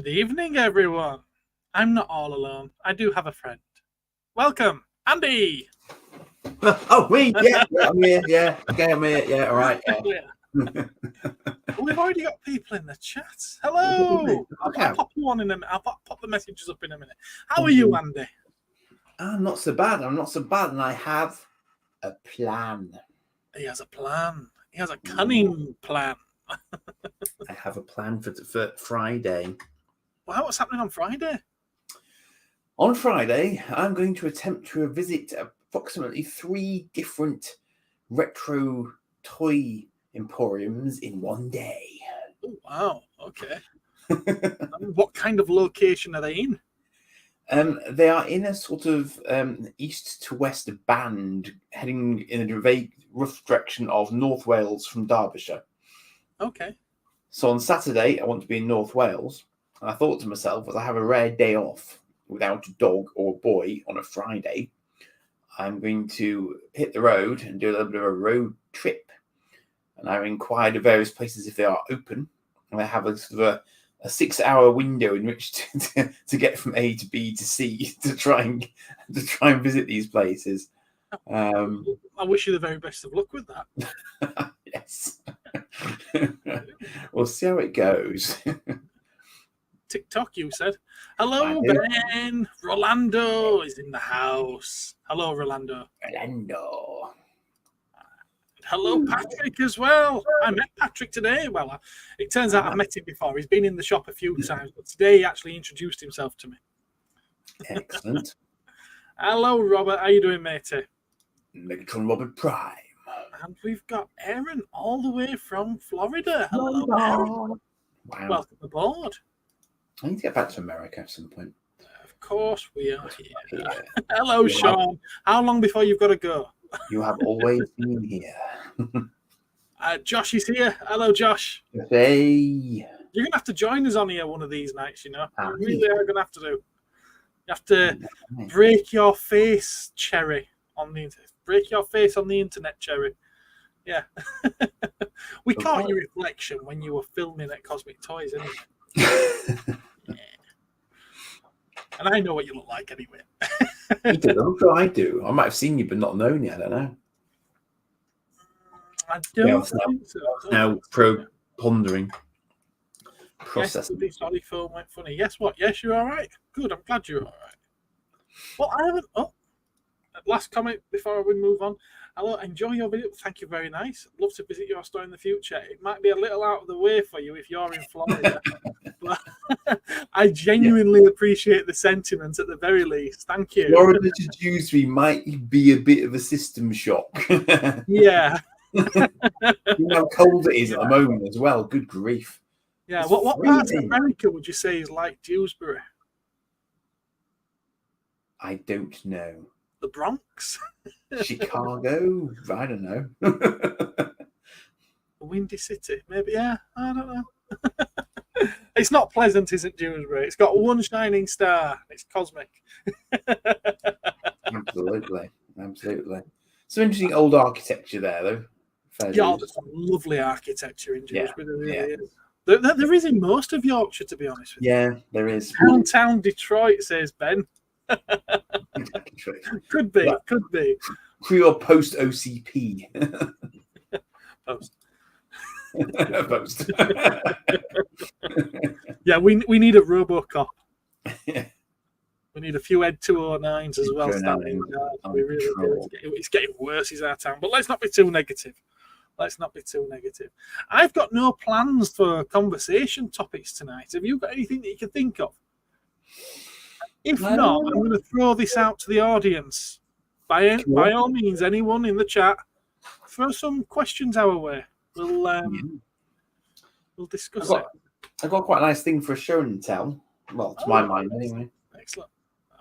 Good evening, everyone. I'm not all alone. I do have a friend. Welcome, Andy. Oh, me? Yeah, I'm here. Yeah, okay, I'm here. Yeah, all right. Yeah. We've already got people in the chat. Hello. Okay. I'll pop you on in a minute. I'll pop the messages up in a minute. How are you, Andy? I'm not so bad. I'm not so bad, and I have a plan. He has a plan. He has a cunning plan. I have a plan for Friday. Well, what's happening on Friday? On Friday, I'm going to attempt to visit approximately 3 different retro toy emporiums in one day. Oh, wow. Okay. What kind of location are they in? They are in a sort of east to west band, heading in a very rough direction of North Wales from Derbyshire. Okay. So on Saturday, I want to be in North Wales. And I thought to myself, as I have a rare day off without a dog or a boy on a Friday, I'm going to hit the road and do a little bit of a road trip. And I've inquired of various places if they are open. And I have a sort of a 6-hour window in which to get from A to B to C to try and visit these places. I wish you the very best of luck with that. Yes. We'll see how it goes. TikTok, you said. Hello, Ben. Rolando is in the house. Hello, Rolando. Rolando. Hello, Patrick, as well. I met Patrick today. Well, it turns out I've met him before. He's been in the shop a few times, but today he actually introduced himself to me. Excellent. Hello, Robert. How you doing, matey? Megatron Robert Prime. And we've got Aaron all the way from Florida. Hello, Aaron. Wow. Welcome aboard. I need to get back to America at some point. Of course we are here. Hello, Sean. How long before you've got to go? You have always been here. Josh is here. Hello, Josh. Hey. You're going to have to join us on here one of these nights, you know. You really are going to have to do. You have to break your face, Cherry, on the internet. Break your face on the internet, Cherry. Yeah. We caught your reflection when you were filming at Cosmic Toys, didn't we? Yeah. And I know what you look like anyway. You do. I'm sure I do. I might have seen you, but not known you. I don't know. I don't think so. Now pondering. Processing. Yes, sorry, phone went funny. Yes, what? Yes, you're all right. Good. I'm glad you're all right. Well, I haven't. Oh, last comment before we move on. Hello, enjoy your video. Thank you, very nice. Love to visit your store in the future. It might be a little out of the way for you if you're in Florida, but I genuinely appreciate the sentiment at the very least. Thank you. Florida to Dewsbury might be a bit of a system shock. Yeah. You know how cold it is at the moment as well. Good grief. Yeah. What part of America would you say is like Dewsbury? I don't know. The Bronx? Chicago? I don't know. The Windy City? Maybe, yeah. I don't know. It's not pleasant, isn't Dewsbury? It's got one shining star. It's cosmic. Absolutely. Some interesting old architecture there, though. Yeah, there's some lovely architecture in Dewsbury. Yeah. There is in most of Yorkshire, to be honest with you. Yeah, there is. Downtown Detroit, says Ben. Could be. Pre or post OCP? Post. Post. Yeah, we need a RoboCop. We need a few Ed 209s as well. We really do. It's getting worse, is our town. But let's not be too negative. I've got no plans for conversation topics tonight. Have you got anything that you can think of? If not, I'm going to throw this out to the audience. By all means, anyone in the chat, throw some questions our way. We'll discuss it. I've got quite a nice thing for a show and tell. Well, to my mind, anyway. Excellent.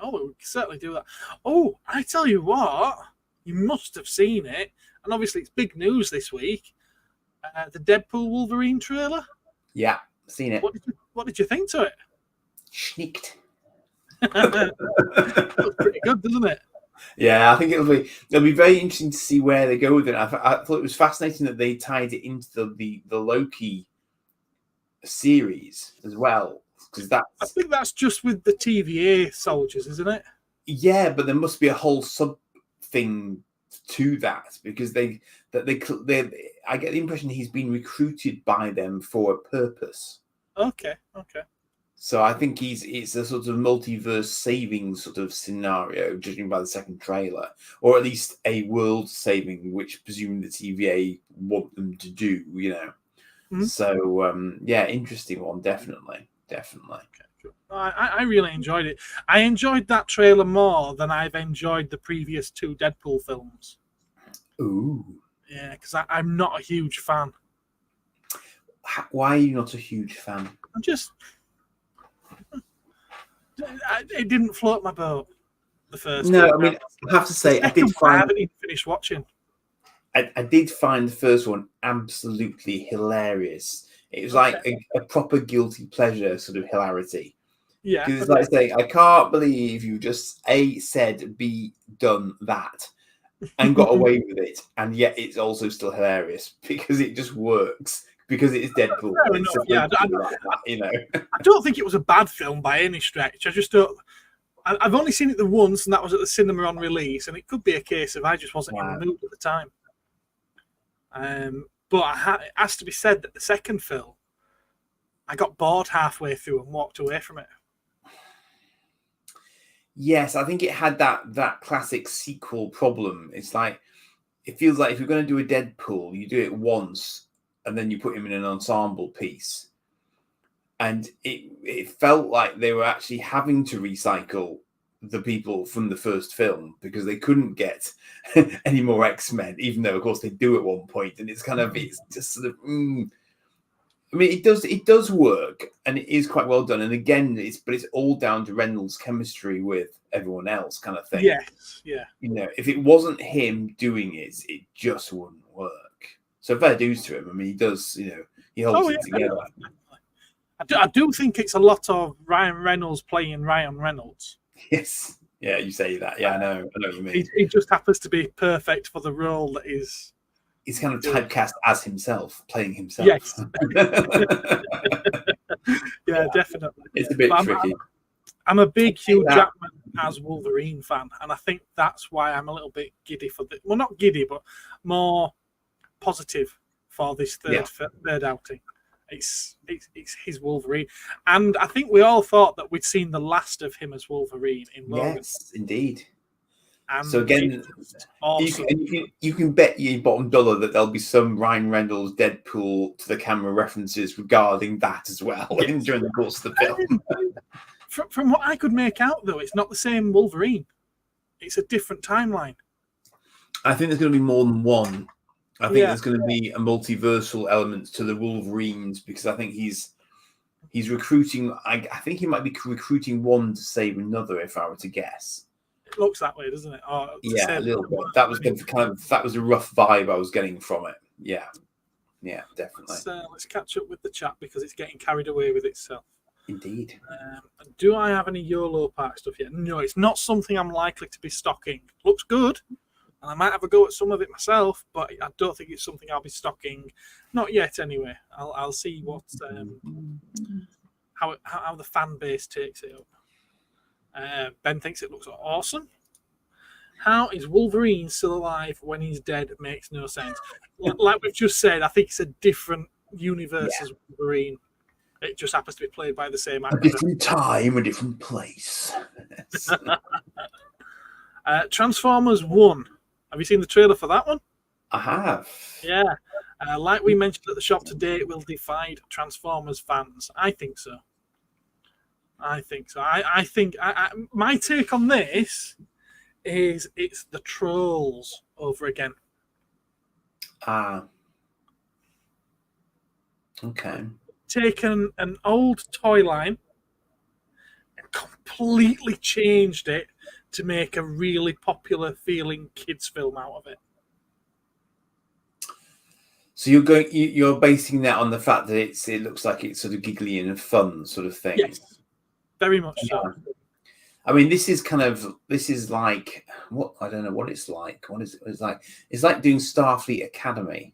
Oh, we can certainly do that. Oh, I tell you what, you must have seen it, and obviously it's big news this week. The Deadpool Wolverine trailer. Yeah, seen it. What did you think to it? Schnicked. Looks pretty good, doesn't it? Yeah, I think it'll be very interesting to see where they go with it. I thought it was fascinating that they tied it into the Loki series as well. because I think that's just with the TVA soldiers, isn't it? Yeah, but there must be a whole sub thing to that because I get the impression he's been recruited by them for a purpose. Okay. So I think it's a sort of multiverse saving sort of scenario, judging by the second trailer, or at least a world saving, which presumably the TVA want them to do. Mhm. So yeah, interesting one, definitely. Okay, cool. I really enjoyed it. I enjoyed that trailer more than I've enjoyed the previous 2 Deadpool films. Ooh, Yeah, because I'm not a huge fan. why are you not a huge fan? I'm just. It didn't float my boat. The first. No, one. I mean, I have to say, I haven't even finished watching. I did find the first one absolutely hilarious. It was like a proper guilty pleasure sort of hilarity. Yeah. Because it's like saying, I can't believe you just A, said, B, done that, and got away with it. And yet it's also still hilarious because it just works. Because it's Deadpool. I don't think it was a bad film by any stretch. I just don't. I've only seen it the once, and that was at the cinema on release. And it could be a case of I just wasn't in the mood at the time. But it has to be said that the second film, I got bored halfway through and walked away from it. Yes, I think it had that classic sequel problem. It's like it feels like if you're going to do a Deadpool, you do it once and then you put him in an ensemble piece. And it felt like they were actually having to recycle the people from the first film because they couldn't get any more X-Men, even though of course they do at one point. And it's just sort of I mean, it does work, and it is quite well done. And again, it's all down to Reynolds' chemistry with everyone else, kind of thing. Yes, yeah. If it wasn't him doing it, it just wouldn't work. So fair dues to him. I mean, he does. He holds it together. I do think it's a lot of Ryan Reynolds playing Ryan Reynolds. Yes, yeah, you say that. Yeah, I know what you mean. He just happens to be perfect for the role that is. He's kind of typecast as himself, playing himself. Yes. Yeah, definitely. It's a bit tricky. I'm a big Hugh Jackman as Wolverine fan, and I think that's why I'm a little bit giddy for the. Well, not giddy, but more positive for this third outing. It's his Wolverine, and I think we all thought that we'd seen the last of him as Wolverine in Logan. Yes, indeed. And so again, awesome. you can bet your bottom dollar that there'll be some Ryan Reynolds Deadpool to the camera references regarding that as well during the course of the film. From what I could make out, though, it's not the same Wolverine. It's a different timeline. I think there's going to be more than one. I think there's going to be a multiversal element to the Wolverines because I think he's recruiting. I think he might be recruiting one to save another, if I were to guess. It looks that way, doesn't it? Yeah, a little bit. That was that was a rough vibe I was getting from it. Yeah, definitely. Let's catch up with the chat because it's getting carried away with itself. Indeed. Do I have any YOLO Park stuff yet? No, it's not something I'm likely to be stocking. Looks good, and I might have a go at some of it myself, but I don't think it's something I'll be stocking. Not yet, anyway. I'll see what how the fan base takes it up. Ben thinks it looks awesome. How is Wolverine still alive when he's dead? It makes no sense. Like we've just said, I think it's a different universe as Wolverine. It just happens to be played by the same actor. A different time, a different place. Transformers 1. Have you seen the trailer for that one? I have. Yeah. Like we mentioned at the shop today, it will divide Transformers fans. I think so. I think my take on this is it's the Trolls over again. Okay. Taken an old toy line and completely changed it to make a really popular feeling kids film out of it. So you're basing that on the fact that it looks like it's sort of giggly and fun sort of thing. Yes. Very much so. I mean, this is like what I don't know what it's like. What is it? It's like doing Starfleet Academy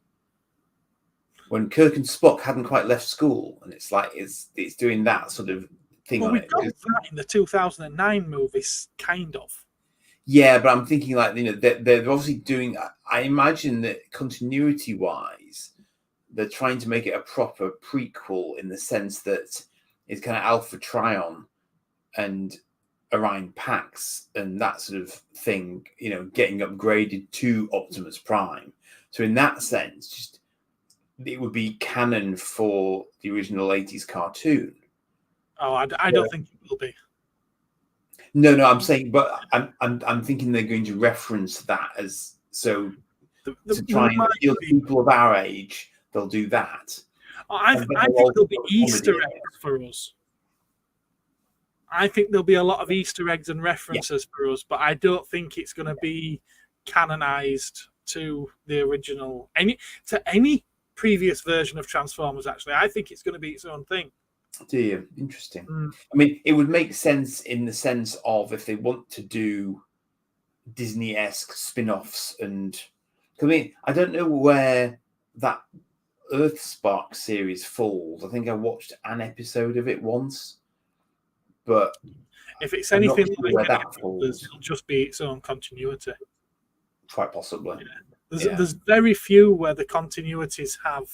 when Kirk and Spock hadn't quite left school, and it's doing that sort of thing Well, on we it. got that in the 2009 movies, kind of. Yeah, but I'm thinking like, they're obviously doing. I imagine that continuity-wise, they're trying to make it a proper prequel in the sense that it's kind of Alpha Trion and Orion Pax and that sort of thing, getting upgraded to Optimus Prime. So in that sense, just it would be canon for the original 80s cartoon. Oh, I don't think it will be. No, I'm saying, but I'm thinking they're going to reference that as to try and appeal to people of our age. They'll do that. I think there'll be Easter eggs for us. I think there'll be a lot of Easter eggs and references for us, but I don't think it's going to be canonized to the original, any previous version of Transformers. Actually, I think it's going to be its own thing. Do you? Interesting. I mean, it would make sense in the sense of if they want to do Disney-esque spin-offs, and I mean, I don't know where that Earthspark series falls. I think I watched an episode of it once, but if it's anything like that falls, it'll just be its own continuity. Quite possibly. Yeah. There's very few where the continuities have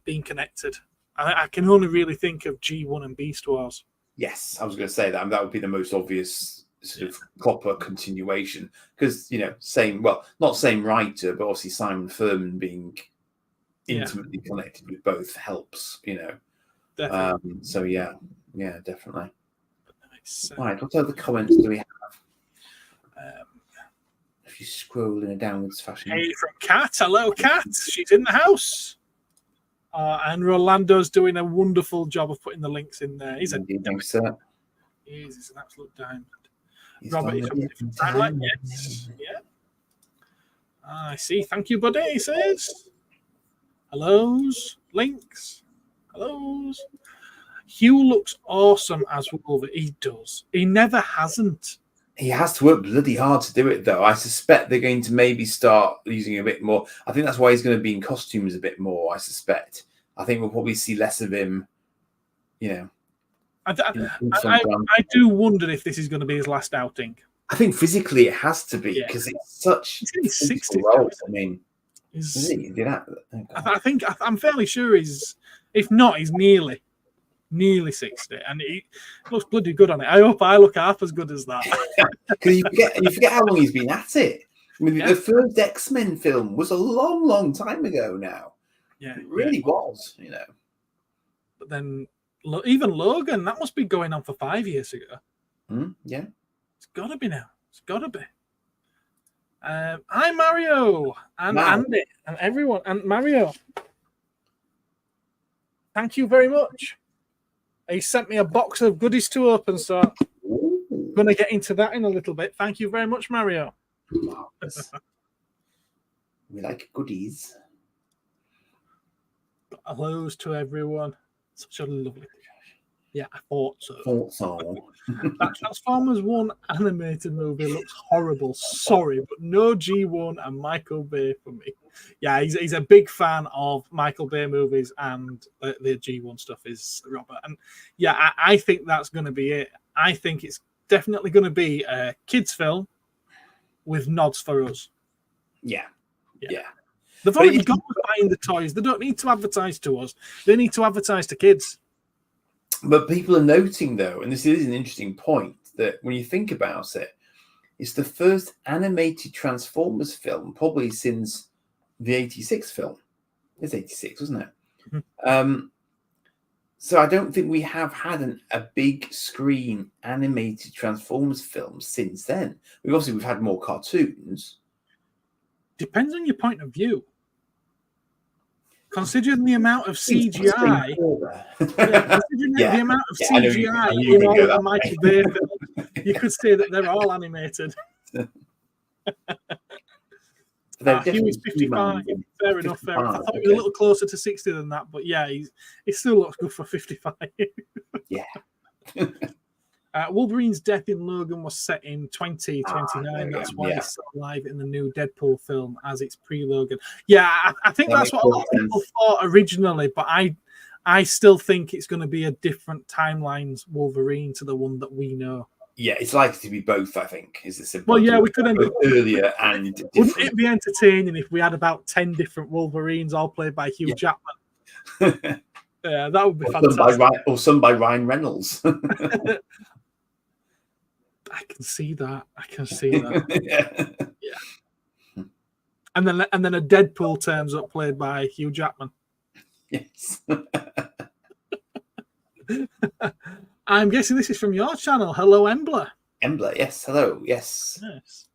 been connected. I can only really think of G1 and Beast Wars. Yes, I was going to say that. That would be the most obvious sort of proper continuation because not same writer, but obviously Simon Furman being intimately connected with both helps. Definitely. So yeah, definitely. Nice. Right, what other comments do we have? If you scroll in a downwards fashion. Hey, from Kat. Hello, Kat. She's in the house. And Rolando's doing a wonderful job of putting the links in there. He's an absolute diamond. Robert is from a different timeline. Yes. Yeah. I see. Thank you, buddy. He says. Hellos. Links. Hellos. Hugh looks awesome as Wolverine. He does. He never hasn't. He has to work bloody hard to do it, though. I suspect they're going to maybe start using a bit more. I think that's why he's going to be in costumes a bit more, I suspect. I think we'll probably see less of him, I do wonder if this is going to be his last outing. I think physically it has to be because it's such a 60 role. I mean, is he? I'm fairly sure he's, if not, he's nearly 60, and he looks bloody good on it. I hope I look half as good as that. Because you forget how long he's been at it. I mean, the first X-Men film was a long, long time ago now. Yeah, it really was, But then even Logan, that must be going on for 5 years ago. Yeah, it's got to be now. It's got to be. Hi, Mario and Andy and everyone. And Mario, thank you very much. He sent me a box of goodies to open, so I'm going to get into that in a little bit. Thank you very much, Mario. We like goodies. Hellos to everyone. Such a lovely. Yeah, I thought so. That Transformers 1 animated movie looks horrible. Sorry, but no G1 and Michael Bay for me. Yeah, he's a big fan of Michael Bay movies, and the G1 stuff is Robert. And yeah, I think that's going to be it. I think it's definitely going to be a kids' film with nods for us. Yeah. They've already got us buying the toys. They don't need to advertise to us. They need to advertise to kids. But people are noting, though, and this is an interesting point, that when you think about it, it's the first animated Transformers film probably since the 86 film. It's 86, wasn't it? Mm-hmm. So I don't think we have had a big screen animated Transformers film since then. We've had more cartoons. Depends on your point of view. Considering the amount of CGI, the amount of CGI in all the Michael Bay films, you could say that they're all animated. He was 55. Fair enough. Fair enough. I thought he was a little closer to 60 than that, but yeah, he still looks good for 55. Yeah. Wolverine's death in Logan was set in 2029. That's why he's still alive in the new Deadpool film as it's pre-Logan. Yeah, I think that's what a lot of people thought originally, but I I still think it's going to be a different timelines Wolverine to the one that we know. Yeah, it's likely to be both, I think, is the simple. Well, yeah, we could end up earlier and different. Wouldn't it be entertaining if we had about 10 different Wolverines all played by Hugh Jackman? Yeah, that would be fantastic. Or some by Ryan Reynolds. I can see that. Yeah. And then a Deadpool turns up played by Hugh Jackman. Yes. I'm guessing this is from your channel. Hello, Embler. Embler, yes. Hello, yes.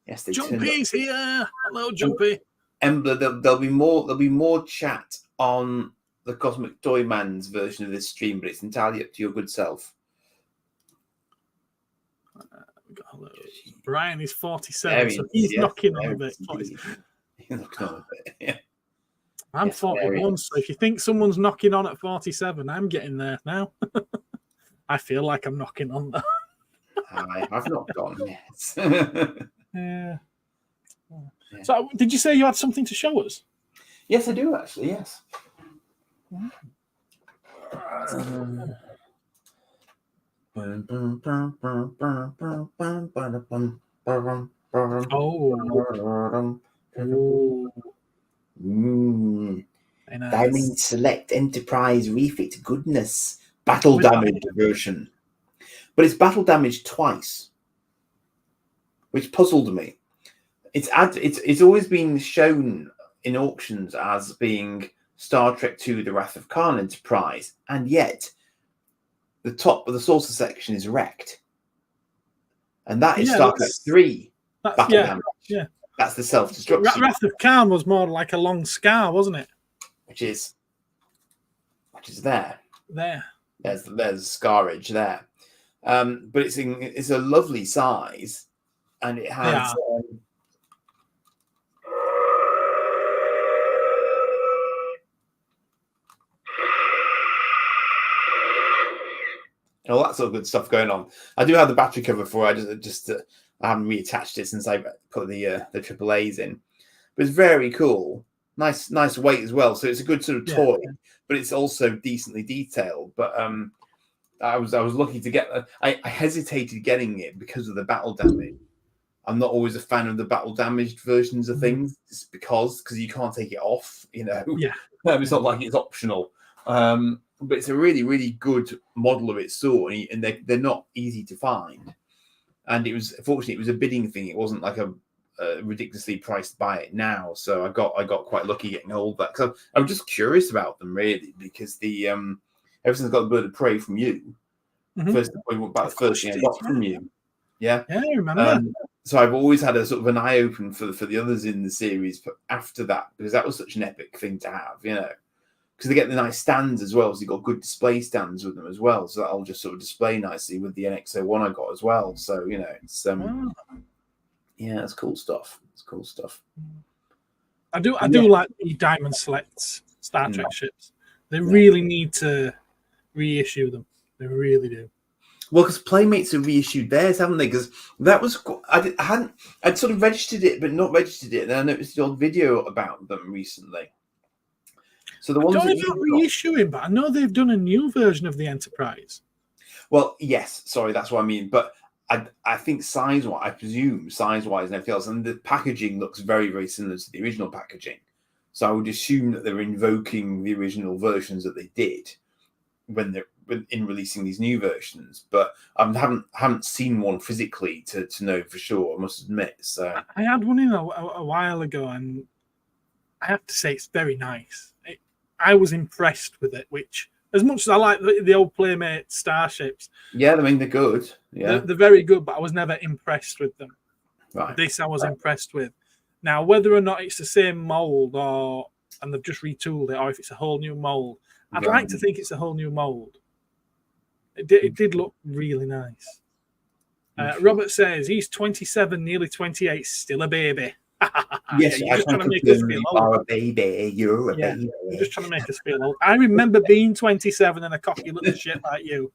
Yes, Jumpy's here. Hello, Jumpy. Embler, there'll be more chat on the Cosmic Toy Man's version of this stream, but it's entirely up to your good self. Brian is 47, so he's knocking on a bit. He's knocking on a bit, yeah. I'm 41, so if you think someone's knocking on at 47, I'm getting there now. I feel like I'm knocking on that. I've knocked on, yes. Yeah. So, did you say you had something to show us? Yes, I do, actually, yes. Diamond Select Enterprise Refit Goodness Battle Damage version. But it's battle damage twice, which puzzled me. It's always been shown in auctions as being Star Trek II The Wrath of Khan Enterprise, and yet the top of the saucer section is wrecked. And that is Star Trek III battle damage. Yeah. That's the self-destruction. Wrath of Khan was more like a long scar, wasn't it? Which is there. There's scarage there. But it's a lovely size, and it has all that sort of good stuff going on. I do have the battery cover for it. I haven't reattached it since I put the AAAs in, but it's very cool. Nice weight as well. So it's a good sort of toy, but it's also decently detailed. But I was lucky to get that. I hesitated getting it because of the battle damage. I'm not always a fan of the battle damaged versions of things, just because you can't take it off. It's not like it's optional. But it's a really, really good model of its sort, and they're not easy to find. And fortunately, it was a bidding thing. It wasn't like a ridiculously priced buy it now. So I got quite lucky getting hold of that. So I was just curious about them, really, because ever since I got the Bird of Prey from you, first thing I got from you. Yeah, I remember. So I've always had a sort of an eye open for the others in the series, but after that, because that was such an epic thing to have, because they get the nice stands as well. So you've got good display stands with them as well. So that'll just sort of display nicely with the NX-01 I got as well. So, it's it's cool stuff. It's cool stuff. I do like the Diamond Selects Star Trek ships. They really need to reissue them. They really do. Well, because Playmates have reissued theirs, haven't they? Because that was I'd sort of registered it, but not registered it. And I noticed the odd video about them recently. So the ones I don't know about reissuing, but I know they've done a new version of the Enterprise. Well, yes, sorry, that's what I mean. But I think size-wise, I presume size-wise and everything else, and the packaging looks very, very similar to the original packaging. So I would assume that they're invoking the original versions that they did when they're in releasing these new versions. But I haven't seen one physically to know for sure, I must admit. So I had one in a while ago, and I have to say it's very nice. I was impressed with it, which, as much as I like the old Playmate starships, I mean, they're good. Yeah, they're very good, but I was never impressed with them. Right. This I was impressed with. Now, whether or not it's the same mold and they've just retooled it, or if it's a whole new mold, I'd like to think it's a whole new mold. It did look really nice. Robert says he's 27, nearly 28, still a baby. Yes, you're just trying to make us feel old. You're a baby. You're a baby. You're just trying to make us feel old. I remember being 27 and a cocky little shit like you.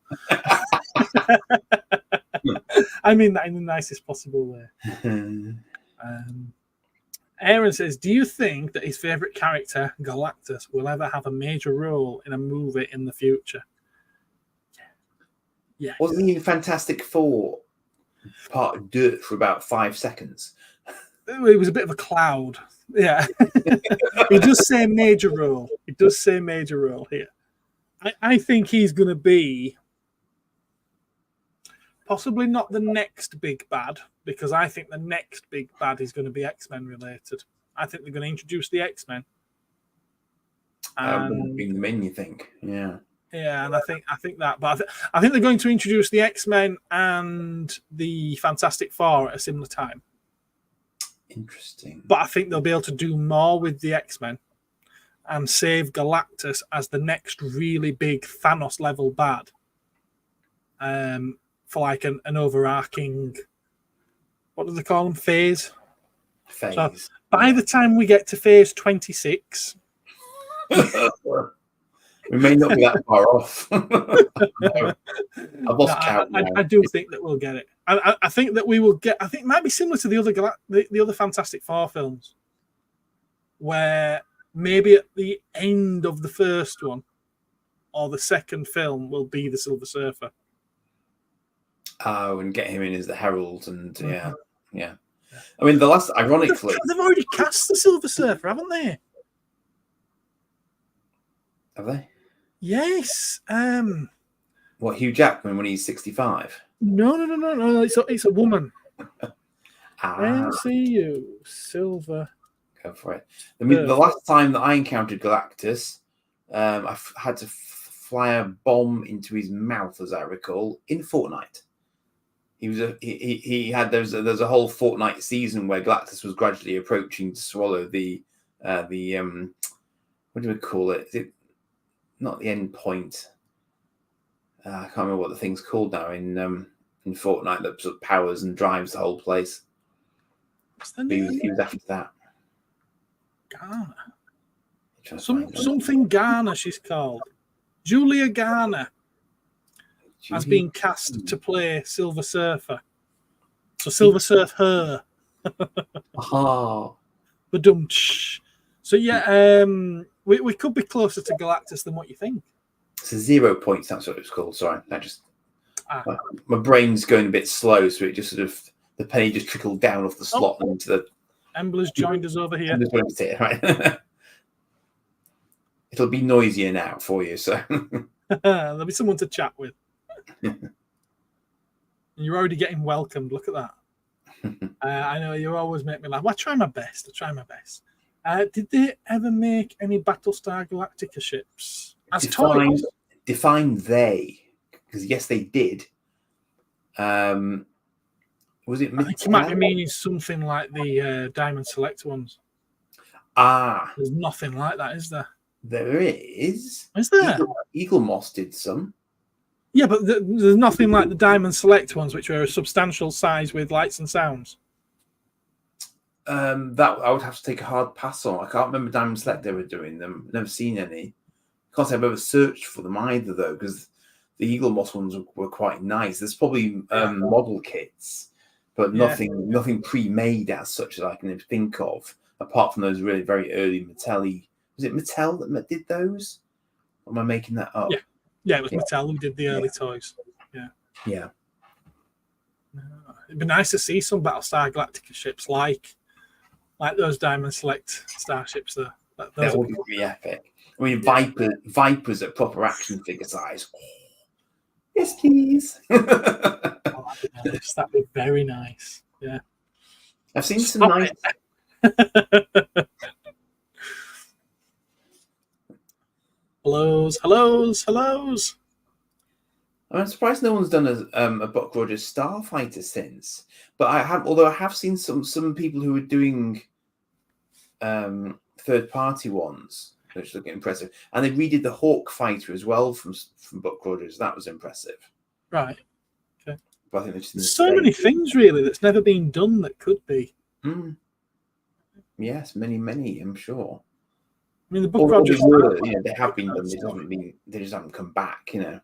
I mean that in the nicest possible way. Aaron says, do you think that his favourite character, Galactus, will ever have a major role in a movie in the future? Yeah. Wasn't he in Fantastic Four part of Dirt for about 5 seconds? It was a bit of a cloud. Yeah. He does say major role. He does say major role here. I think he's going to be possibly not the next big bad, because I think the next big bad is going to be X-Men related. I think they're going to introduce the X-Men. Bring them in, you think? Yeah. Yeah, and I think that, but I think they're going to introduce the X-Men and the Fantastic Four at a similar time. Interesting. But I think they'll be able to do more with the X-Men and save Galactus as the next really big Thanos level bad. For like an overarching, what do they call them? Phase. So by the time we get to phase 26, we may not be that far off. No, I've lost count. I do think that we'll get it. I think that we will get. I think it might be similar to the other Fantastic Four films, where maybe at the end of the first one or the second film will be the Silver Surfer. Oh, and get him in as the Herald, and yeah. I mean, the last, ironically, they've already cast the Silver Surfer, haven't they? Have they? Yes. What, Hugh Jackman when he's 65? No. It's a woman. Ah. MCU Silver. Go for it. I mean, the last time that I encountered Galactus, I had to fly a bomb into his mouth, as I recall, in Fortnite. He had there's a whole Fortnite season where Galactus was gradually approaching to swallow the what do we call it? Is it not the end point? I can't remember what the thing's called now in Fortnite that sort of powers and drives the whole place. He was after that. Garner. Something Garner, she's called. Julia Garner has been cast to play Silver Surfer. So Silver Surf her. Oh. So yeah, we could be closer to Galactus than what you think. So 0 points, that's what it's called. Sorry. My brain's going a bit slow, so it just sort of, the penny just trickled down off the slot into the... Embla's joined us over here. Right. It'll be noisier now for you, so... There'll be someone to chat with. You're already getting welcomed. Look at that. I know you always make me laugh. Well, I try my best. Did they ever make any Battlestar Galactica ships as toys? Define they, because yes, they did. Was it? I think you might be meaning something like the Diamond Select ones. There's nothing like that, is there? There is. Is there? Eagle Moss did some. Yeah, but there's nothing like the Diamond Select ones, which are a substantial size with lights and sounds. That I would have to take a hard pass on. I can't remember Diamond Select they were doing them. Never seen any. Can't say I've ever searched for them either, though, because the Eagle Moss ones were quite nice. There's probably model kits, but nothing pre-made as such that I can think of, apart from those really very early Mattel-y. Was it Mattel that did those? Or am I making that up? Yeah, it was Mattel who did the early toys. Yeah. It'd be nice to see some Battlestar Galactica ships like those Diamond Select starships there. That would be epic. I mean, Vipers at proper action figure size. Oh, yes, please. That'd be very nice. Yeah. I've seen some nice... Hellos. I'm surprised no one's done a Buck Rogers Starfighter since. But I have seen some people who are doing third-party ones, which look impressive. And they redid the Hawk Fighter as well from Buck Rogers. That was impressive. Right. Okay. But I think there's so many things really that's never been done that could be. Yes, many, I'm sure. I mean, the Buck Rogers, they have been done. They just haven't come back. And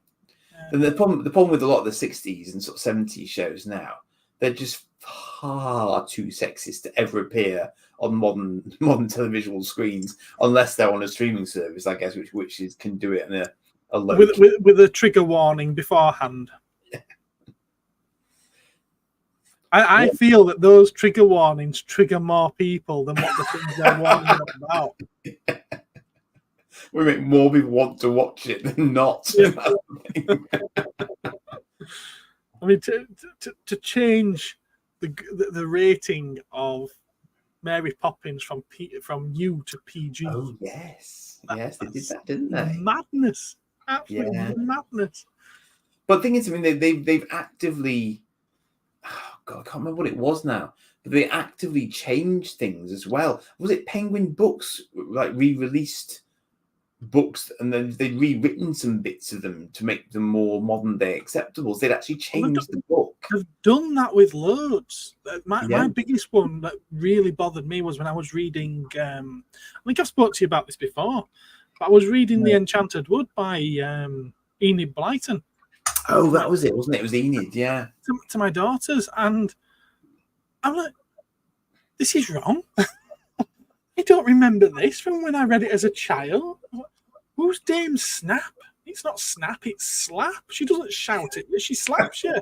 the problem with a lot of the 60s and sort of 70s shows now, they're just far too sexist to ever appear on modern televisual screens, unless they're on a streaming service, I guess, which can do it in a low with a trigger warning beforehand. I feel that those trigger warnings trigger more people than what the things they're warning about. We make more people want to watch it than not. Yeah. I mean, to change the rating of Mary Poppins from U to PG. Oh yes, they did that, didn't they? Madness, absolute madness. But the thing is, I mean, they've actively. Oh God, I can't remember what it was now, but they actively changed things as well. Was it Penguin Books like re-released books, and then they'd rewritten some bits of them to make them more modern day acceptable? They'd actually changed the book. They've done that with loads. My biggest one that really bothered me was when I was reading. I think I've spoke to you about this before, but I was reading The Enchanted Wood by Enid Blyton. Oh, that was it, wasn't it? It was Enid, yeah. To my daughters, and I'm like, this is wrong. I don't remember this from when I read it as a child. Who's Dame Snap? It's not Snap, it's Slap. She doesn't shout it, she slaps you.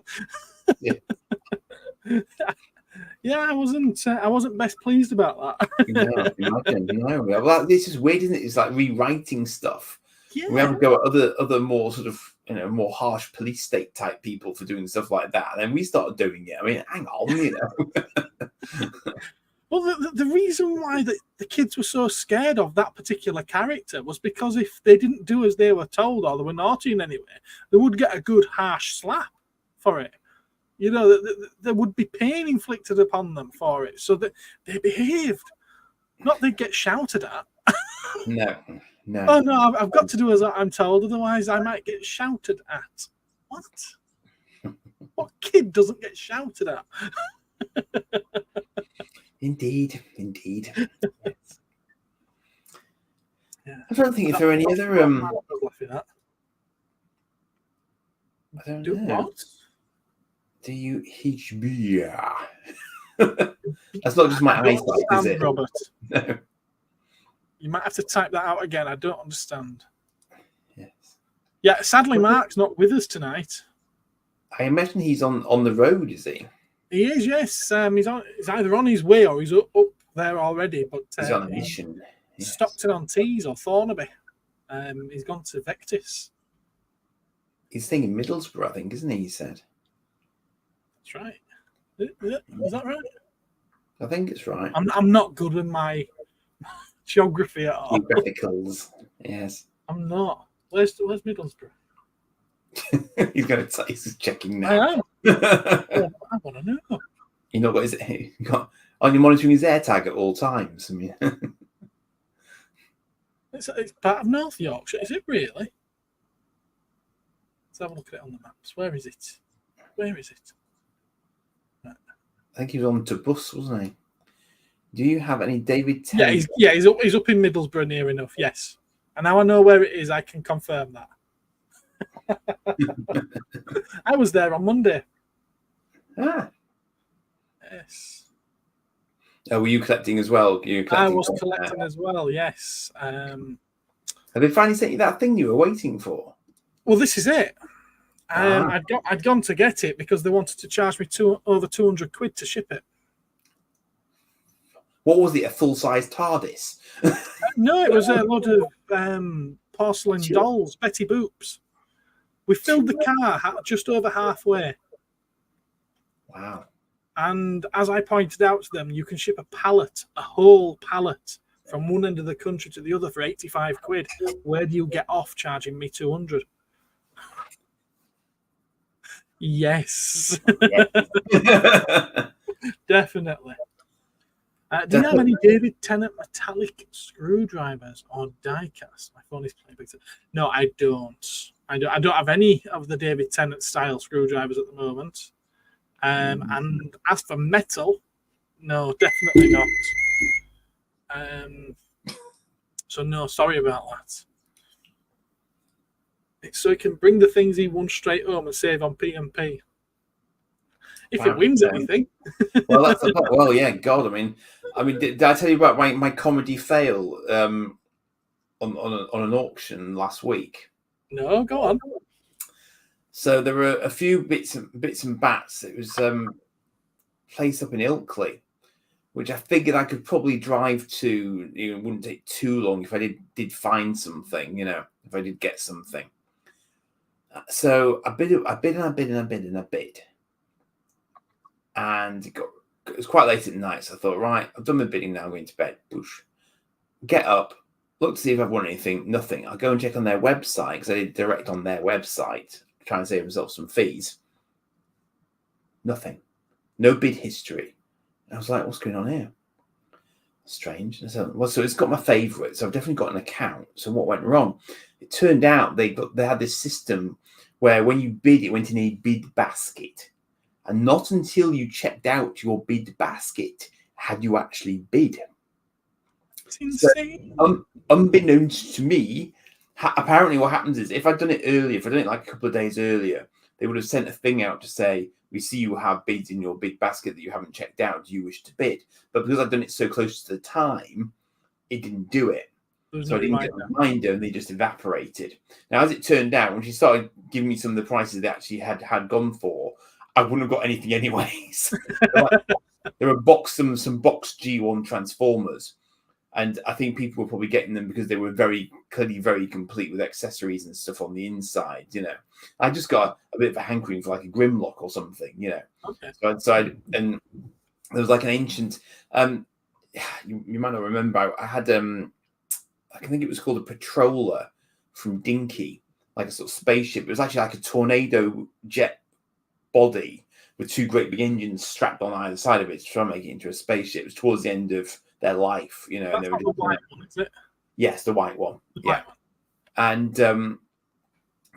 Yeah, I wasn't best pleased about that. No. Well, this is weird, isn't it? It's like rewriting stuff. Yeah. We have to go at other more sort of more harsh police state type people for doing stuff like that, and then we started doing it. I mean, hang on, Well, the reason why the kids were so scared of that particular character was because if they didn't do as they were told or they were naughty in any way, they would get a good harsh slap for it. There would be pain inflicted upon them for it, so that they behaved. Not they'd get shouted at. No. Oh no, I've got to do as I'm told, otherwise I might get shouted at. What? What kid doesn't get shouted at? Indeed. Yeah. I don't think if there are any other I don't know. What? DUHB. That's not just my eyesight, is it? Robert. No. You might have to type that out again. I don't understand. Yes. Yeah, sadly, Mark's not with us tonight. I imagine he's on the road, is he? He is, yes. He's either on his way or he's up there already. But he's on a mission. Yes. Stockton-on-Tees or Thornaby. He's gone to Vectis. He's staying in Middlesbrough, I think, isn't he? He said. That's right. Is that right? I think it's right. I'm not good with my geography at all. Geographicals, yes. I'm not. Where's Middlesbrough? He's going to say he's checking now. I am. I want to know. You know what? Are you monitoring his air tag at all times? I mean, it's part of North Yorkshire. Is it really? Let's have a look at it on the maps. Where is it? I think he was on to bus, wasn't he? Do you have any David Tennant? Yeah, he's up in Middlesbrough near enough, yes. And now I know where it is, I can confirm that. I was there on Monday. Ah. Yes. Oh, were you collecting as well? I was collecting as well, yes. Have they finally sent you that thing you were waiting for? Well, this is it. I'd gone to get it because they wanted to charge me over 200 quid to ship it. What was it? A full-size TARDIS? No, it was a lot of porcelain dolls, Betty Boops. We filled the car just over halfway. Wow. And as I pointed out to them, you can ship a whole pallet from one end of the country to the other for 85 quid. Where do you get off charging me 200? Yes. Definitely. Do you have any David Tennant metallic screwdrivers or die-cast? My phone is playing big. No, I don't. I don't have any of the David Tennant style screwdrivers at the moment. And as for metal, no, definitely not. So no, sorry about that. It's so he can bring the things he won straight home and save on P&P. If it wins anything. Well, that's well, yeah, God. I mean, did I tell you about my comedy fail on an auction last week? No, go on. So there were a few bits and bats. It was place up in Ilkley, which I figured I could probably drive to. It wouldn't take too long if I did find something. If I did get something. So I bid, and it was quite late at night. So I thought, right, I've done my bidding now. I'm going to bed. Boosh. Get up, look to see if I've won anything. Nothing. I'll go and check on their website because I did direct on their website, try and save myself some fees. Nothing. No bid history. And I was like, what's going on here? Strange. So it's got my favourite. So I've definitely got an account. So what went wrong? It turned out they had this system where when you bid, it went in a bid basket. And not until you checked out your bid basket had you actually bid. It's insane. So, unbeknownst to me, apparently what happens is if I'd done it earlier, if I'd done it like a couple of days earlier, they would have sent a thing out to say, we see you have bids in your bid basket that you haven't checked out. Do you wish to bid? But because I'd done it so close to the time, it didn't do it. So I didn't get a reminder and they just evaporated. Now, as it turned out, when she started giving me some of the prices they actually had gone for, I wouldn't have got anything anyways. There were some box G1 transformers. And I think people were probably getting them because they were very clearly very complete with accessories and stuff on the inside. I just got a bit of a hankering for like a Grimlock or something. Okay. So and there was like an ancient. You might not remember. I had I think it was called a Patroller from Dinky, like a sort of spaceship. It was actually like a tornado jet body with two great big engines strapped on either side of it to try and make it into a spaceship. It was towards the end of their life, That's and they not the white one, is it? Yes, the white one. The white one. And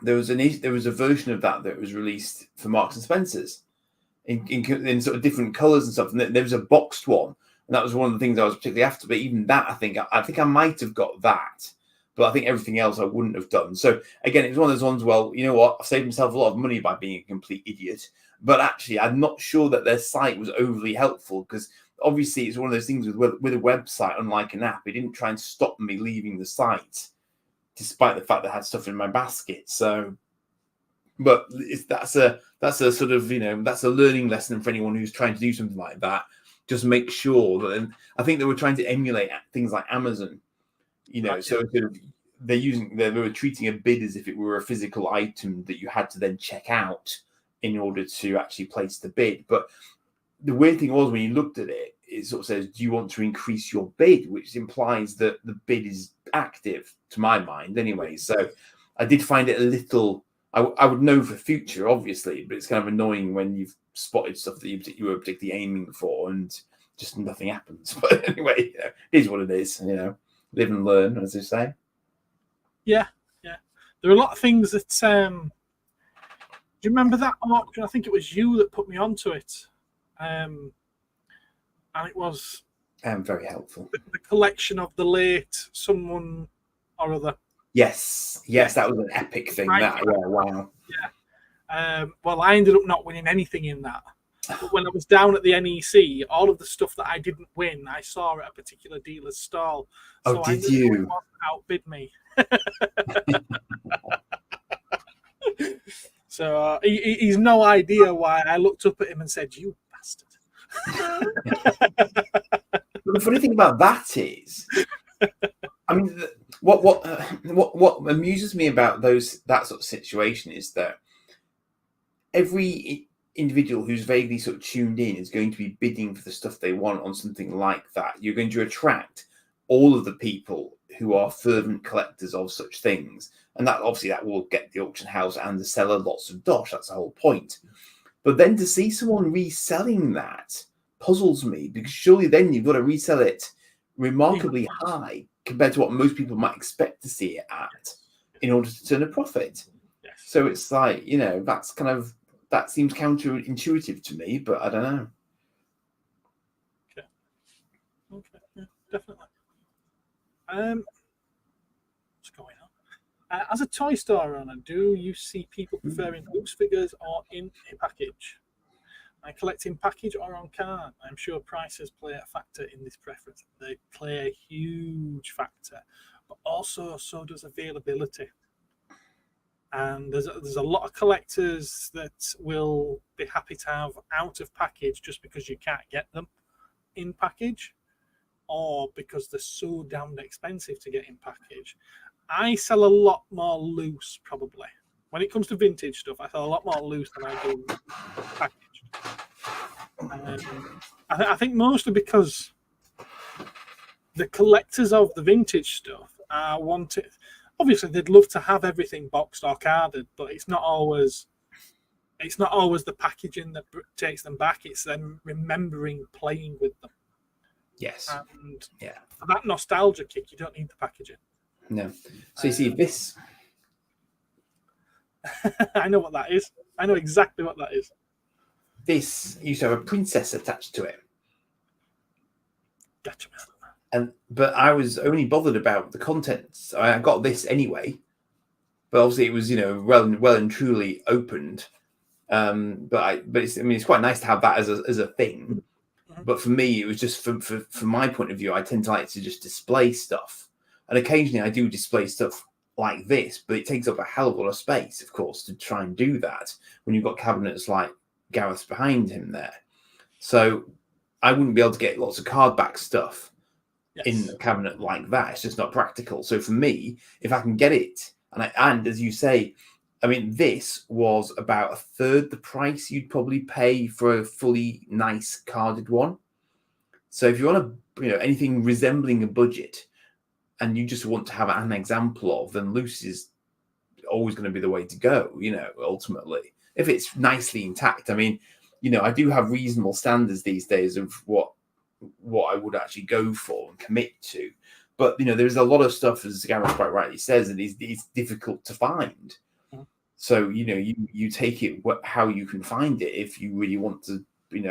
there was a version of that was released for Marks and Spencers in sort of different colours and stuff. And there was a boxed one, and that was one of the things I was particularly after. But even that, I think I might have got that, but I think everything else I wouldn't have done. So again, it was one of those ones. Well, you know what? I've saved myself a lot of money by being a complete idiot. But actually, I'm not sure that their site was overly helpful because obviously it's one of those things with a website, unlike an app. It didn't try and stop me leaving the site, despite the fact that I had stuff in my basket. So, but that's a sort of that's a learning lesson for anyone who's trying to do something like that. Just make sure that. And I think they were trying to emulate things like Amazon, Right. So they were treating a bid as if it were a physical item that you had to then check out in order to actually place the bid. But the weird thing was when you looked at it, it sort of says, do you want to increase your bid? Which implies that the bid is active, to my mind anyway. So I did find it a little, I would know for future, obviously, but it's kind of annoying when you've spotted stuff that you were particularly aiming for and just nothing happens. But anyway, it is what it is, live and learn, as they say. Yeah. There are a lot of things that, do you remember that auction? I think it was you that put me onto it. And it was Very helpful. The collection of the late someone or other. Yes, that was an epic thing. Wow. Yeah. Well, I ended up not winning anything in that. But when I was down at the NEC, all of the stuff that I didn't win, I saw at a particular dealer's stall. So did you? Outbid me. So he's no idea why I looked up at him and said, "You bastard." The funny thing about that is, I mean, what amuses me about that sort of situation is that every individual who's vaguely sort of tuned in is going to be bidding for the stuff they want on something like that. You're going to attract all of the people who are fervent collectors of such things, and that will get the auction house and the seller lots of dosh. That's the whole point. But then to see someone reselling that puzzles me, because surely then you've got to resell it remarkably high compared to what most people might expect to see it at in order to turn a profit. Yes. So it's like, that seems counterintuitive to me, but I don't know. Okay. Yeah, definitely. What's going on? As a toy store owner, do you see people preferring loose figures or in a package? I collect in package or on card. I'm sure prices play a factor in this preference. They play a huge factor, but also so does availability. And there's a lot of collectors that will be happy to have out of package just because you can't get them in package, or because they're so damned expensive to get in package. I sell a lot more loose, probably. When it comes to vintage stuff, I sell a lot more loose than I do packaged. I think mostly because the collectors of the vintage stuff are wanted. Obviously, they'd love to have everything boxed or carded, but it's not always the packaging that takes them back. It's them remembering playing with them. Yes. And for that nostalgia kick, you don't need the packaging. No. So you see this. I know what that is. I know exactly what that is. This used to have a princess attached to it. Gotcha. But I was only bothered about the contents. I got this anyway, but obviously it was well and truly opened. But it's quite nice to have that as a thing. Mm-hmm. But for me, it was just from my point of view, I tend to like to just display stuff, and occasionally I do display stuff like this, but it takes up a hell of a lot of space, of course, to try and do that when you've got cabinets like Gareth's behind him there. So I wouldn't be able to get lots of card back stuff in a cabinet like that. It's just not practical. So for me, if I can get it, and as you say, I mean, this was about a third the price you'd probably pay for a fully nice carded one. So if you want to, anything resembling a budget, and you just want to have an example of, then loose is always going to be the way to go, ultimately. If it's nicely intact. I mean, I do have reasonable standards these days of what I would actually go for and commit to. But, there's a lot of stuff, as Gareth quite rightly says, that it's difficult to find. So, you take it how you can find it if you really want to,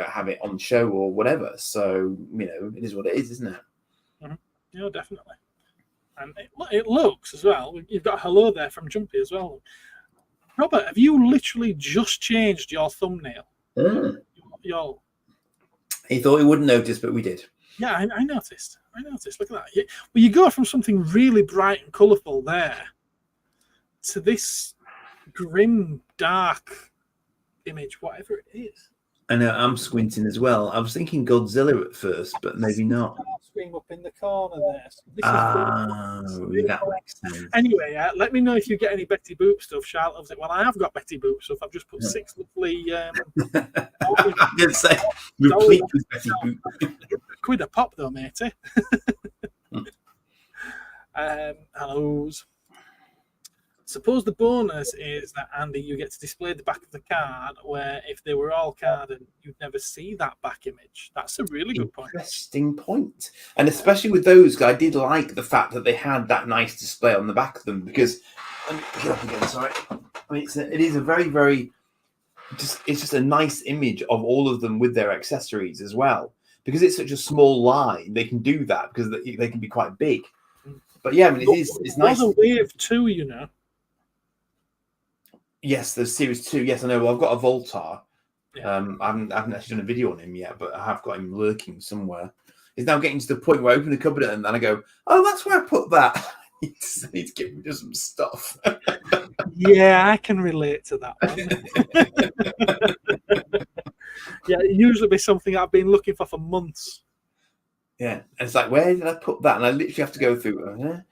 have it on show or whatever. So, it is what it is, isn't it? Mm-hmm. Yeah, definitely. And it looks as well. You've got hello there from Jumpy as well. Robert, have you literally just changed your thumbnail? He thought he wouldn't notice, but we did. Yeah, I noticed. Look at that. You go from something really bright and colourful there to this grim, dark image, whatever it is. I know, I'm squinting as well. I was thinking Godzilla at first, but maybe not. Scream up in the corner there. So that makes sense. Anyway, let me know if you get any Betty Boop stuff. Charlotte loves it. Well, I have got Betty Boop stuff. I've just put 6 lovely. I did say replete with Betty Boop. £1 a pop though, matey. Hellos. Suppose the bonus is that, Andy, you get to display the back of the card, where if they were all carded, you'd never see that back image. That's a really good point. Interesting point. And especially with those, I did like the fact that they had that nice display on the back of them, because, let me pick it up again, sorry. I mean, it is a very, very, it's just a nice image of all of them with their accessories as well. Because it's such a small line, they can do that, because they can be quite big. But yeah, I mean, it's nice. There's a wave too, Yes, there's Series 2. Yes, I know. Well, I've got a Voltar. Yeah. I haven't actually done a video on him yet, but I have got him lurking somewhere. It's now getting to the point where I open the cupboard and then I go, oh, that's where I put that. I need to get rid of some stuff. Yeah, I can relate to that one. Yeah, it usually be something I've been looking for months. Yeah, and it's like, where did I put that? And I literally have to go through, and then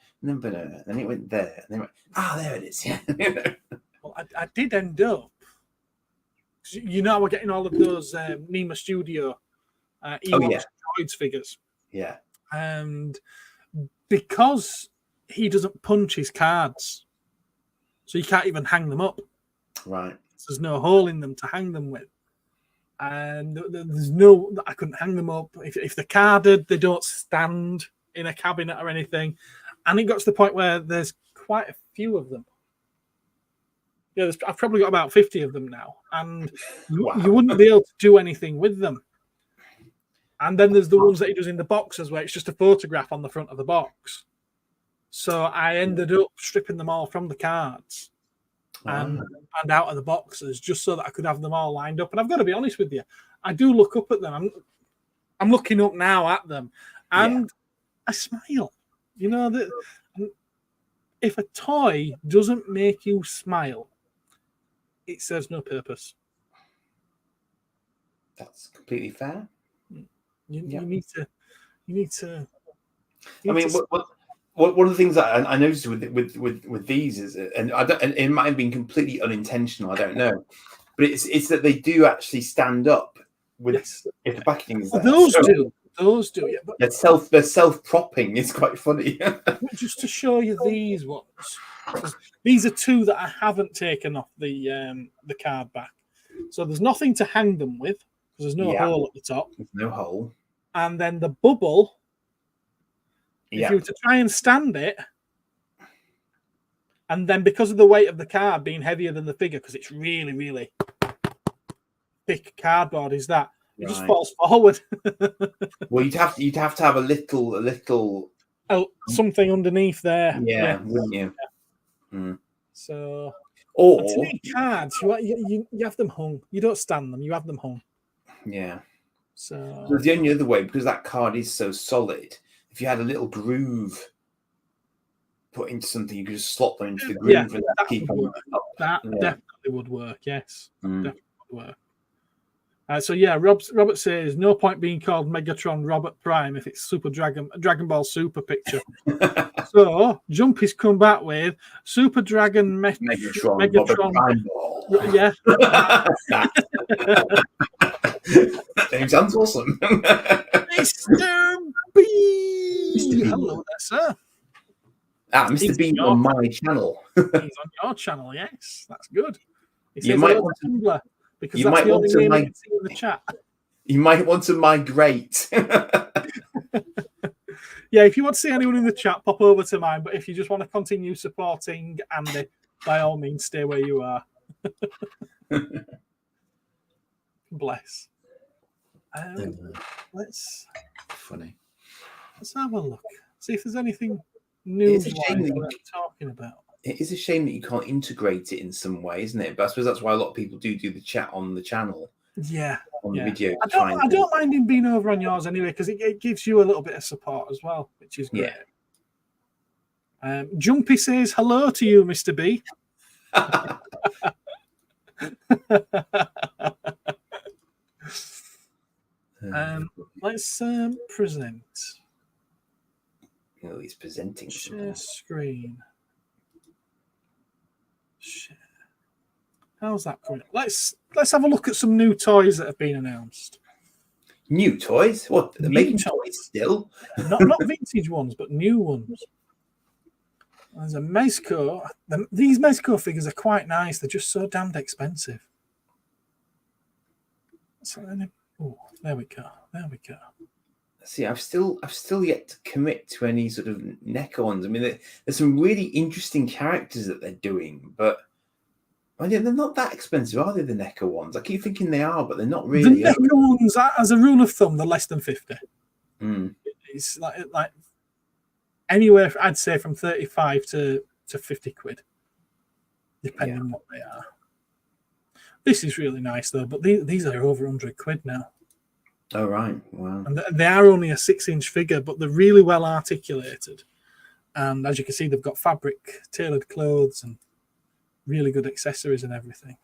it went there. And then it went, there it is. Yeah. Well, I did end up, we're getting all of those Nima Studio Ewoks Droids figures. Yeah. And because he doesn't punch his cards, so you can't even hang them up. Right. There's no hole in them to hang them with. And I couldn't hang them up. If they're carded, they don't stand in a cabinet or anything. And it got to the point where there's quite a few of them. Yeah, I've probably got about 50 of them now, and you wouldn't be able to do anything with them. And then there's the ones that he does in the boxes where it's just a photograph on the front of the box. So I ended up stripping them all from the cards and out of the boxes just so that I could have them all lined up. And I've got to be honest with you, I do look up at them. I'm looking up now at them, and I smile. You know that if a toy doesn't make you smile, it serves no purpose. That's completely fair. You need to. I mean, one of the things that I noticed with these is, and it might have been completely unintentional. I don't know, but it's that they do actually stand up with if the packaging is there. Those do. Yeah, but their self-propping is quite funny. Just to show you these ones, these are two that I haven't taken off the card back. So there's nothing to hang them with because there's no hole at the top. There's no hole. And then the bubble. If you were to try and stand it, and then because of the weight of the card being heavier than the figure, because it's really, really thick cardboard, it just falls forward. Well, you'd have to have a little something underneath there. Yeah, wouldn't you? Yeah. Mm. So, or to make cards, you have them hung. You don't stand them; you have them hung. Yeah. So the only other way, because that card is so solid, if you had a little groove put into something, you could just slot them into the groove and keep them up. That definitely would work. Yes, definitely would work. So Robert says no point being called Megatron Robert Prime if it's Super Dragon Ball Super picture. So Jumpy's come back with Super Dragon Megatron Prime Ball. Yeah. That sounds awesome. Mr. B. Hello there, sir. Mr. B on my channel. He's on your channel, yes. That's good. He says you might want to, because that's the only name I can see in the chat. You might want to migrate. Yeah, if you want to see anyone in the chat, pop over to mine. But if you just want to continue supporting Andy, by all means, stay where you are. Bless. Let's have a look. See if there's anything new we're talking about. It is a shame that you can't integrate it in some way, isn't it? But I suppose that's why a lot of people do the chat on the channel. Yeah. On the video. I don't mind him being over on yours anyway, because it gives you a little bit of support as well, which is great. Yeah. Jumpy says hello to you, Mr. B. Let's present. Oh, he's presenting. Share screen. Share. How's that going? Let's have a look at some new toys that have been announced. New toys? What? They're making toys still? not vintage ones, but new ones. There's a Mezco. These Mezco figures are quite nice. They're just so damned expensive. Oh, there we go. There we go. See, I've still yet to commit to any sort of NECA ones. I mean, there's some really interesting characters that they're doing, but they're not that expensive, are they? The NECA ones. I keep thinking they are, but they're not really. The NECA ones, as a rule of thumb, they're less than 50. It's like anywhere, I'd say, from 35 to 50 quid, depending on what they are. This is really nice though, but these are over 100 quid now. Oh, right. Wow. And they are only a 6-inch figure, but they're really well articulated. And as you can see, they've got fabric, tailored clothes, and really good accessories and everything.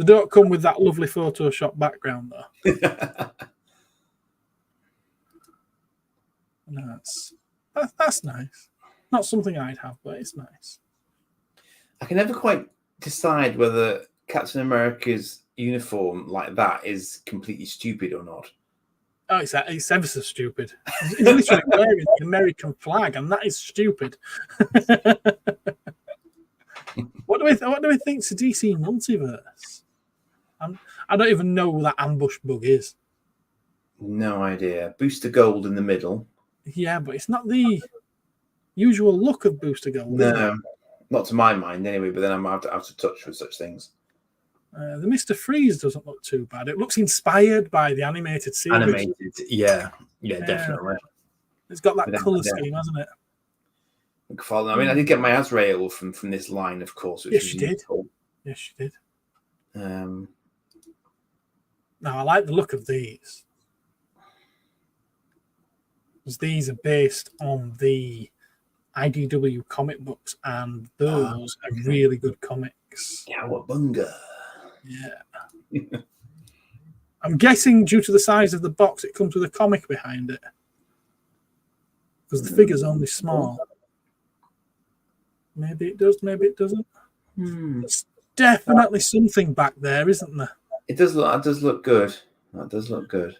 They don't come with that lovely Photoshop background, though. No, that's nice. Not something I'd have, but it's nice. I can never quite decide whether Captain America's uniform like that is completely stupid or not. Oh, it's ever so stupid. He's literally wearing the American flag, and that is stupid. What do we think to DC Multiverse? I don't even know who that ambush bug is. No idea. Booster Gold in the middle. Yeah, but it's not the usual look of Booster Gold. No, not to my mind anyway, but then I'm out of touch with such things. The Mr. Freeze doesn't look too bad. It looks inspired by the animated series. Animated, yeah, definitely. It's got that colour scheme, hasn't it? I mean, I did get my Azrael from this line, of course. Which yes, you did. Cool. Yes, you did. Now, I like the look of these. Because these are based on the IDW comic books, and those are really good comics. Cowabunga. Yeah. I'm guessing due to the size of the box, it comes with a comic behind it. Because the figure's only small. Maybe it does, maybe it doesn't. There's definitely something back there, isn't there? It does look. That does look good. That does look good.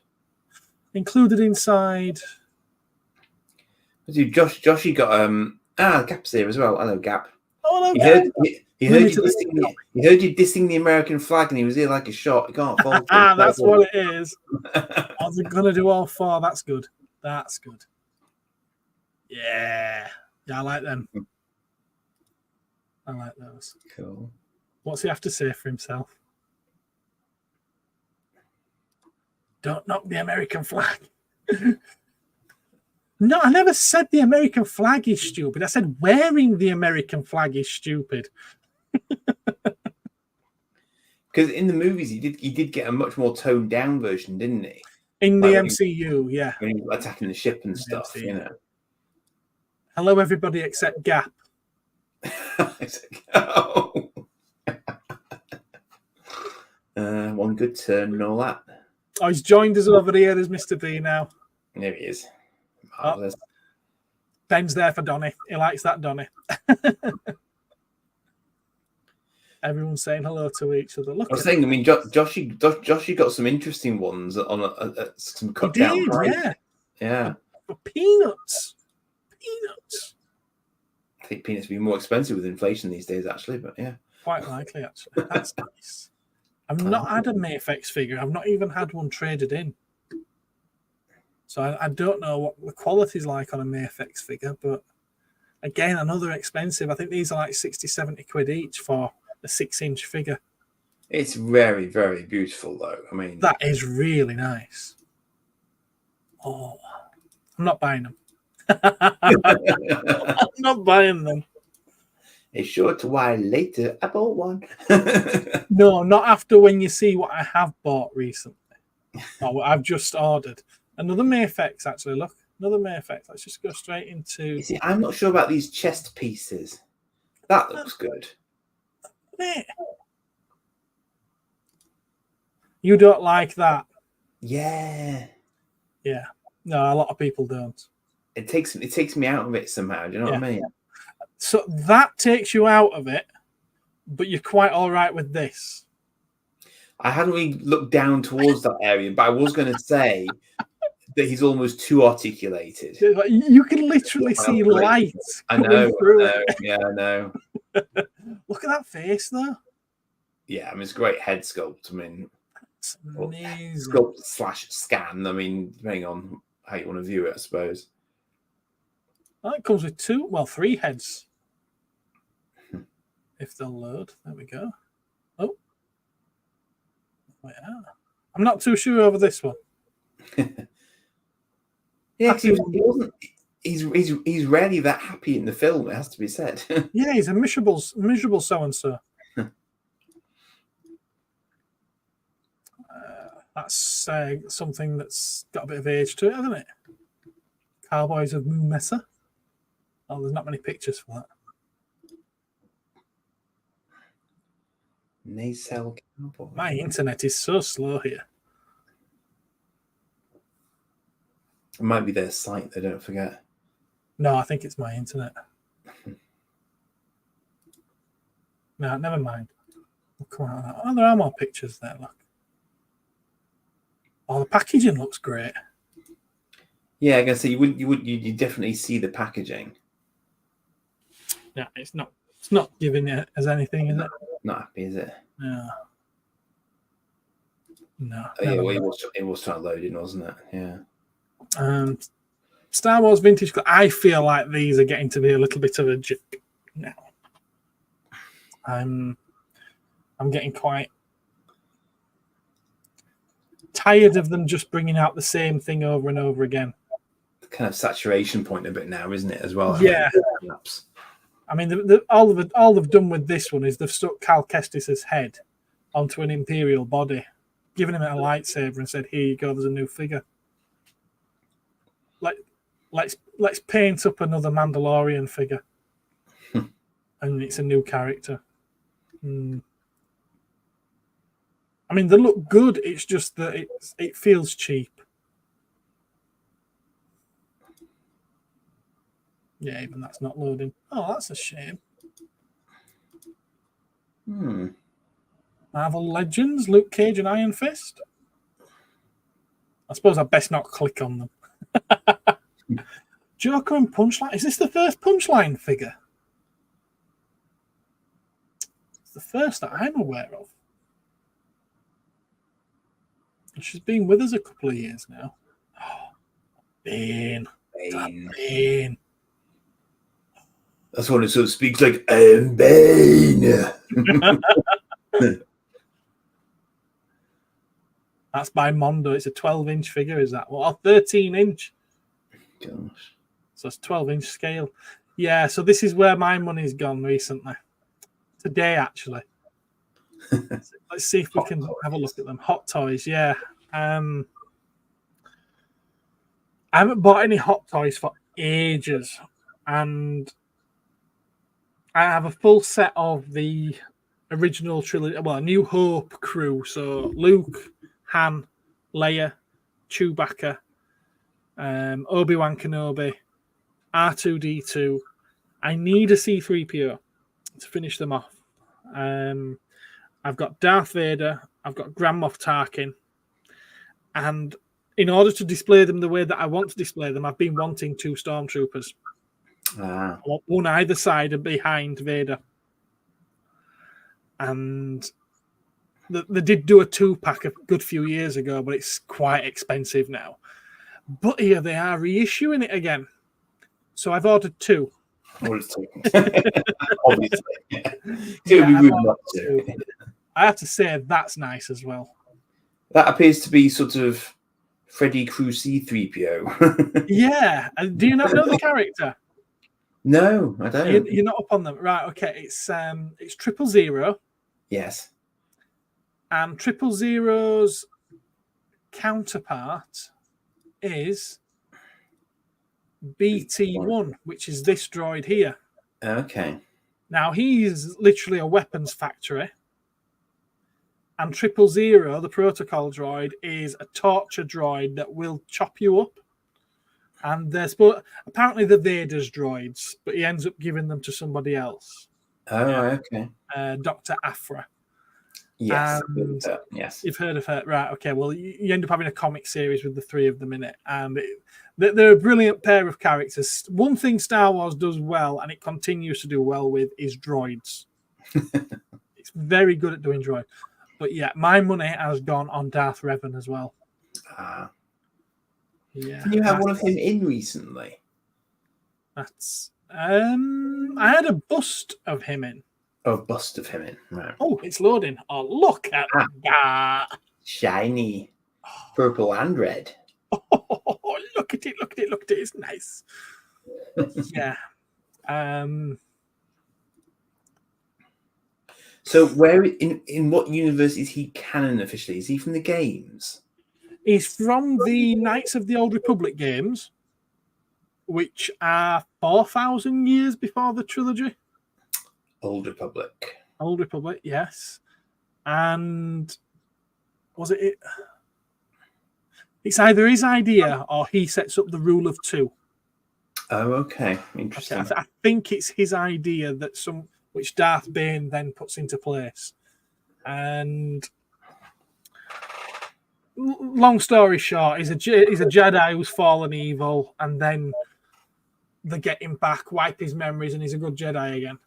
Included inside. Dude, Joshy got Gap's here as well. Hello, Gap. Oh, He no, heard you dissing the American flag, and he was here like a shot. He can't fall. That's what it is. I was gonna do all four. That's good. That's good. Yeah, I like them. I like those. Cool. What's he have to say for himself? Don't knock the American flag. No, I never said the American flag is stupid. I said wearing the American flag is stupid. Because in the movies, he did get a much more toned down version, didn't he? In the MCU, yeah. When he was attacking the ship and stuff, you know. Hello, everybody except Gap. One good turn and all that. Oh, he's joined us over here. There's Mr. B now. There he is. Marvelous. Oh, Ben's there for Donny. He likes that Donny. Everyone's saying hello to each other. Look, I was saying, I mean, Joshy got some interesting ones on some cut down. Yeah. For peanuts. I think peanuts would be more expensive with inflation these days, actually. But yeah, quite likely, actually. That's nice. I've not had a Mayfix figure. I've not even had one traded in. So I don't know what the quality's like on a Mayfix figure. But again, I know they're expensive. I think these are like 60, 70 quid each for a 6-inch figure. It's very, very beautiful, though. I mean, that is really nice. Oh, I'm not buying them. I'm not buying them. A short while later, I bought one. No, not after when you see what I have bought recently. Oh, I've just ordered another Mayfix. Actually, look, another Mayfix. Let's just go straight into. You see, I'm not sure about these chest pieces. That looks good. You don't like that? Yeah. No, a lot of people don't. It takes me out of it somehow. Do you know what I mean? So that takes you out of it, but you're quite all right with this. I hadn't really looked down towards that area, but I was going to say that he's almost too articulated. You can literally see lights. I know. Yeah, I know. Look at that face, though. Yeah, I mean, it's a great head sculpt. I mean, it's amazing. Sculpt/scan. I mean, depending on how you want to view it, I suppose. Well, it comes with 3 heads. If they'll load. There we go. Oh. Yeah. I'm not too sure over this one. Yeah, he's rarely that happy in the film, it has to be said. Yeah, he's a miserable so-and-so. That's something that's got a bit of age to it, hasn't it? Cowboys of Moon Mesa. Oh, there's not many pictures for that. Nacelle Cowboy. My internet is so slow here. It might be their site, they don't forget. No, I think it's my internet. No, never mind. We'll come out of that. Oh, there are more pictures there, look. Oh, the packaging looks great. Yeah, I guess so you definitely see the packaging. Yeah, it's not giving it as anything, is it? Not happy, is it? No. Oh, yeah, well, it was trying to load in, wasn't it? Yeah. Star Wars Vintage. I feel like these are getting to be a little bit of a joke now. I'm getting quite tired of them just bringing out the same thing over and over again. The kind of saturation point a bit now, isn't it? As well. Yeah. I mean, all they've done with this one is they've stuck Cal Kestis's head onto an Imperial body, given him a lightsaber and said, "Here you go. There's a new figure. Let's paint up another Mandalorian figure, and it's a new character." I mean, they look good. It's just that it feels cheap. Yeah, even that's not loading. Oh, that's a shame. Marvel Legends, Luke Cage and Iron Fist. I suppose I best not click on them. Joker and Punchline. Is this the first Punchline figure? It's the first that I'm aware of. She's been with us a couple of years now. Oh, Bane. Bane. That's when it sort of speaks like, I'm Bane. That's by Mondo. It's a 12-inch figure, is that? Well, 13-inch. Gosh. So it's 12-inch scale. Yeah, so this is where my money's gone recently. Today, actually. Let's see if we can have a look at them. Hot Toys, yeah. I haven't bought any Hot Toys for ages. And I have a full set of the original trilogy, well, New Hope crew. So Luke, Han, Leia, Chewbacca, Obi-Wan Kenobi, R2-D2. I need a C-3PO to finish them off. I've got Darth Vader, I've got Grand Moff Tarkin, and in order to display them the way that I want to display them, I've been wanting 2 Stormtroopers. I want one either side and behind Vader. And they did do a 2-pack a good few years ago, but it's quite expensive now. But here they are reissuing it again. So I've ordered 2. Obviously. I have to say that's nice as well. That appears to be sort of Freddy Cruz C-3PO. Yeah. Do you not know the character? No, I don't. You're not up on them. Right, okay. It's 000. Yes. And 000's counterpart is BT-1, which is this droid here. Okay. Now, he's literally a weapons factory. And 000, the protocol droid, is a torture droid that will chop you up. And apparently they're Vader's droids, but he ends up giving them to somebody else. Oh, okay. Dr. Aphra. Yes. Yes. You've heard of her. Right, okay. Well, you end up having a comic series with the 3 of them in it. And they're a brilliant pair of characters. One thing Star Wars does well, and it continues to do well with, is droids. It's very good at doing droids. But yeah, my money has gone on Darth Revan as well. Yeah. Can you have one of him in recently? That's I had a bust of him in. Oh, bust of him in. Right. Oh, it's loading. Oh, look at that. Shiny. Purple and red. Oh, look at it, look at it, look at it. It's nice. Yeah. So where in what universe is he canon officially? Is he from the games? He's from the Knights of the Old Republic games, which are 4,000 years before the trilogy. Old Republic. Old Republic, yes. And was it? It's either his idea or he sets up the rule of 2. Oh, okay. Interesting. I think it's his idea that which Darth Bane then puts into place. And long story short, he's a Jedi who's fallen evil, and then they get him back, wipe his memories, and he's a good Jedi again.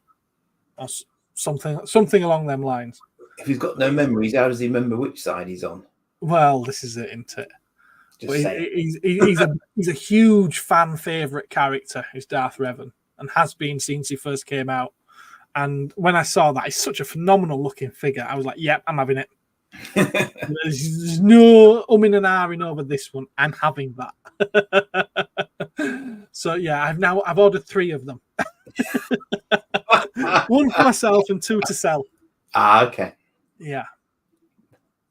Or something along them lines. If he's got no memories, how does he remember which side he's on? Well, this is it, isn't it? He's a huge fan favourite character, is Darth Revan, and has been since he first came out. And when I saw that, it's such a phenomenal looking figure. I was like, "Yep, I'm having it." There's no umming and ahhing over this one. I'm having that. So yeah, I've ordered 3 of them. 1 for myself and 2 to sell. Okay. Yeah.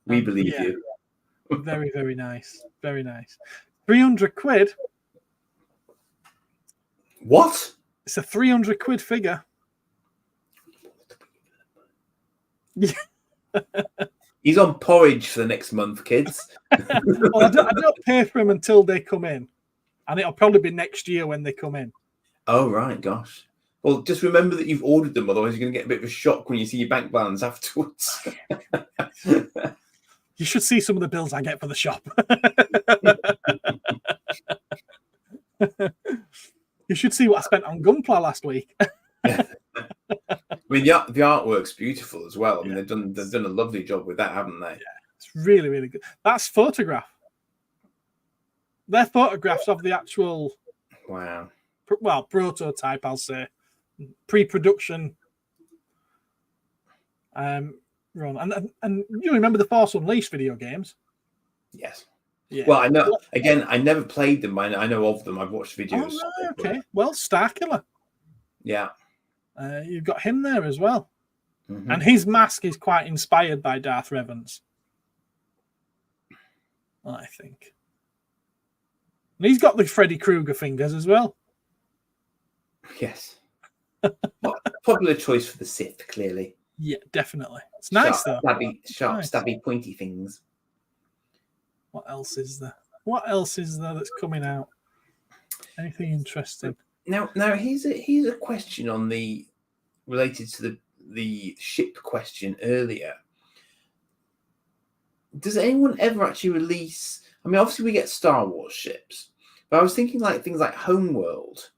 We believe you. Very, very nice. Very nice. 300 quid. What? It's a 300 quid figure. He's on porridge for the next month, kids. Well, I don't pay for them until they come in. And it'll probably be next year when they come in. Oh, right. Gosh. Well, just remember that you've ordered them. Otherwise, you're going to get a bit of a shock when you see your bank balance afterwards. You should see some of the bills I get for the shop. You should see what I spent on Gunpla last week. I mean, the artwork's beautiful as well. I mean, they've done a lovely job with that, haven't they? Yeah, it's really, really good. That's photograph. They're photographs of the actual, Wow. well, prototype, I'll say, pre-production. Run and you remember the Force Unleashed video games? Yes. Yeah. Well, I know. Again, I never played them. I know of them. I've watched videos. Oh, right, okay. Well, Starkiller. Yeah. You've got him there as well. Mm-hmm. And his mask is quite inspired by Darth Revan's, I think. And he's got the Freddy Krueger fingers as well. Yes. Popular choice for the Sith, clearly. Yeah, definitely. It's nice, though. Stabby, pointy things. What else is there? What else is there that's coming out? Anything interesting? Now here's a question related to the ship question earlier. Does anyone ever actually release? I mean, obviously we get Star Wars ships, but I was thinking like things like Homeworld.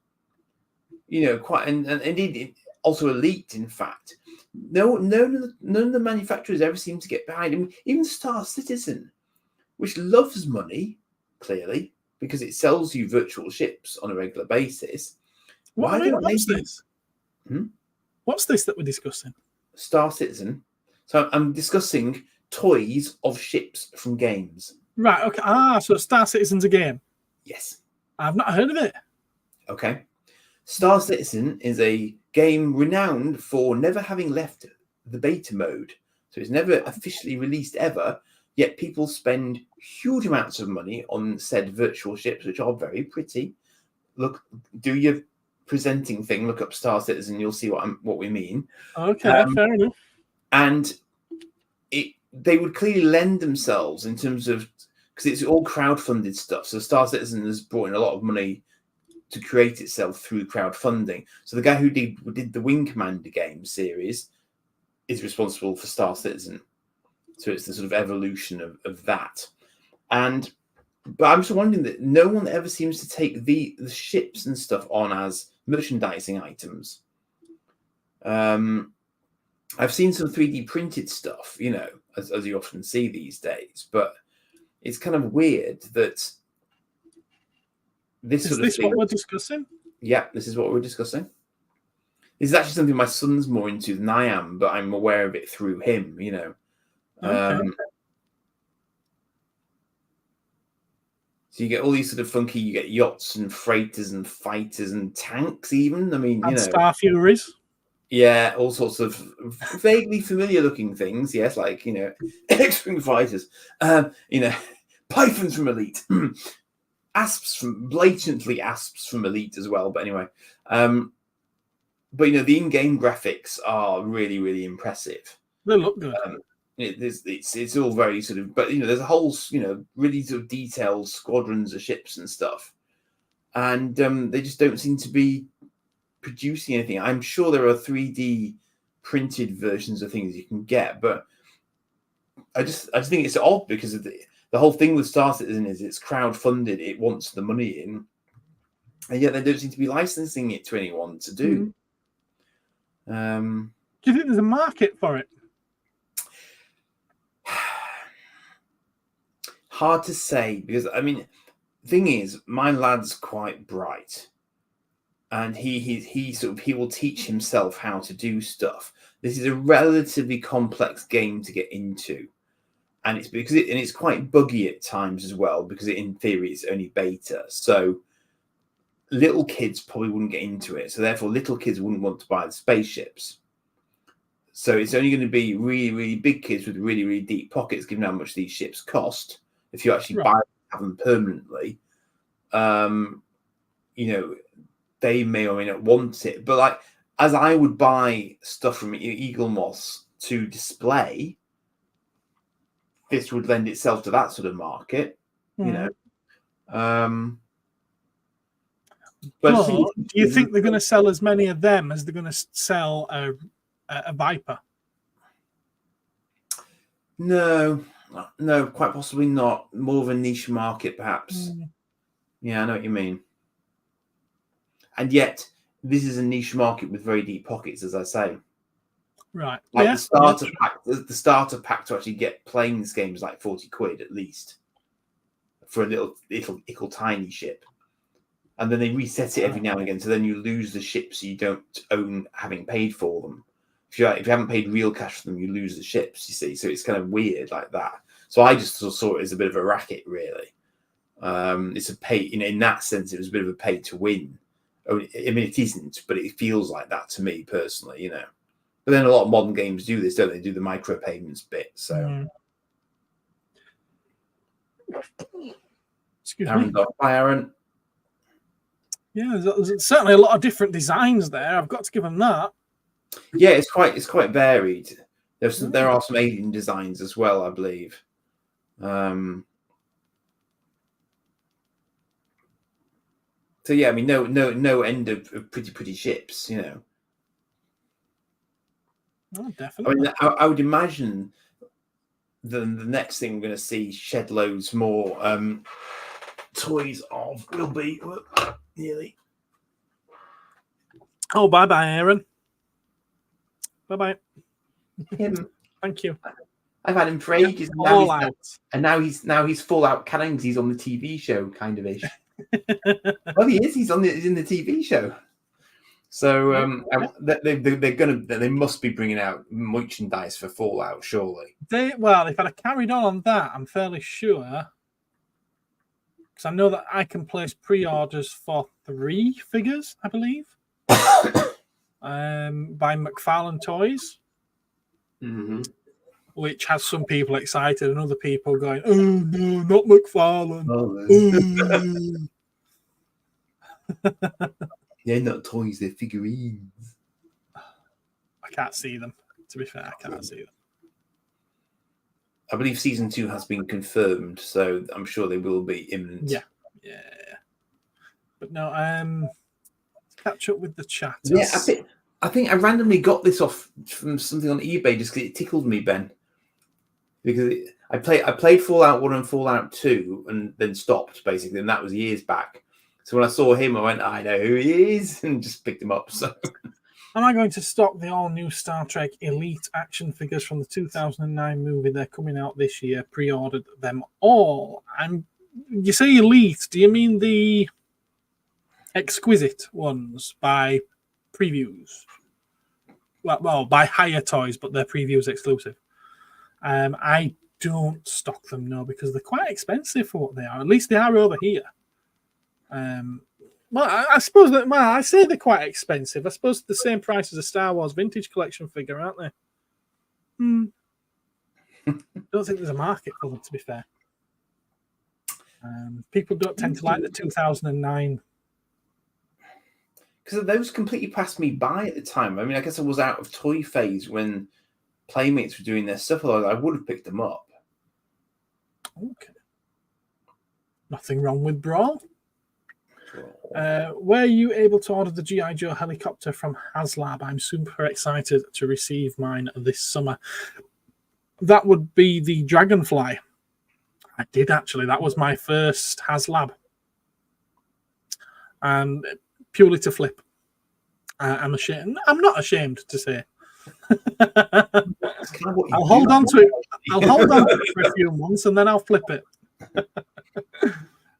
Quite and indeed also Elite. In fact, none of the manufacturers ever seem to get behind. I mean, even Star Citizen, which loves money clearly because it sells you virtual ships on a regular basis. What's this? What's this that we're discussing? Star Citizen. So I'm discussing toys of ships from games. Right. Okay. So Star Citizen's a game. Yes. I've not heard of it. Okay. Star Citizen is a game renowned for never having left the beta mode. So it's never officially released ever, yet people spend huge amounts of money on said virtual ships, which are very pretty. Look, do your presenting thing, look up Star Citizen, you'll see what we mean. Okay, fair enough. And they would clearly lend themselves in terms of, because it's all crowdfunded stuff. So Star Citizen has brought in a lot of money to create itself through crowdfunding. So the guy who did the Wing Commander game series is responsible for Star Citizen. So it's the sort of evolution of that. But I'm just wondering that no one ever seems to take the ships and stuff on as merchandising items. I've seen some 3D printed stuff, as you often see these days, but it's kind of weird that this sort of thing. What we're discussing? Yeah, this is what we're discussing. This is actually something my son's more into than I am, but I'm aware of it through him, Okay. So you get all these sort of funky, you get yachts and freighters and fighters and tanks even. I mean, and Star Furies. Yeah, all sorts of vaguely familiar looking things. Yes, like, X-Wing fighters, Pythons from Elite, blatantly asps from Elite as well. But anyway, but the in-game graphics are really, really impressive. They look good. It's all very sort of, but there's a whole really sort of detailed squadrons of ships and stuff, and they just don't seem to be producing anything. I'm sure there are 3D printed versions of things you can get, but I just think it's odd because of the whole thing with Star Citizen is it's crowdfunded, it wants the money in, and yet they don't seem to be licensing it to anyone to do. Do you think there's a market for it? Hard to say, because I mean, the thing is, my lad's quite bright, and he will teach himself how to do stuff. This is a relatively complex game to get into, and it's quite buggy at times as well, because in theory it's only beta. So little kids probably wouldn't get into it. So therefore, little kids wouldn't want to buy the spaceships. So it's only going to be really, really big kids with really, really deep pockets, given how much these ships cost. if you actually have them permanently, they may or may not want it. But like, as I would buy stuff from Eagle Moss to display, this would lend itself to that sort of market, But do you think they're going to sell as many of them as they're going to sell a Viper? No, quite possibly not. More of a niche market, perhaps. Yeah, I know what you mean. And yet, this is a niche market with very deep pockets, as I say. Right. Like the starter pack to actually get playing this game is like 40 quid at least for a little tiny ship. And then they reset it every now and again, so then you lose the ships you don't own having paid for them. If you haven't paid real cash for them, you lose the ships, you see. So it's kind of weird like that. So I just saw it as a bit of a racket, really. It's a pay, in that sense, it was a bit of a pay to win. I mean, it isn't, but it feels like that to me personally, But then a lot of modern games do this, don't they? Do the micropayments bit. So, Excuse me. Bye, Aaron. Yeah, there's certainly a lot of different designs there. I've got to give them that. Yeah, it's quite varied. There are some alien designs as well, I believe. So yeah, I mean, no end of pretty ships, Oh, definitely. I mean, I would imagine the next thing we're going to see shed loads more toys of will be nearly. Oh, bye, Aaron. Bye. Him. Thank you. I've had him for ages, and now he's Fallout canon. He's on the TV show, kind of ish. Well, he is. He's in the TV show. So they must be bringing out merchandise for Fallout, surely. If I'd have carried on that, I'm fairly sure, because I know that I can place pre-orders for 3 figures, I believe, by McFarlane Toys, which has some people excited and other people going, "Oh no, not McFarlane." They're not toys; they're figurines. I can't see them. To be fair, I can't see them. I believe season 2 has been confirmed, so I'm sure they will be imminent. Yeah. But no, catch up with the chat. Yeah, I think I randomly got this off from something on eBay just because it tickled me, Ben. Because I played Fallout 1 and Fallout 2 and then stopped, basically, and that was years back. So when I saw him, I went, I know who he is, and just picked him up. So, am I going to stock the all-new Star Trek Elite action figures from the 2009 movie? They're coming out this year. Pre-ordered them all. You say Elite, do you mean the exquisite ones by previews? Well, by Higher Toys, but they're previews exclusive. I don't stock them, no, because they're quite expensive for what they are. At least they are over here. I suppose that. I say they're quite expensive. I suppose the same price as a Star Wars Vintage Collection figure, aren't they? Don't think there's a market for them, to be fair. People don't tend to like the 2009. Because those completely passed me by at the time. I mean, I guess I was out of toy phase when Playmates were doing their stuff. Otherwise, I would have picked them up. Okay. Nothing wrong with Brawl. Were you able to order the G.I. Joe helicopter from HasLab? I'm super excited to receive mine this summer. That would be the Dragonfly. I did, actually. That was my first HasLab. And purely to flip. I'm ashamed. I'm not ashamed to say. I'll hold on to it. I'll hold on to it for a few months and then I'll flip it.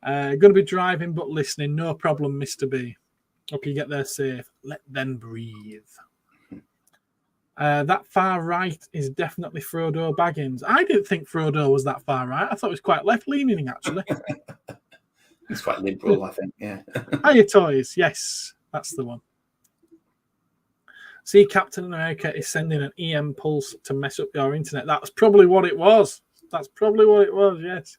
Going to be driving but listening. No problem, Mr. B. Hope you get there safe. Let them breathe. That far right is definitely Frodo Baggins. I didn't think Frodo was that far right. I thought it was quite left-leaning, actually. He's quite liberal, I think, yeah. Hiya Toys. Yes, that's the one. See, Captain America is sending an EM pulse to mess up your internet. That's probably what it was. Yes.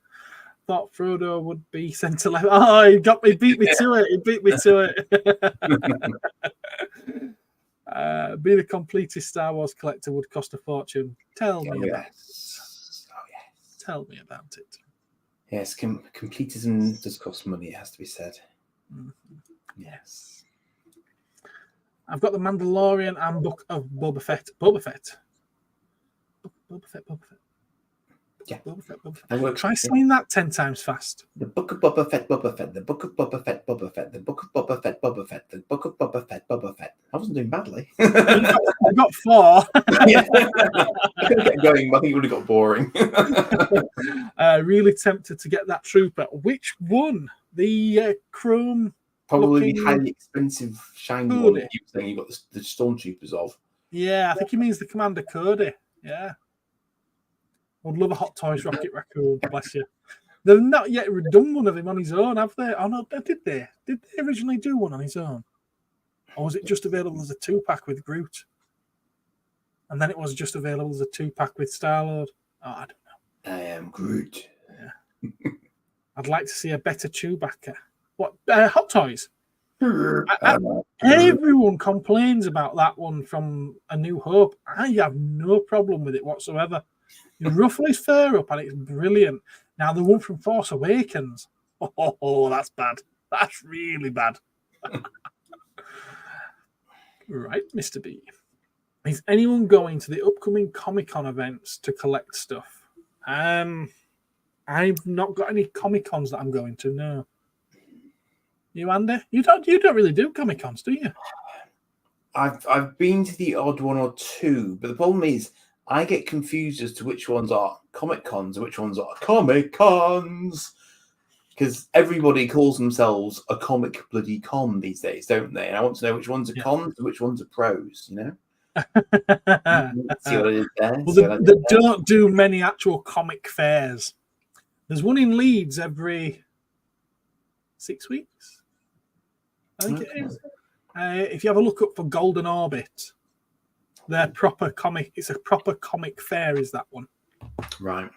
thought Frodo would be centre left. Oh, he beat me to it. He beat me to it. Being a completest Star Wars collector would cost a fortune. Tell me about it. Oh, yes. Tell me about it. Yes, completism does cost money, it has to be said. Mm-hmm. Yes. I've got the Mandalorian and Book of Boba Fett. Boba Fett. Yeah. Boba Fett. Try saying that 10 times fast. The Book of Boba Fett, Boba Fett. The Book of Boba Fett, Boba Fett. The Book of Boba Fett, Boba Fett. The Book of Boba Fett, Boba Fett. I wasn't doing badly. I've got 4. Yeah. I could get going, but I think it would have got boring. Really tempted to get that trooper. Which one? The chrome. Probably the highly expensive shiny one that you were saying you got the stormtroopers of. Yeah, I think he means the Commander Cody. Yeah. I'd love a Hot Toys Rocket Raccoon, bless you. They've not yet done one of him on his own, have they? Oh, no, did they? Did they originally do one on his own? Or was it just available as a 2-pack with Groot? And then it was just available as a 2-pack with Star-Lord? Oh, I don't know. I am Groot. Yeah. I'd like to see a better Chewbacca. What? Hot Toys? Everyone complains about that one from A New Hope. I have no problem with it whatsoever. You ruffle his fur up and it's brilliant. Now, the one from Force Awakens. Oh, that's bad. That's really bad. Right, Mr. B. Is anyone going to the upcoming Comic-Con events to collect stuff? I've not got any Comic-Cons that I'm going to, no. You, Andy? You don't really do Comic-Cons, do you? I've been to the odd one or two, but the problem is I get confused as to which ones are Comic-Cons and which ones are Comic-Cons. Because everybody calls themselves a comic bloody con these days, don't they? And I want to know which ones are cons and which ones are pros, you know? See what I did there? Well, they don't do many actual comic fairs. There's one in Leeds every 6 weeks. I think it is. If you have a look up for Golden Orbit, they're proper comic. It's a proper comic fair, is that one? Right.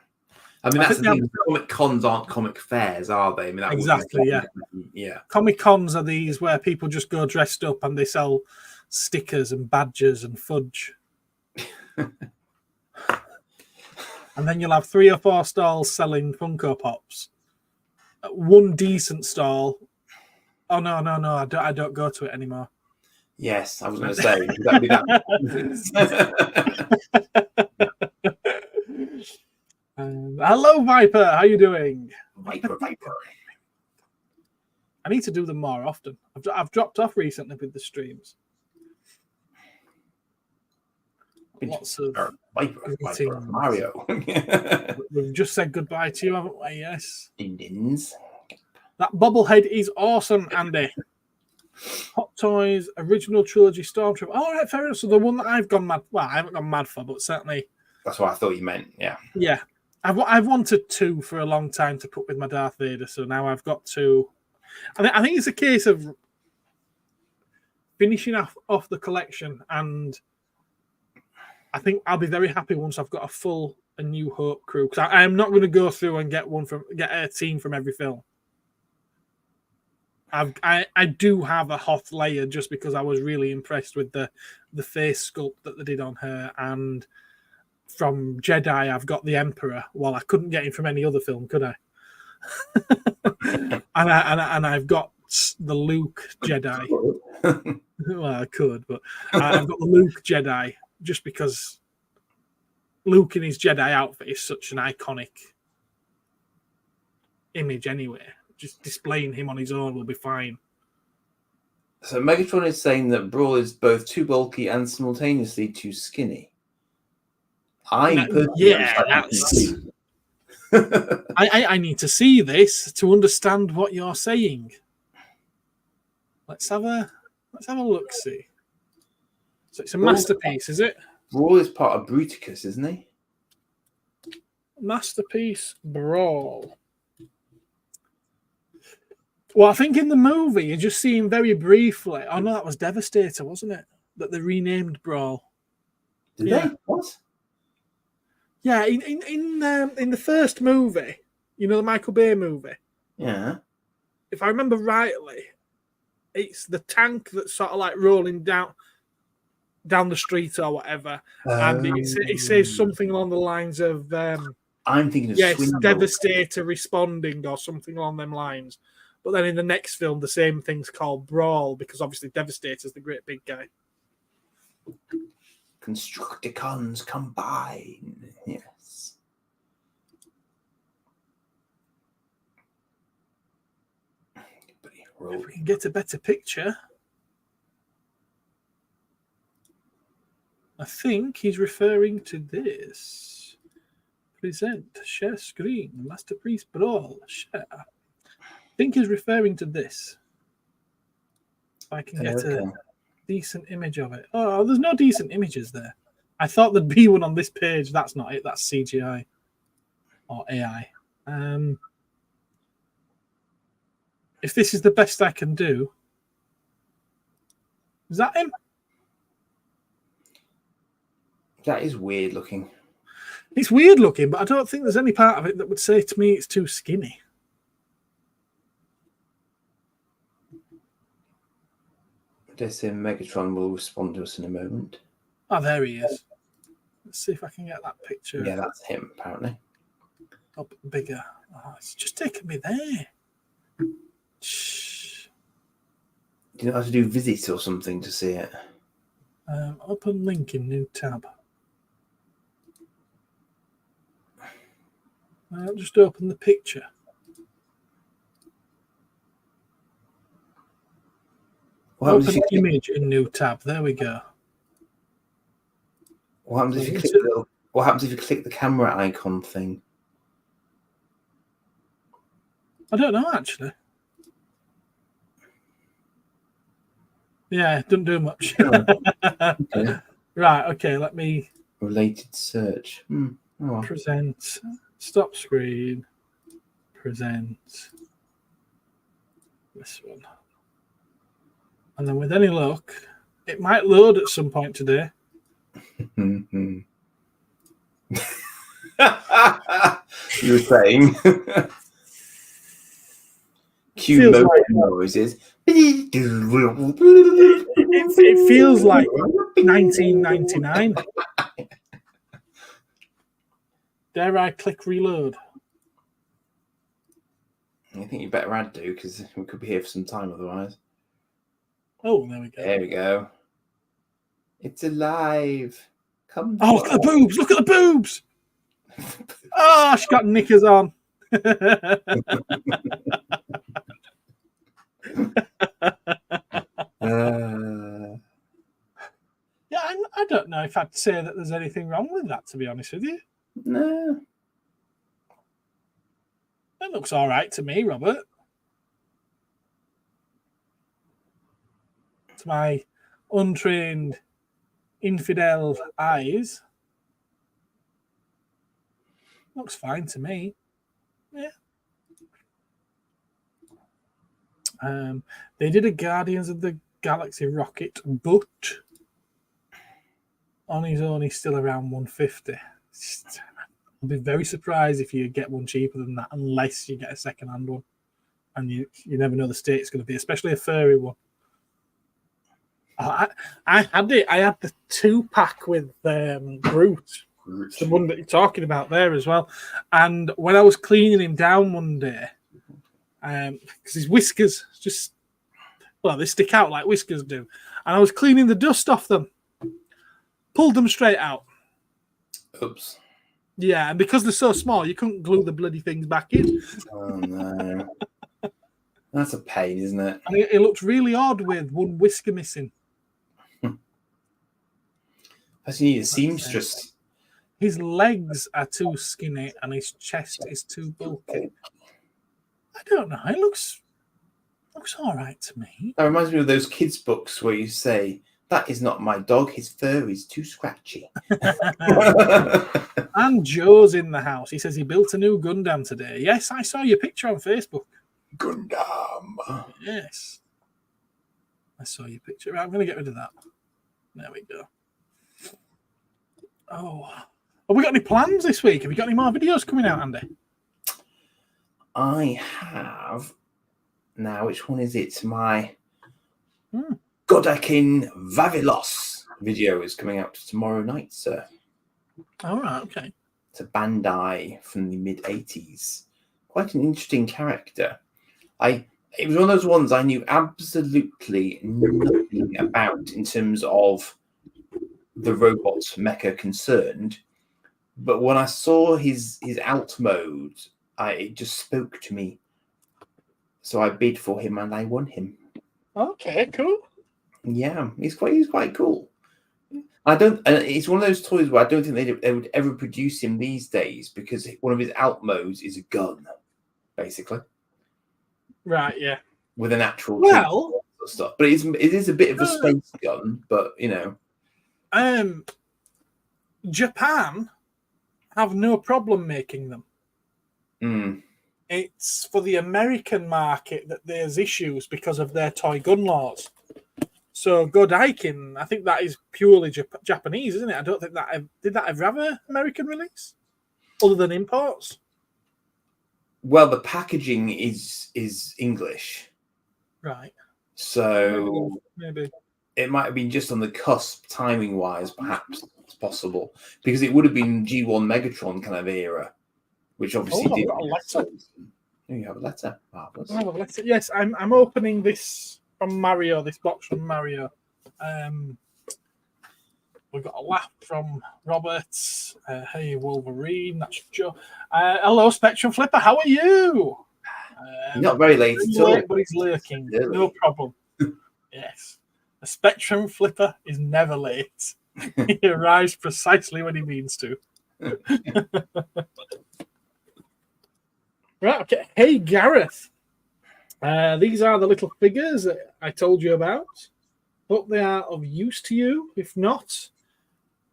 I mean, that's the thing. Comic cons aren't comic fairs, are they? I mean, that exactly. Yeah. Yeah. Comic cons are these where people just go dressed up and they sell stickers and badges and fudge. And then you'll have 3 or 4 stalls selling Funko Pops. One decent stall. Oh no! I don't go to it anymore. Yes, I was going to say exactly that. Hello, Viper. How you doing? Viper. I need to do them more often. I've dropped off recently with the streams. Lots of Viper Mario. We've just said goodbye to you, haven't we? Yes. Indians. That bobblehead is awesome, Andy. Hot Toys original trilogy Stormtrooper. All right, fair enough. So the one that I've gone mad. Well, I haven't gone mad for, but certainly. That's what I thought you meant. Yeah. Yeah. I've wanted 2 for a long time to put with my Darth Vader, so now I've got 2. I think it's a case of finishing off the collection, and I think I'll be very happy once I've got a full A New Hope crew, because I am not going to go through and get a team from every film. I do have a Hoth Leia just because I was really impressed with the face sculpt that they did on her, and from Jedi I've got the Emperor. Well, I couldn't get him from any other film, could I? and I've got the Luke Jedi. Well, I could, but I've got the Luke Jedi just because Luke in his Jedi outfit is such an iconic image anyway. Just displaying him on his own will be fine. So Megatron is saying that Brawl is both too bulky and simultaneously too skinny. I need to see this to understand what you're saying. Let's have a look. See. So it's a masterpiece, is it? Brawl is part of Bruticus, isn't he? Masterpiece Brawl. Well, I think in the movie you just see him very briefly. Oh no, that was Devastator, wasn't it? That they renamed Brawl. Did they? What? Yeah, in the first movie, You know the Michael Bay movie? Yeah. If I remember rightly, it's the tank that's sort of like rolling down the street or whatever, and it says something along the lines of I'm thinking of yes, Swindle. Devastator responding or something along them lines. But then in the next film, the same thing's called Brawl because obviously Devastator's the great big guy. Constructicons combine. Yes. If we can get a better picture. I think he's referring to this. Present, share screen, Masterpiece Brawl, share. I think he's referring to this. If I can get a decent image of it. Oh, there's no decent images there. I thought there'd be one on this page. That's not it. That's CGI or AI. If this is the best I can do, is that him? That is weird looking. It's weird looking, but I don't think there's any part of it that would say to me it's too skinny. I dare say Megatron will respond to us in a moment. Oh, there he is. Let's see if I can get that picture. Yeah, that's him, apparently. Up bigger. Oh, it's just taking me there. Shh. Do you know how to do visit or something to see it? Open link in new tab. I'll just open the picture. Open image in new tab. There we go. What happens if you click the camera icon thing? I don't know, actually. Yeah, it doesn't do much. Okay. Right, okay, let me... Related search. Oh. Present. Stop screen. Present. This one. And then with any luck, it might load at some point today. You were saying... Cue motion noises. It feels like 1999. Dare I click reload? I think you better add do because we could be here for some time otherwise. Oh, there we go. There we go. It's alive. Come. Oh, look at the boobs! Look at the boobs! Oh, she got knickers on. Yeah, I don't know if I'd say that there's anything wrong with that, to be honest with you. No. It looks all right to me, Robert. To my untrained, infidel eyes. Looks fine to me. Yeah. They did a Guardians of the Galaxy rocket, but on his own, he's still around 150. I'll be very surprised if you get one cheaper than that, unless you get a second-hand one. And you never know the state it's going to be, especially a furry one. I had it. I had the 2-pack with Groot, the one that you're talking about there as well. And when I was cleaning him down one day, because his whiskers they stick out like whiskers do, and I was cleaning the dust off them, pulled them straight out. Oops. Yeah, and because they're so small, you couldn't glue the bloody things back in. Oh no, that's a pain, isn't it? And it looked really odd with one whisker missing. As you need a seamstress. His legs are too skinny and his chest is too bulky. I don't know. It looks all right to me. That reminds me of those kids' books where you say, "That is not my dog. His fur is too scratchy." And Joe's in the house. He says he built a new Gundam today. Yes, I saw your picture on Facebook. Gundam. Yes. I saw your picture. Right, I'm going to get rid of that. There we go. Oh. Have we got any plans this week? Have we got any more videos coming out, Andy? I have now. Which one is it? My Godakin Vavilos video is coming out tomorrow night, sir. All right, okay. It's a Bandai from the mid-80s. Quite an interesting character. It was one of those ones I knew absolutely nothing about in terms of the robot mecha concerned. But when I saw his alt mode, it just spoke to me. So I bid for him and I won him. Okay, cool. Yeah, he's quite cool. It's one of those toys where I don't think they would ever produce him these days because one of his alt modes is a gun, basically. Right, yeah. With an actual stuff. But it is a bit of a space gun, but you know. Japan have no problem making them. It's for the American market that there's issues because of their toy gun laws. So Godaikin, I think that is purely Japanese, isn't it? I don't think did that ever have an American release other than imports. Well, the packaging is English, right? So maybe it might have been just on the cusp, timing wise. Perhaps it's possible because it would have been G1 Megatron kind of era, which obviously did. Got a letter. Oh, you have a letter. Marvelous. I have a letter. Yes, I'm opening this from Mario. This box from Mario. We've got a laugh from Robert. Hey, Wolverine. That's Joe. Hello, Spectrum Flipper. How are you? Not very late at all. But he's lurking. No problem. Yes. A Spectrum Flipper is never late. He arrives precisely when he means to. Right, okay. Hey, Gareth. These are the little figures that I told you about. Hope they are of use to you. If not,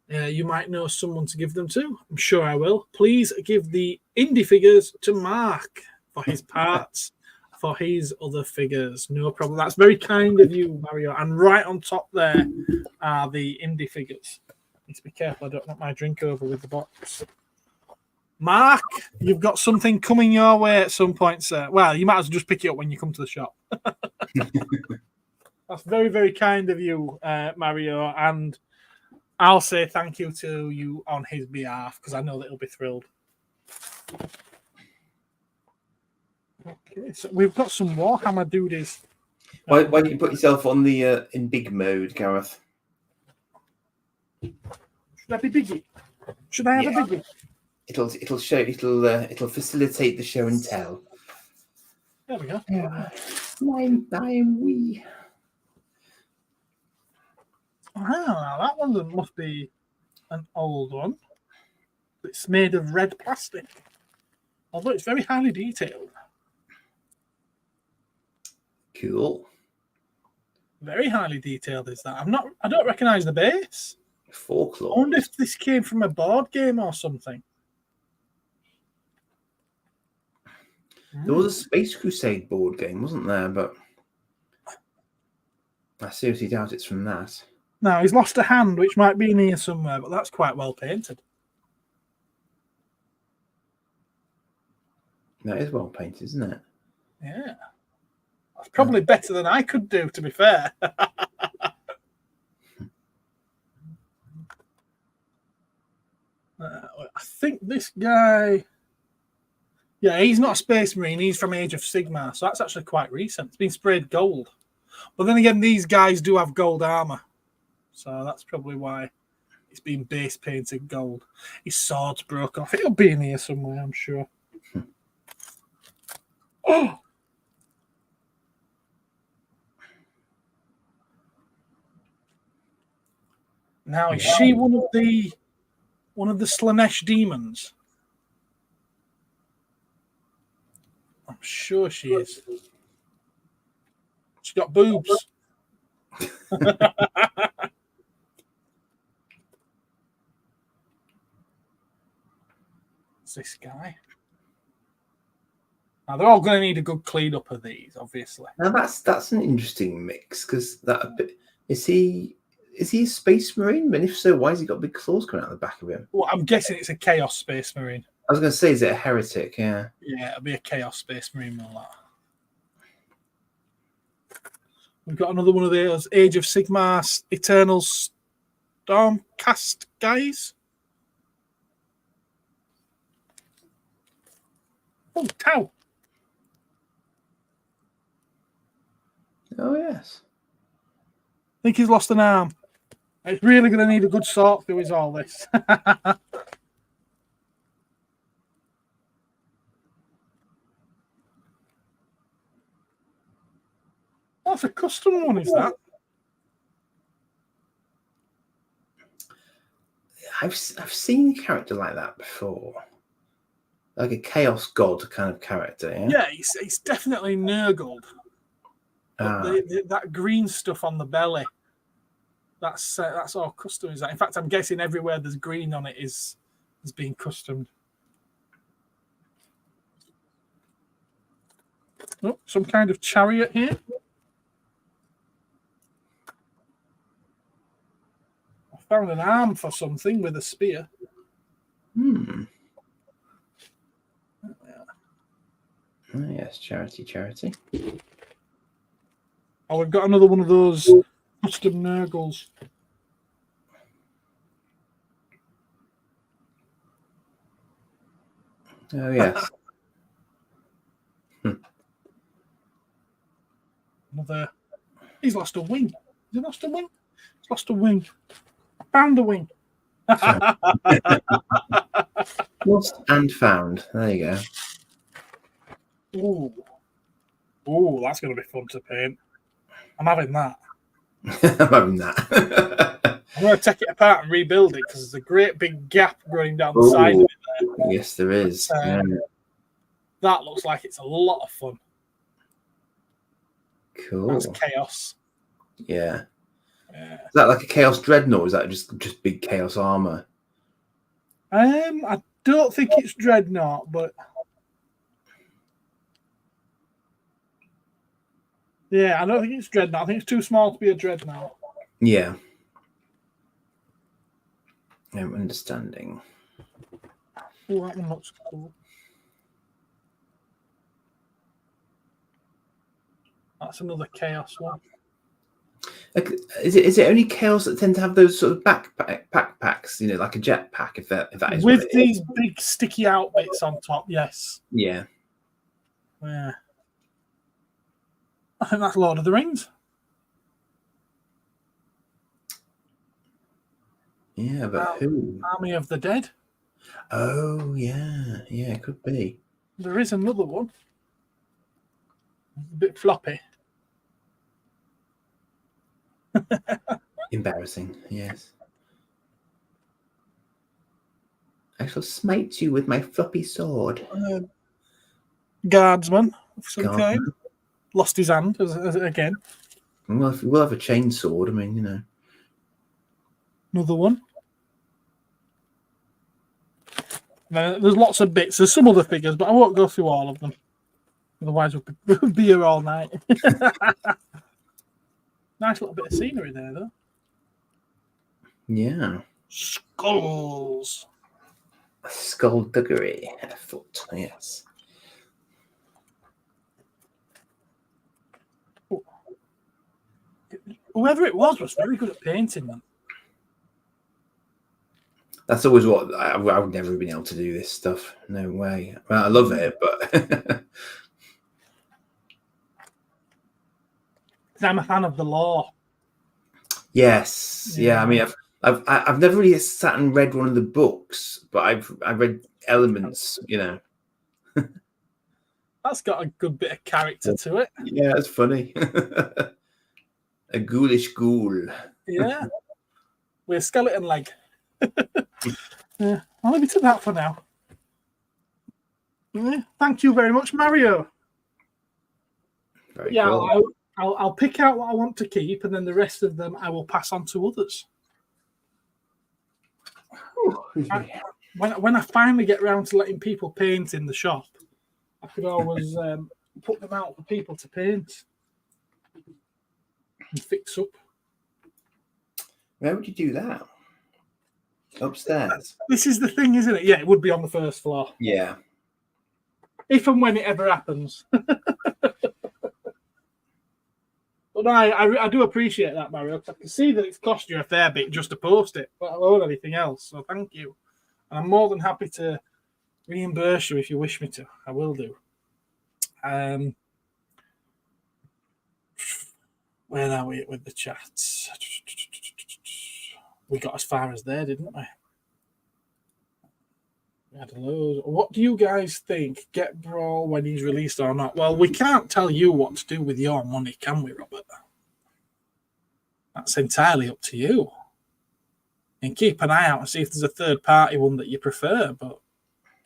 you might know someone to give them to. I'm sure I will. Please give the indie figures to Mark for his parts, for his other figures. No problem. That's very kind of you, Mario. And right on top there are the indie figures. Need to be careful I don't knock my drink over with the box. Mark, you've got something coming your way at some point, sir. Well, you might as well just pick it up when you come to the shop. That's very, very kind of you, Mario. And I'll say thank you to you on his behalf because I know that he'll be thrilled. Okay, so we've got some Warhammer duties. Why don't you put yourself on the in big mode, Gareth? Should I be biggie? Should I have a biggie? It'll facilitate the show and tell. There we go. I am wee. Ah, that one must be an old one. It's made of red plastic, although it's very highly detailed. Cool. Very highly detailed is that. I don't recognise the base. Folklore. I wonder if this came from a board game or something. There was a Space Crusade board game, wasn't there? But I seriously doubt it's from that. No, he's lost a hand, which might be in here somewhere, but that's quite well painted. That is well painted, isn't it? Yeah. That's probably better than I could do, to be fair. I think this guy... Yeah, he's not a Space Marine. He's from Age of Sigmar, so that's actually quite recent. It's been sprayed gold. But then again, these guys do have gold armor. So that's probably why it's been base painted gold. His sword's broke off. It'll be in here somewhere, I'm sure. Oh! Now, is she one of the Slanesh demons? I'm sure she is. She's got boobs. It's this guy. Now they're all going to need a good clean up of these, obviously. Now that's an interesting mix because is he a Space Marine? And if so, why has he got big claws coming out the back of him? Well, I'm guessing it's a Chaos Space Marine. I was going to say, is it a heretic? Yeah. Yeah, it'll be a Chaos Space Marine and all that. We've got another one of those Age of Sigmar Eternal Stormcast guys. Oh, Tau. Oh, yes. I think he's lost an arm. It's really going to need a good sort through all this. That's a custom one, is that? I've seen a character like that before. Like a Chaos God kind of character, yeah? Yeah, it's definitely Nurgled. That green stuff on the belly, that's all custom. Is that? In fact, I'm guessing everywhere there's green on it is being customed. Oh, some kind of chariot here. I found an arm for something with a spear. Oh, yes, charity. Oh, we've got another one of those custom Nurgles. Oh, yes. Another. He's lost a wing. Has he lost a wing? He's lost a wing. I found the wing. Lost and found. There you go. Ooh, that's going to be fun to paint. I'm having that. I'm having that. I'm going to take it apart and rebuild it because there's a great big gap running down the side of it there. Yes, there is. That looks like it's a lot of fun. Cool. That's chaos. Yeah. Is that like a Chaos Dreadnought, or is that just big Chaos armor? I don't think it's Dreadnought, but yeah, I don't think it's Dreadnought. I think it's too small to be a Dreadnought. Yeah. I'm understanding. Oh, that one looks cool. That's another Chaos one. Like, is it only Chaos that tend to have those sort of backpacks? You know, like a jetpack, if that is with these big sticky out bits on top. Yes. Yeah. Yeah. I think that's Lord of the Rings. Yeah, but who? Army of the Dead. Oh, yeah. Yeah, it could be. There is another one. A bit floppy. Embarrassing, yes. I shall smite you with my floppy sword. Guardsman of some kind. Lost his hand again. Well, we'll have a chainsword. I mean, you know. Another one. There's lots of bits. There's some other figures, but I won't go through all of them. Otherwise, we'll be here all night. Nice little bit of scenery there, though. Yeah. Skulls. Skullduggery afoot, yes. Whoever it was very good at painting them. That's always what I would never have been able to do this stuff. No way. Well, I love it, but I'm a fan of the lore. Yes, yeah. I mean, I've never really sat and read one of the books, but I've read elements. You know, that's got a good bit of character to it. Yeah, it's funny. A ghoulish ghoul. Yeah, with a skeleton leg. Yeah, I'll leave it to that for now. Yeah, thank you very much, Mario. Very cool. I'll pick out what I want to keep, and then the rest of them I will pass on to others. When I finally get around to letting people paint in the shop, I could always put them out for people to paint and fix up. Where would you do that? Upstairs. This is the thing, isn't it? Yeah, it would be on the first floor. Yeah. If and when it ever happens. But no, I do appreciate that, Mario. I can see that it's cost you a fair bit just to post it, let alone anything else. So thank you. And I'm more than happy to reimburse you if you wish me to. I will do. Where are we with the chats? We got as far as there, didn't we? We had a load. What do you guys think? Get Brawl when he's released or not? Well, we can't tell you what to do with your money, can we, Robert? That's entirely up to you. And keep an eye out and see if there's a third-party one that you prefer. But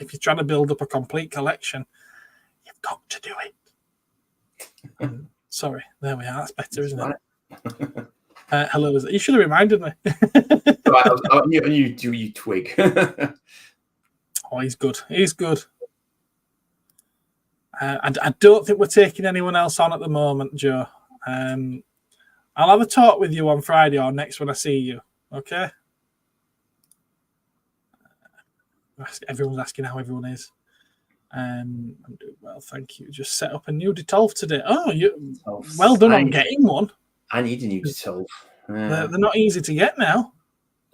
if you're trying to build up a complete collection, you've got to do it. Sorry, there we are. That's better, isn't it? Hello, you should have reminded me. I knew you twig. Oh, he's good. He's good. I don't think we're taking anyone else on at the moment, Joe. I'll have a talk with you on Friday or next when I see you. Okay? Everyone's asking how everyone is. I'm doing well, thank you. Just set up a new Detolf today. Oh, well done on getting one. I need a new Detolf. They're not easy to get now.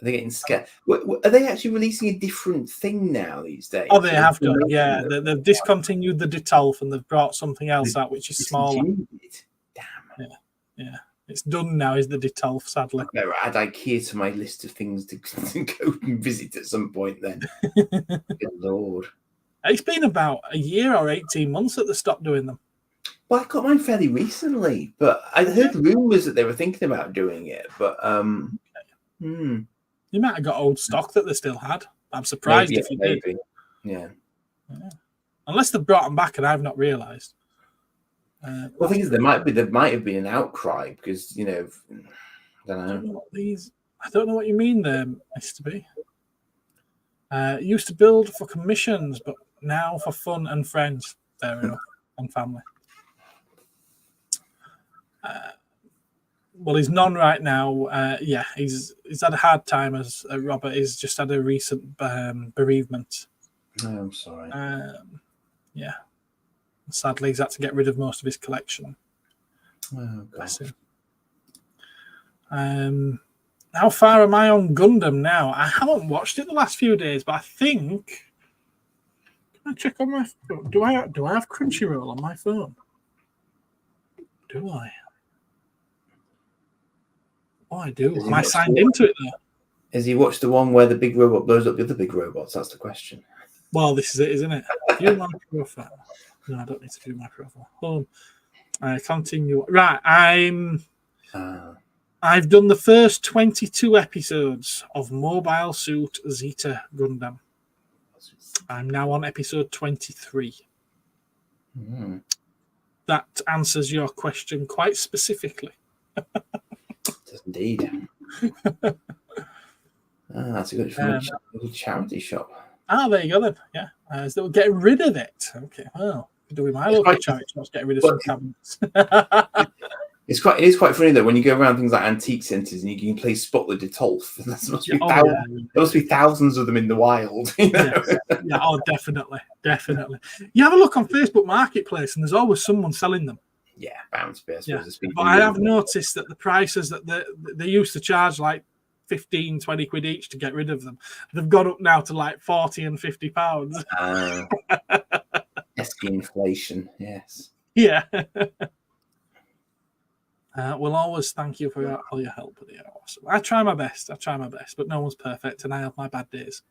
Are they getting scared? Are they actually releasing a different thing now these days? Oh, they have done. Yeah, they've discontinued the Detolf and they've brought something else out which is smaller. Damn. Yeah. It's done now, is the Detolf, sadly. No, add IKEA to my list of things to go and visit at some point then. Good Lord. It's been about a year or 18 months that they stopped doing them. Well, I got mine fairly recently, but I heard rumours that they were thinking about doing it. But you might have got old stock that they still had. I'm surprised if you did. Yeah. Unless they've brought them back and I've not realised. Well, the thing is, there might have been an outcry because I don't know. I don't know what you mean there, Mr. B. Used to build for commissions, but now for fun and friends. Fair enough, and family. Well, he's none right now. He's had a hard time as Robert. He's just had a recent bereavement. Oh, I'm sorry. Yeah. Sadly, he's had to get rid of most of his collection. Oh, bless him. How far am I on Gundam now? I haven't watched it the last few days, but I think. Can I check on my phone? Do I have Crunchyroll on my phone? Do I? Oh, I do. Am I signed into it though? Has he watched the one where the big robot blows up the other big robots? That's the question. Well, this is it, isn't it? View my profile. No, I don't need to view my profile. Hold on. Continue. Right, I've done the first 22 episodes of Mobile Suit Zeta Gundam. I'm now on episode 23. That answers your question quite specifically. It does indeed. That's a good charity shop. There you go then. Yeah. So we're getting rid of it. Okay. Well, doing my local charity shops, getting rid of some cabinets. It is quite funny though when you go around things like antique centres and you can play Spot the Detolf. There must be thousands of them in the wild. Yes. Yeah. Oh, definitely. You have a look on Facebook Marketplace and there's always someone selling them. Yeah, bound to be. But I have noticed that the prices that they used to charge like 15, 20 quid each to get rid of them, they've gone up now to like 40 and 50 pounds. Pesky inflation, yes. Yeah. We'll always thank you for all your help with the awesome. I try my best, but no one's perfect, and I have my bad days.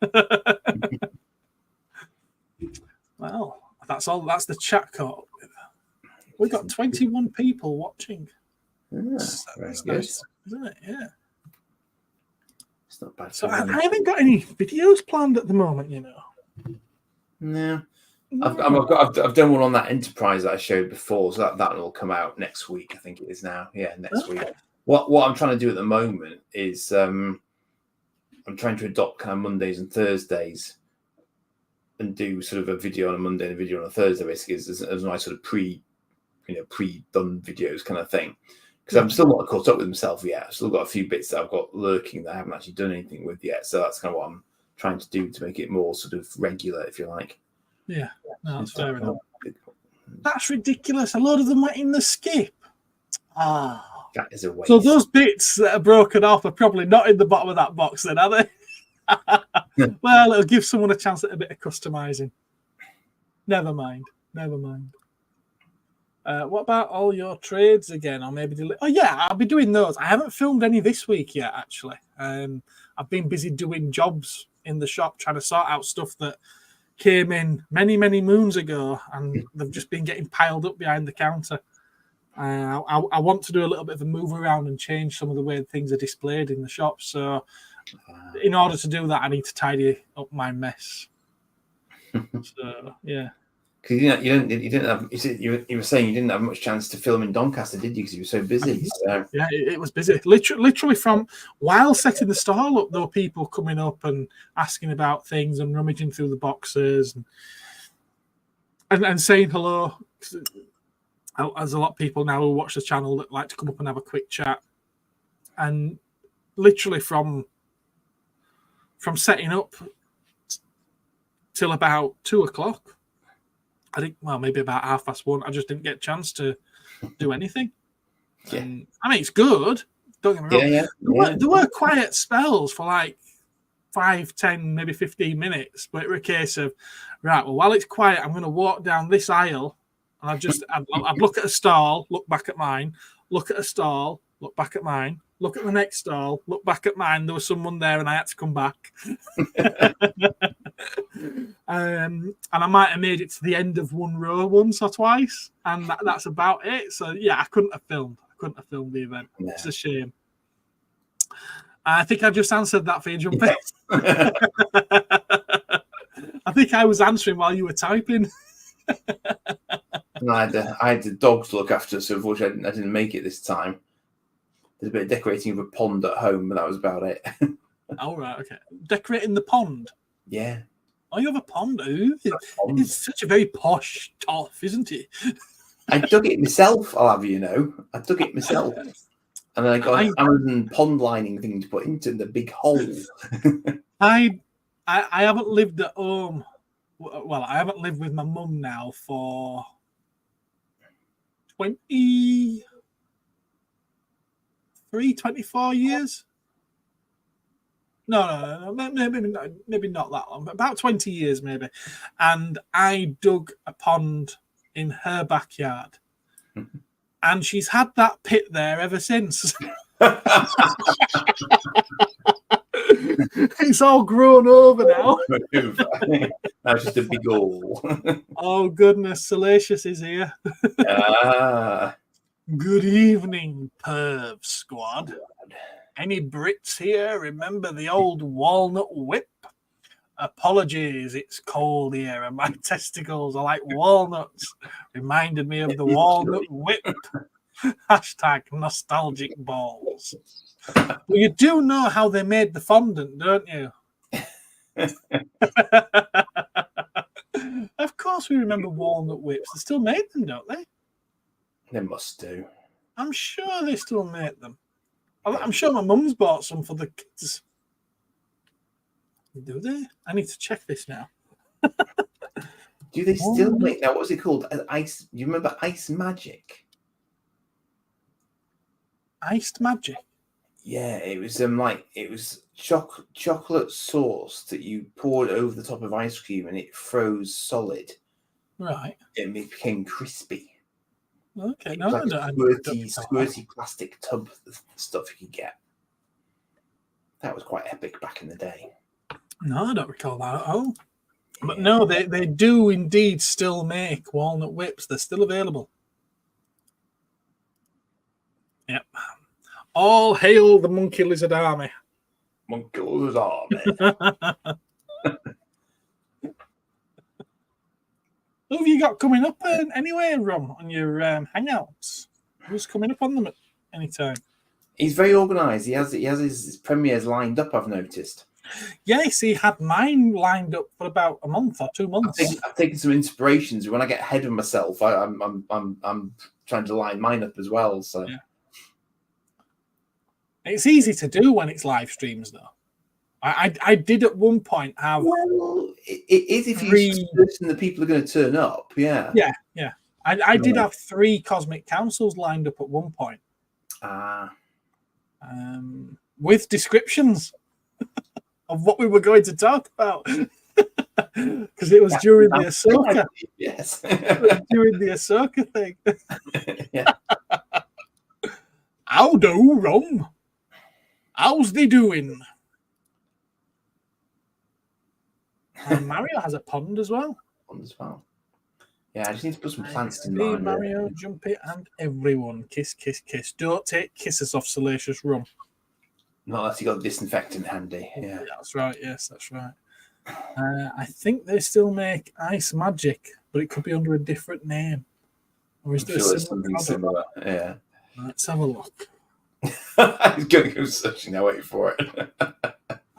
Well, that's all. That's the chat caught up with. We got 21 people watching. That's nice, isn't it? Yeah. It's not bad. So I haven't got any videos planned at the moment, No. I've done one on that Enterprise that I showed before, so that will come out next week. I think it is now. Yeah, next week. What I'm trying to do at the moment is I'm trying to adopt kind of Mondays and Thursdays, and do sort of a video on a Monday and a video on a Thursday, basically as my sort of pre-done videos kind of thing. Because I'm still not caught up with myself yet. I've still got a few bits that I've got lurking that I haven't actually done anything with yet. So that's kind of what I'm trying to do to make it more sort of regular, if you like. Yeah, no, that's fair enough. That's ridiculous. A lot of them went in the skip. Ah, that is a waste. So those bits that are broken off are probably not in the bottom of that box, then, are they? Well, it'll give someone a chance at a bit of customizing. Never mind. What about all your trades again? Or maybe oh yeah, I'll be doing those. I haven't filmed any this week yet, actually. I've been busy doing jobs in the shop, trying to sort out stuff that came in many, many moons ago, and they've just been getting piled up behind the counter. I want to do a little bit of a move around and change some of the way things are displayed in the shop. So in order to do that, I need to tidy up my mess. So yeah. Because you didn't have. You were saying you didn't have much chance to film in Doncaster, did you? Because you were so busy. So. Yeah, it was busy. Literally from while setting the stall up, there were people coming up and asking about things and rummaging through the boxes and saying hello. There's a lot of people now who watch the channel that like to come up and have a quick chat. And literally from setting up till about 2:00. I think, well, maybe about 1:30. I just didn't get a chance to do anything. Yeah. I mean, it's good. Don't get me wrong. There were quiet spells for like 5, 10, maybe 15 minutes, but it was a case of, right, well, while it's quiet, I'm going to walk down this aisle, and I'd look at a stall, look back at mine, look at a stall, look back at mine, look at the next stall, look back at mine. There was someone there, and I had to come back. And I might have made it to the end of one row once or twice, and that's about it. So yeah, I couldn't have filmed the event. Yeah. It's a shame. I think I just answered that for you, Jumpy. Yeah. I think I was answering while you were typing. I had the dogs to look after, so unfortunately I didn't make it this time. There's a bit of decorating of a pond at home, but that was about it. All right, okay. Decorating the pond? Yeah. Oh, you have a pond? Ooh, it's such a very posh toff, isn't it? I dug it myself, I'll have you know. I dug it myself. And then I got an Amazon pond lining thing to put into the big hole. I haven't lived at home. Well, I haven't lived with my mum now for 24 years. No, maybe not that long, but about 20 years maybe. And I dug a pond in her backyard. And she's had that pit there ever since. It's all grown over now. That's just a big hole. Oh, goodness. Salacious is here. Good evening, Perv Squad. Any Brits here remember the old walnut whip? Apologies, it's cold here and my testicles are like walnuts. Reminded me of the walnut whip. Hashtag nostalgic balls. Well, you do know how they made the fondant, don't you? Of course we remember walnut whips. They still make them, don't they? They must do. I'm sure they still make them. I'm sure my mum's bought some for the kids. Do they? I need to check this now. Do they still make now? What's it called? Ice. You remember Ice Magic? Iced Magic. Yeah, it was chocolate sauce that you poured over the top of ice cream and it froze solid. Right. It became crispy. Okay, no, like squirty plastic tub stuff you could get. That was quite epic back in the day. No, I don't recall that at all. But no, they do indeed still make walnut whips. They're still available. Yep. All hail the Monkey Lizard Army. Monkey Lizard Army. Who have you got coming up anyway, Rum, on your hangouts? Who's coming up on them at any time? He's very organised. He has his premieres lined up, I've noticed. Yes, he had mine lined up for about a month or 2 months. I've taken some inspirations. When I get ahead of myself, I'm trying to line mine up as well. So, It's easy to do when it's live streams, though. I did at one point have. Well, it is if you're certain that people are going to turn up. Yeah. Yeah. I did have 3 Cosmic Councils lined up at one point. With descriptions of what we were going to talk about. Because it was during the Ahsoka. Yes. During the Ahsoka thing. Yeah. How do, Rom? How's they doing? And Mario has a pond as well. Yeah, I just need to put some plants in mind. Mario, Jumpy, and everyone. Kiss, kiss, kiss. Don't take kisses off Salacious Rum. Not unless you got disinfectant handy. Yeah, that's right. Yes, that's right. I think they still make Ice Magic, but it could be under a different name. Or is there something similar? Yeah. Let's have a look. I'm going to go searching now. Wait for it.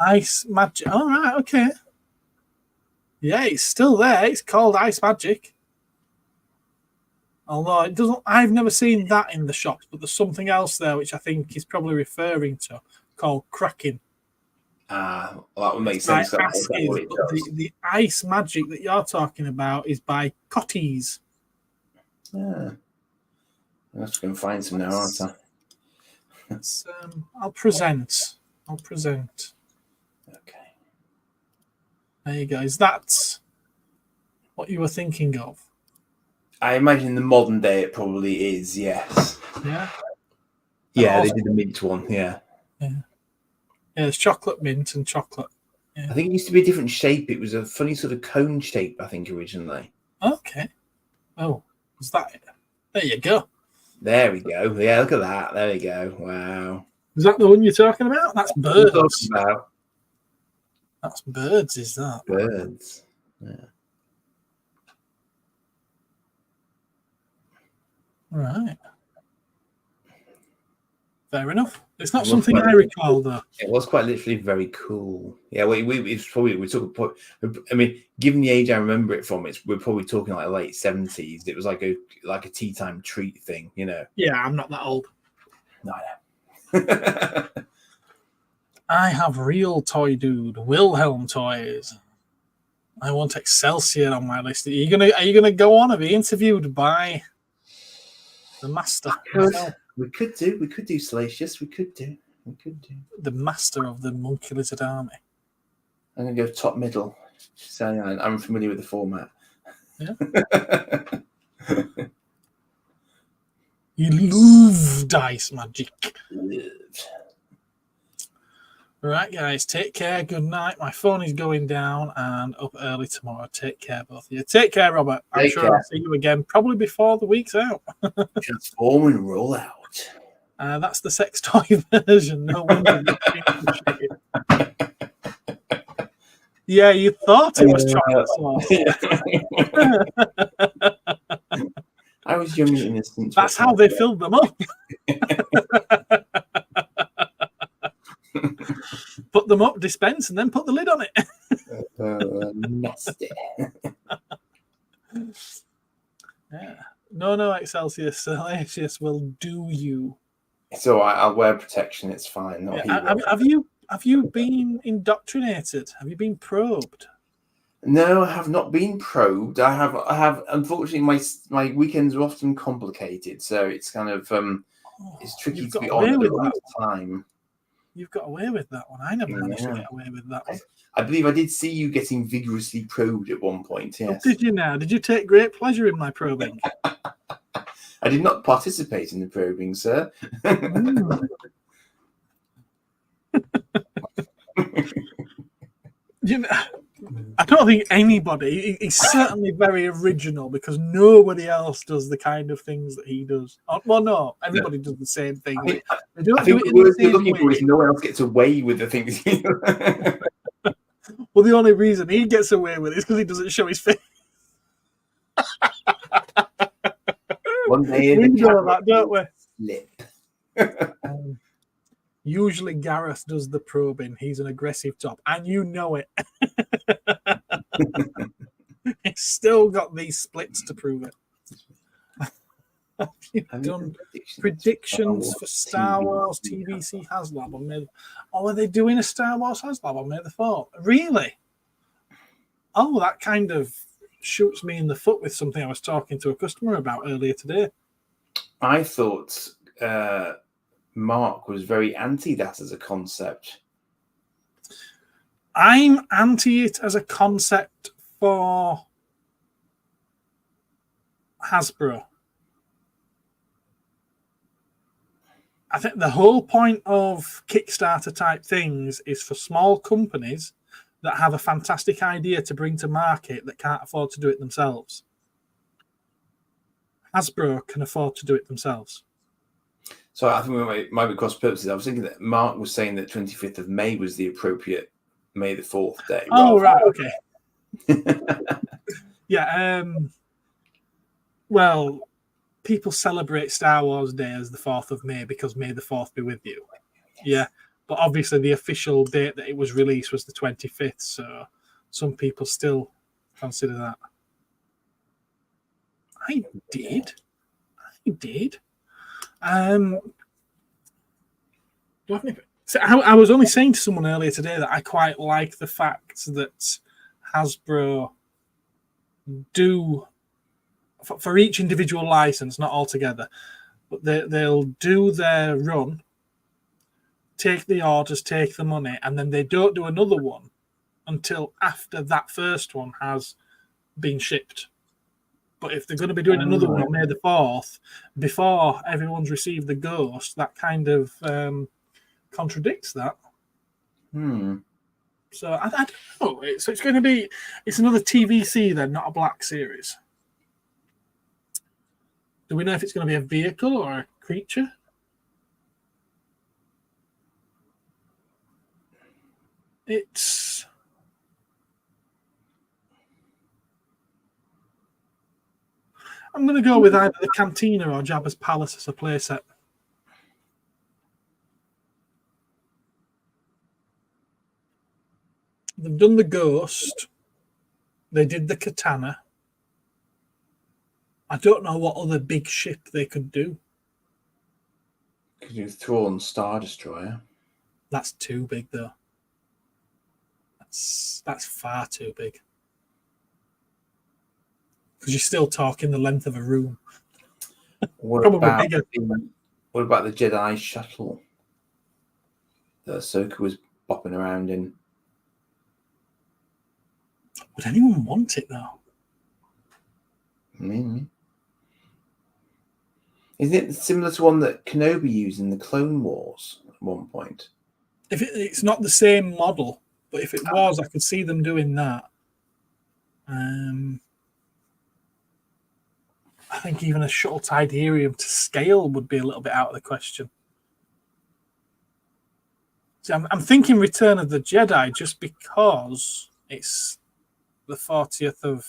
Ice Magic. All right. Okay. Yeah, it's still there. It's called Ice Magic. Although it doesn't, I've never seen that in the shops, but there's something else there which I think he's probably referring to called Cracking. Well, that would make sense. The Ice Magic that you're talking about is by Cotties. Yeah. I'm just going to find some now, aren't I? I'll present. Okay. There you go. Is that what you were thinking of? I imagine in the modern day it probably is, yes. Yeah? Yeah, they did the mint one, yeah. Yeah, there's chocolate mint and chocolate. Yeah. I think it used to be a different shape. It was a funny sort of cone shape, I think, originally. Okay. Oh, is that it? There you go. There we go. Yeah, look at that. There we go. Wow. Is that the one you're talking about? That's birds. That's birds, is that? Birds. Yeah. Right. Fair enough. It's not something I recall, though. It was quite literally very cool. Yeah, it's probably we took. I mean, given the age I remember it from, we're probably talking like late 70s. It was like a tea time treat thing, you know. Yeah, I'm not that old. No. I have real toy dude, Wilhelm toys. I want Excelsior on my list. Are you gonna go on and be interviewed by the master? We could do Salacious. We could do the master of the monkey lizard army. I'm gonna go top middle. So I'm familiar with the format. Yeah. You love Dice Magic. Right, guys, take care. Good night. My phone is going down and up early tomorrow. Take care, both of you. Take care, Robert. I'm sure I'll see you again, probably before the week's out. Transform and roll out. That's the sex toy version. No wonder. Yeah, you thought it was chocolate sauce. I was young and innocent. That's how they filled them up. Put them up, dispense, and then put the lid on it. Nasty. Yeah. No, Excelsior. Salacious will do you. So I'll wear protection. It's fine. Have you been indoctrinated? Have you been probed? No, I have not been probed. I have. Unfortunately, my weekends are often complicated, so it's kind of it's tricky to be on at the time. You've got away with that one. I never managed to get away with that one. I believe I did see you getting vigorously probed at one point. Yes. What did you now? Did you take great pleasure in my probing? I did not participate in the probing, sir. Mm. I don't think anybody. He's certainly very original because nobody else does the kind of things that he does. Well, no, everybody does the same thing. I think the word you're looking for is no one else gets away with the things. Well, the only reason he gets away with it is because he doesn't show his face. One day we know that, don't we? Lip. Usually Gareth does the probing. He's an aggressive top, and you know it. He's still got these splits to prove it. Have you done predictions for Star Wars TVC HasLab on May? Oh, are they doing a Star Wars HasLab on May the 4th? Really? Oh, that kind of shoots me in the foot with something I was talking to a customer about earlier today. I thought Mark was very anti that as a concept. I'm anti it as a concept for Hasbro. I think the whole point of Kickstarter type things is for small companies that have a fantastic idea to bring to market that can't afford to do it themselves. Hasbro can afford to do it themselves. So I think we might be cross purposes. I was thinking that Mark was saying that 25th of May was the appropriate May the 4th day. Oh, right, okay. Yeah, well, people celebrate Star Wars Day as the 4th of May because May the 4th be with you. Yeah, but obviously the official date that it was released was the 25th, so some people still consider that. I did. So I was only saying to someone earlier today that I quite like the fact that Hasbro do, for each individual license, not all together, but they'll do their run, take the orders, take the money, and then they don't do another one until after that first one has been shipped. But if they're going to be doing another one on May the 4th, before everyone's received the Ghost, that kind of contradicts that. So I don't know. So it's going to be, it's another TVC then, not a Black Series. Do we know if it's going to be a vehicle or a creature? I'm going to go with either the Cantina or Jabba's Palace as a playset. They've done the Ghost. They did the Katana. I don't know what other big ship they could do. Could do Thrawn Star Destroyer. That's too big, though. That's far too big. Because you're still talking the length of a room. What about the Jedi shuttle that Ahsoka was bopping around in? Would anyone want it, though? Maybe. Isn't it similar to one that Kenobi used in the Clone Wars at one point? If it's not the same model, but if it was, I could see them doing that. I think even a shuttle Tidarium to scale would be a little bit out of the question. So I'm thinking Return of the Jedi just because it's the 40th of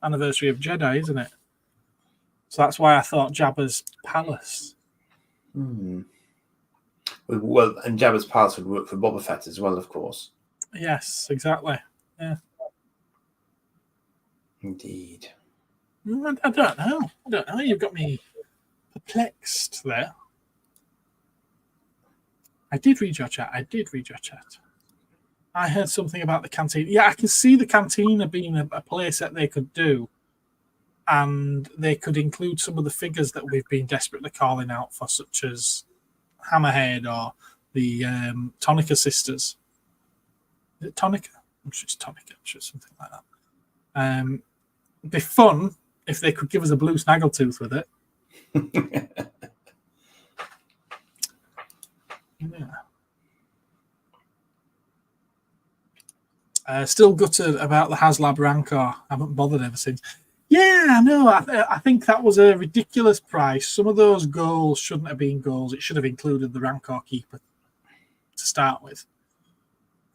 anniversary of Jedi, isn't it? So that's why I thought Jabba's Palace. Well, and Jabba's Palace would work for Boba Fett as well, of course. Yes, exactly. Yeah. Indeed. I don't know. You've got me perplexed there. I did read your chat. I heard something about the Cantina. Yeah, I can see the Cantina being a place that they could do. And they could include some of the figures that we've been desperately calling out for, such as Hammerhead or the Tonica sisters. Is it Tonica? I'm sure it's Tonica. I'm sure it's something like that. It'd be fun if they could give us a blue snaggletooth with it. Yeah. Still gutted about the HasLab Rancor. I haven't bothered ever since. Yeah, no, I think that was a ridiculous price. Some of those goals shouldn't have been goals. It should have included the Rancor Keeper to start with.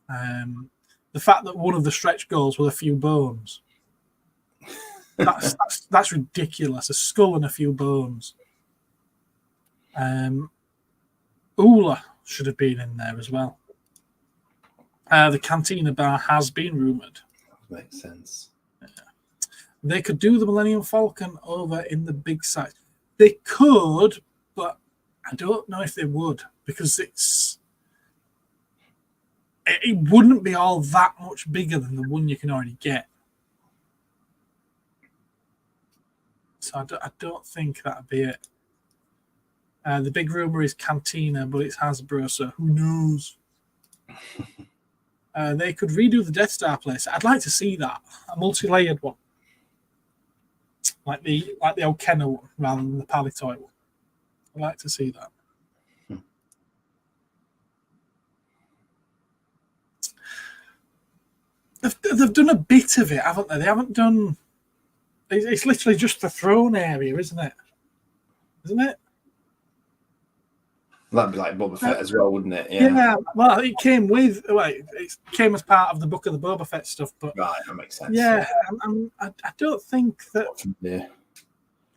The fact that one of the stretch goals were a few bones. That's ridiculous. A skull and a few bones. Ula should have been in there as well. The Cantina bar has been rumoured. That makes sense. Yeah. They could do the Millennium Falcon over in the big size. They could, but I don't know if they would, because it wouldn't be all that much bigger than the one you can already get. So I don't think that'd be it. The big rumor is Cantina, but it's Hasbro, so who knows? They could redo the Death Star place. I'd like to see that, a multi-layered one, like the old Kenner one rather than the Palitoy one. I'd like to see that. They've done a bit of it, haven't they? They haven't done. It's literally just the throne area, isn't it? Isn't it? That'd be like Boba Fett as well, wouldn't it? Yeah. Well, it came with. Well, it came as part of the Book of the Boba Fett stuff, but Right, that makes sense. yeah, I don't think that. Yeah.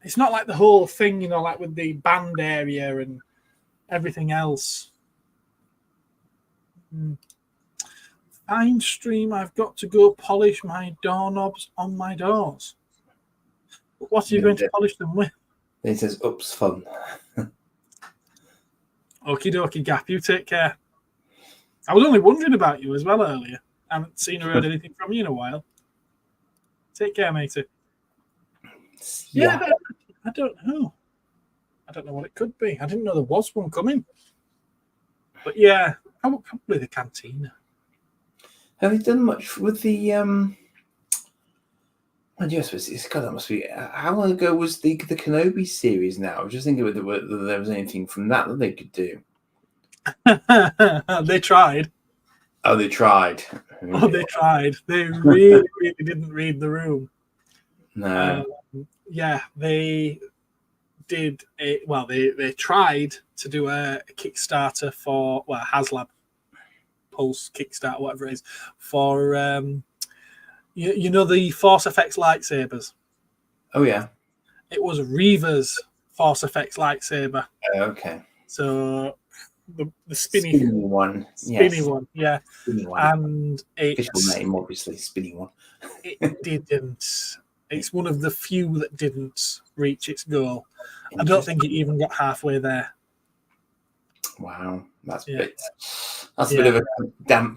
It's not like the whole thing, like with the band area and everything else. Fine stream, I've got to go polish my doorknobs on my doors. What are you going to polish them with? It says, "Oops, fun." Okie dokie, Gap. You take care. I was only wondering about you as well earlier. I haven't seen or heard anything from you in a while. Take care, matey. Yeah, I don't know. I don't know what it could be. I didn't know there was one coming. But yeah, probably the Cantina. Have you done much with the I guess it's God, that must be. How long ago was the Kenobi series now? I was just thinking whether there was anything from that they could do. They tried. Oh, they tried. Oh, they tried. They really, really didn't read the room. No. Yeah, they did. They tried to do a Kickstarter for HasLab Pulse Kickstarter, whatever it is, for the Force Effects lightsabers. Oh yeah. It was Reva's Force Effects lightsaber. Okay. So the spinny one. Spinny one, yeah. Spinny one. And official name, obviously, spinny one. It didn't. It's one of the few that didn't reach its goal. I don't think it even got halfway there. Wow, that's a bit of a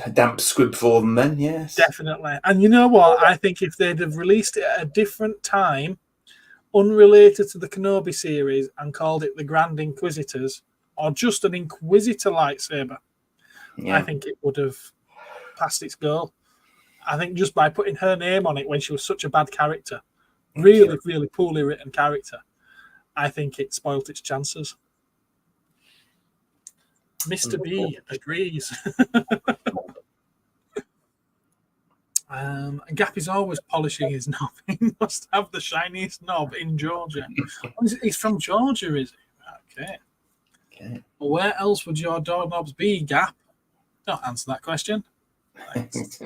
damp squib for them then, yes. Definitely. And you know what? I think if they'd have released it at a different time, unrelated to the Kenobi series, and called it the Grand Inquisitors, or just an Inquisitor lightsaber, I think it would have passed its goal. I think just by putting her name on it when she was such a bad character, really, really poorly written character, I think it spoilt its chances. Mr. B agrees. Gap is always polishing his knob. He must have the shiniest knob in Georgia. He's from Georgia, is he? Okay. Well, where else would your doorknobs be, Gap? Don't answer that question. Thanks.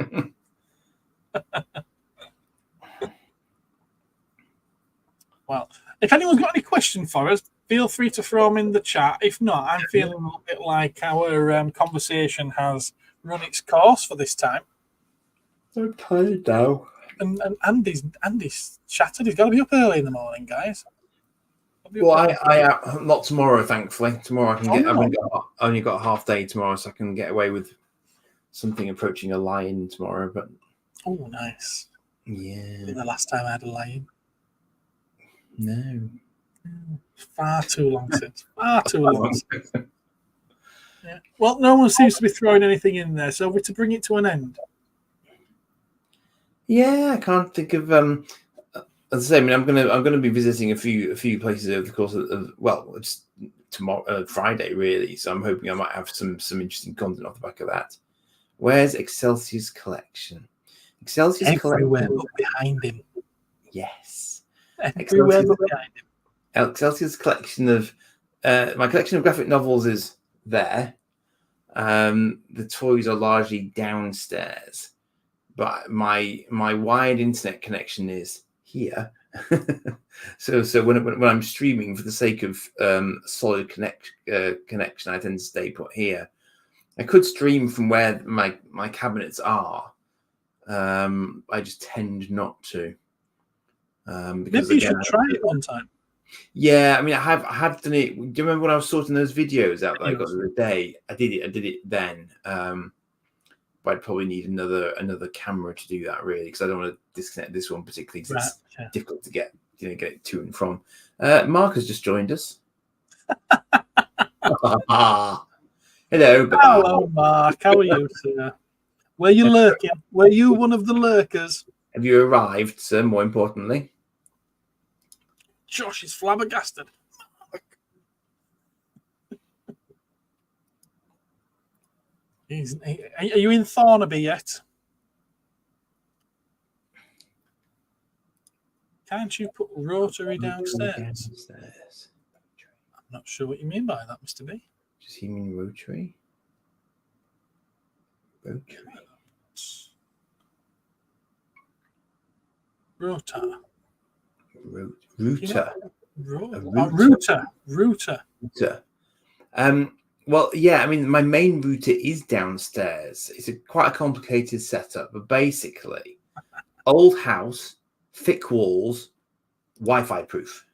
Well, if anyone's got any question for us, feel free to throw them in the chat. If not, I'm feeling a little bit like our conversation has run its course for this time. I'm tired now. And Andy's shattered. He's got to be up early in the morning, guys. Well, I not tomorrow, thankfully. Tomorrow I can get. I've only got a half day tomorrow, so I can get away with something approaching a lie-in tomorrow. But oh, nice. Yeah. The last time I had a lie-in. No. Far too long since. Far too long since. Yeah. Well, no one seems to be throwing anything in there, so we're to bring it to an end. Yeah, I can't think of. As I say, I'm gonna be visiting a few places over the course of it's tomorrow, Friday, really. So I'm hoping I might have some interesting content off the back of that. Where's Excelsior's collection? Excelsior's everywhere collection but behind him. Yes, everywhere but behind him. Excelsior's collection of my collection of graphic novels is there. The toys are largely downstairs, but my wired internet connection is here. so when I'm streaming, for the sake of solid connection, I tend to stay put here. I could stream from where my cabinets are. I just tend not to. Because maybe you should try it one time. Yeah, I mean, I have done it. Do you remember when I was sorting those videos out that I got the other day? I did it then. But I'd probably need another camera to do that, really, because I don't want to disconnect this one particularly because it's difficult to get get it to and from. Mark has just joined us. Hello, Hello, Mark. How are you, sir? Were you lurking? Were you one of the lurkers? Have you arrived, sir? More importantly, Josh is flabbergasted. Are you in Thornaby yet? Can't you put rotary downstairs? I'm not sure what you mean by that, Mr. B. Does he mean rotary? Rotor. Router. Router. Well, yeah, I mean, my main router is downstairs. It's quite a complicated setup, but basically, old house, thick walls, Wi-Fi proof.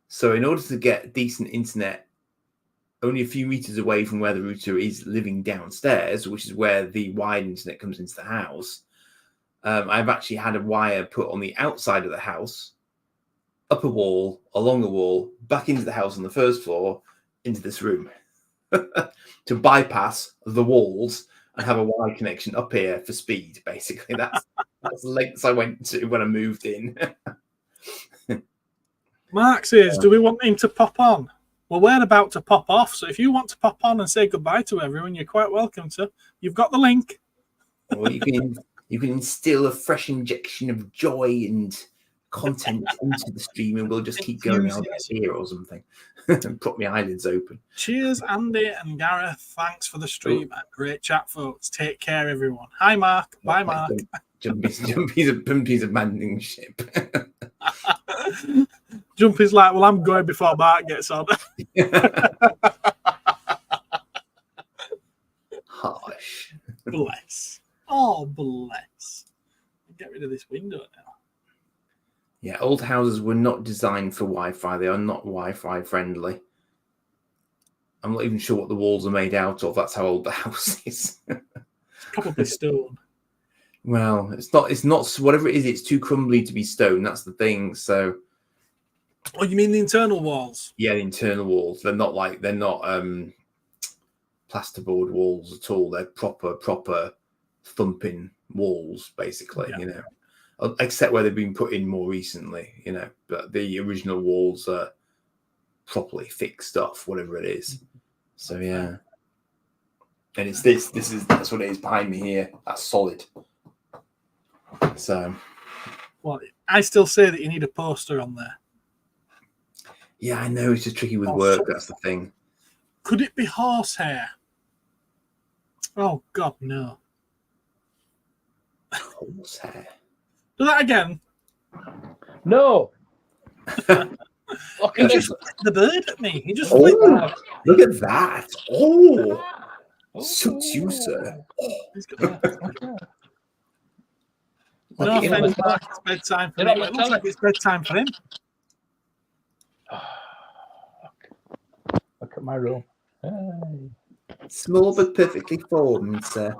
So in order to get decent internet, only a few meters away from where the router is living downstairs, which is where the wired internet comes into the house, I've actually had a wire put on the outside of the house, up a wall, along a wall, back into the house on the first floor, into this room to bypass the walls and have a wire connection up here for speed. Basically, that's the lengths I went to when I moved in. Mark says, do we want him to pop on? Well, we're about to pop off, so if you want to pop on and say goodbye to everyone, you're quite welcome to. You've got the link. Well, you can instill a fresh injection of joy and content into the stream, and we'll just keep going. I'll get a beer or something and put my eyelids open. Cheers, Andy and Gareth. Thanks for the stream. Great chat, folks. Take care, everyone. Hi, Mark. Bye, Mark. Jumpy's abandoning ship. Jumpy's like, well, I'm going before Mark gets on. Harsh. Bless. Oh, bless. Get rid of this window now. Yeah, old houses were not designed for Wi-Fi. They are not Wi-Fi friendly. I'm not even sure what the walls are made out of. That's how old the house is. Probably stone. Well, it's not whatever it is, it's too crumbly to be stone. That's the thing. So Oh, you mean the internal walls? Yeah, the internal walls. They're not plasterboard walls at all. They're proper thumping walls, basically, except where they've been put in more recently, but the original walls are properly thick stuff, whatever it is. So yeah. And it's that's what it is behind me here. That's solid. So well, I still say that you need a poster on there. Yeah, I know it's just tricky with work, that's the thing. Could it be horsehair? Oh God, no. Horsehair. Do that again. No. He just flipped the bird at me. He just flipped that. Look at that. Oh. Suits you, sir. No offense, Mark, it's bedtime for him. It looks like it's bedtime for him. Look at my room. Hey. Small but perfectly formed, sir.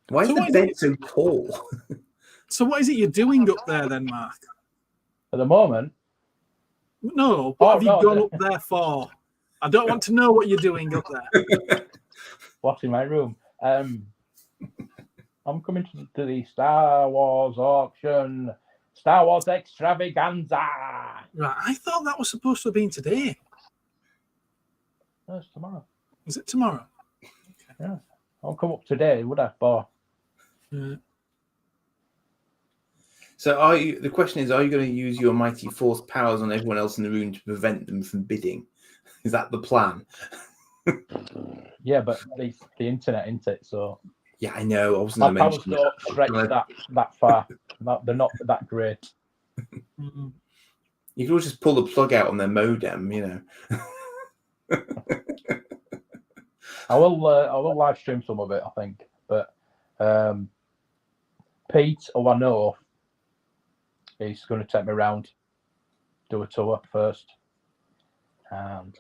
Why is the bed so tall? So what is it you're doing up there then, Mark? At the moment? No, what have you gone up there for? I don't want to know what you're doing up there. What's in my room? I'm coming to the Star Wars auction, Star Wars extravaganza. Right, I thought that was supposed to have been today. No, it's tomorrow. Is it tomorrow? Okay. Yeah, I'll come up today, would I? So the question is, are you going to use your mighty force powers on everyone else in the room to prevent them from bidding? Is that the plan? Yeah, but the internet, isn't it? So yeah, I know. I wasn't my powers don't stretch that far. They're not that great. You can always just pull the plug out on their modem, I will live stream some of it, I think. But Pete, who I know, He's going to take me around, do a tour first, and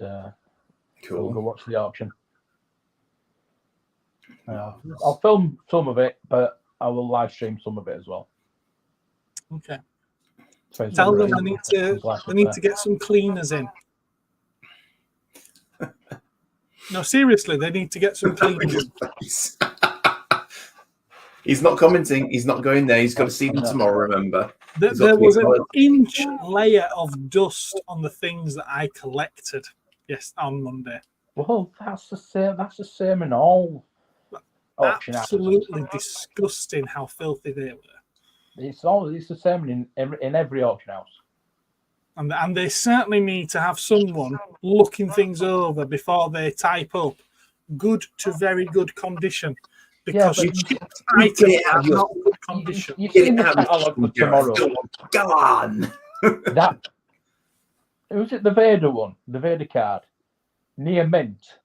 we'll go watch the auction. I'll film some of it, but I will live stream some of it as well. Okay. Depends Tell what them the- they need to get some cleaners in. No, seriously, they need to get some cleaners. He's not commenting. He's not going there. He's got to see them tomorrow, remember. There was an inch layer of dust on the things that I collected on Monday. Well, that's the same. That's the same in all auction houses. Absolutely disgusting how filthy they were. It's the same in every auction house. And they certainly need to have someone looking things over before they type up good to very good condition. Because chipped items are not good condition. You've seen the catalogue for tomorrow. Go on. Was it the Vader one? The Vader card? Near mint.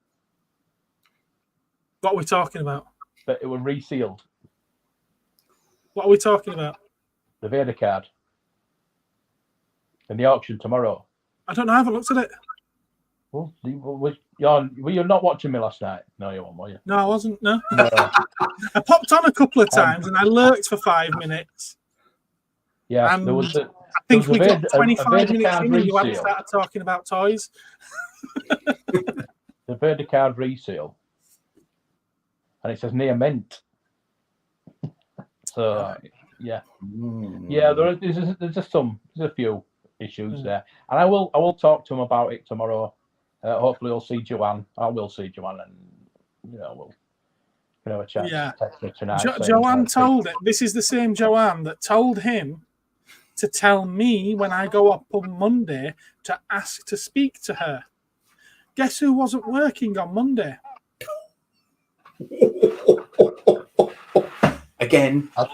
What are we talking about? But it was resealed. What are we talking about? The Vader card. In the auction tomorrow. I don't know. I haven't looked at it. Well, were you not watching me last night? No, you weren't, were you? No, I wasn't. No. I popped on a couple of times and I lurked for 5 minutes. Yeah, and there was I think we got 25 minutes in and you hadn't started talking about toys. The Vader card resale. And it says near mint. So, yeah. Yeah, there's a few issues there. And I will talk to him about it tomorrow. Hopefully I'll see Joanne. I will see Joanne and we'll have a chat. Yeah. Tonight, Joanne told it. This is the same Joanne that told him to tell me when I go up on Monday to ask to speak to her. Guess who wasn't working on Monday? Again. I'll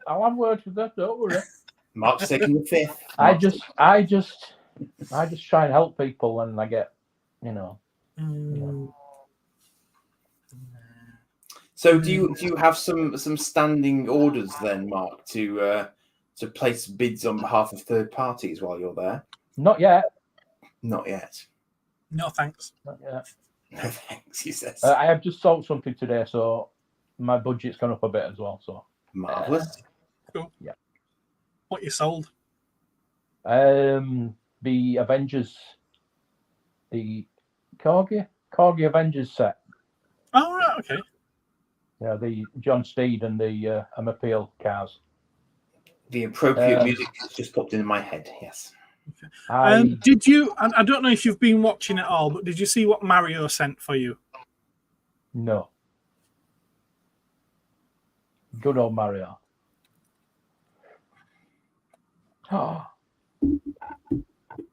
have words with her, don't worry. Mark's taking the fifth. I just try and help people, and I get, So do you have some standing orders then, Mark, to place bids on behalf of third parties while you're there? Not yet. Not yet. No thanks. Not yet. No thanks, he says. I have just sold something today, so my budget's gone up a bit as well. So marvelous. Cool. Yeah. What you sold? The Avengers, the Corgi Avengers set. Oh right, okay. Yeah, the John Steed and the Emma Peel cars. The appropriate music has just popped into my head. Yes. Okay. Did you? I don't know if you've been watching it all, but did you see what Mario sent for you? No. Good old Mario. Oh,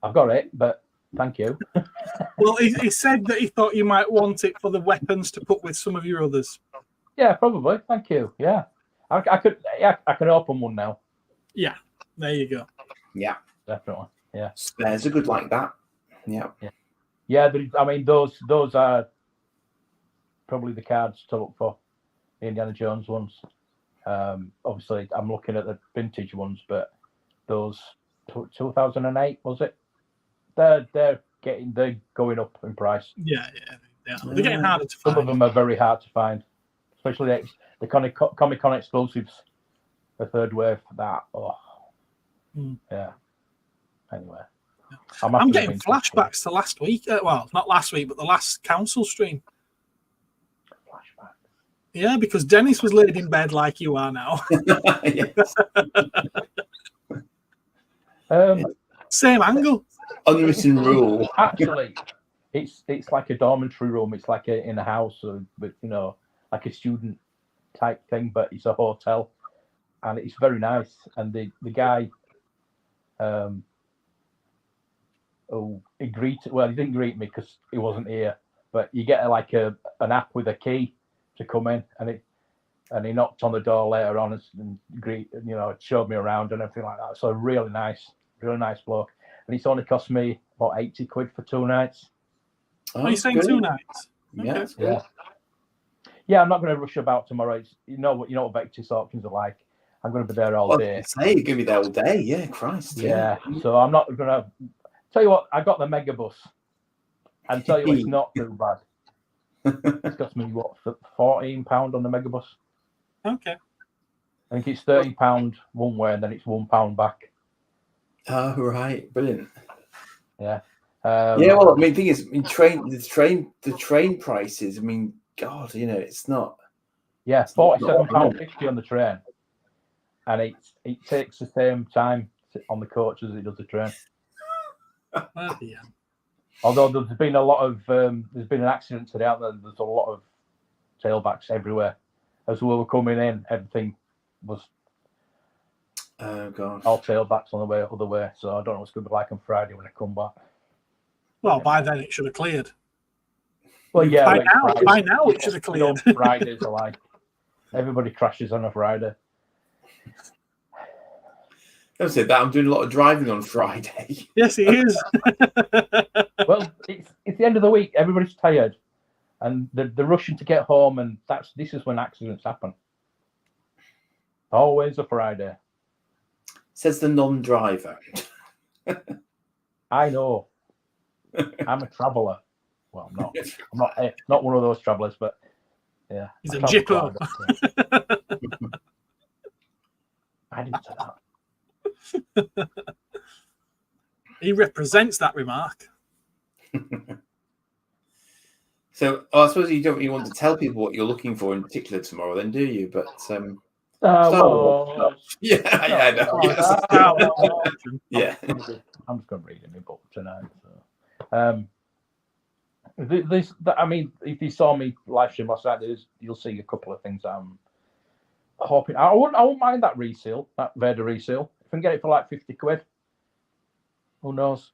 I've got it, but thank you. Well, he said that he thought you might want it for the weapons to put with some of your others. Yeah, probably. Thank you. Yeah, I could. Yeah, I can open one now. Yeah, there you go. Yeah, definitely. Yeah, spares are good like that. Yeah. Yeah. I mean, those are probably the cards to look for. The Indiana Jones ones. Obviously, I'm looking at the vintage ones, but those 2008 was it? They're going up in price. Yeah. They're getting harder to find. Some of them are very hard to find, especially the Comic-Con exclusives. The third wave for that. Oh, yeah. Anyway, I'm getting flashbacks to last week. Well, not last week, but the last council stream. Flashback. Yeah, because Dennis was laid in bed like you are now. Same angle. Unwritten rule. Actually, it's like a dormitory room. It's like in a house, with like a student type thing, but it's a hotel, and it's very nice. And the guy, he didn't greet me because he wasn't here. But you get like an app with a key to come in, and he knocked on the door later on and showed me around and everything like that. So really nice bloke. And it's only cost me about 80 quid for 2 nights. Oh, are you saying good. 2 nights? Okay. Yeah. Yeah, I'm not going to rush about tomorrow. It's, you know what Vectis auctions are like. I'm going to be there all Well, day. say you're going to be there all day. Yeah, Christ. Yeah. So I'm not going to tell you what. I got the mega bus, and tell you what, it's not too bad. It's cost me what, £14 on the mega bus. Okay. I think it's £30 one way, and then it's £1 back. Oh, right, brilliant. Yeah. Yeah, well, I mean, the thing is, the train prices. I mean, God, you know, it's not. Yeah, £47.50 on the train, and it takes the same time on the coach as it does the train. Oh, yeah. Although there's been a lot of there's been an accident today out there. There's a lot of tailbacks everywhere. As we were coming in, everything was Oh God. all tailbacks on the way other way. So I don't know what's going to be like on Friday when I come back. Well, by then it should have cleared. Well, yeah. By now it should have cleared. Fridays are like everybody crashes on a Friday. Don't say that. I'm doing a lot of driving on Friday. Yes, he is. Well, it's the end of the week. Everybody's tired, and they're rushing to get home, and this is when accidents happen. Always a Friday. Says the non-driver. I know. I'm a traveller. Well, I'm not one of those travellers, but yeah. He's a jipper. I didn't say that. He represents that remark. So, I suppose you don't really want to tell people what you're looking for in particular tomorrow, then, do you? But yeah, I know. Yeah. I'm just going to read in my book tonight. So. I mean, if you saw me live stream last night, you'll see a couple of things. I'm hoping. I wouldn't mind that reseal, that Vader reseal. If I can get it for like £50, who knows?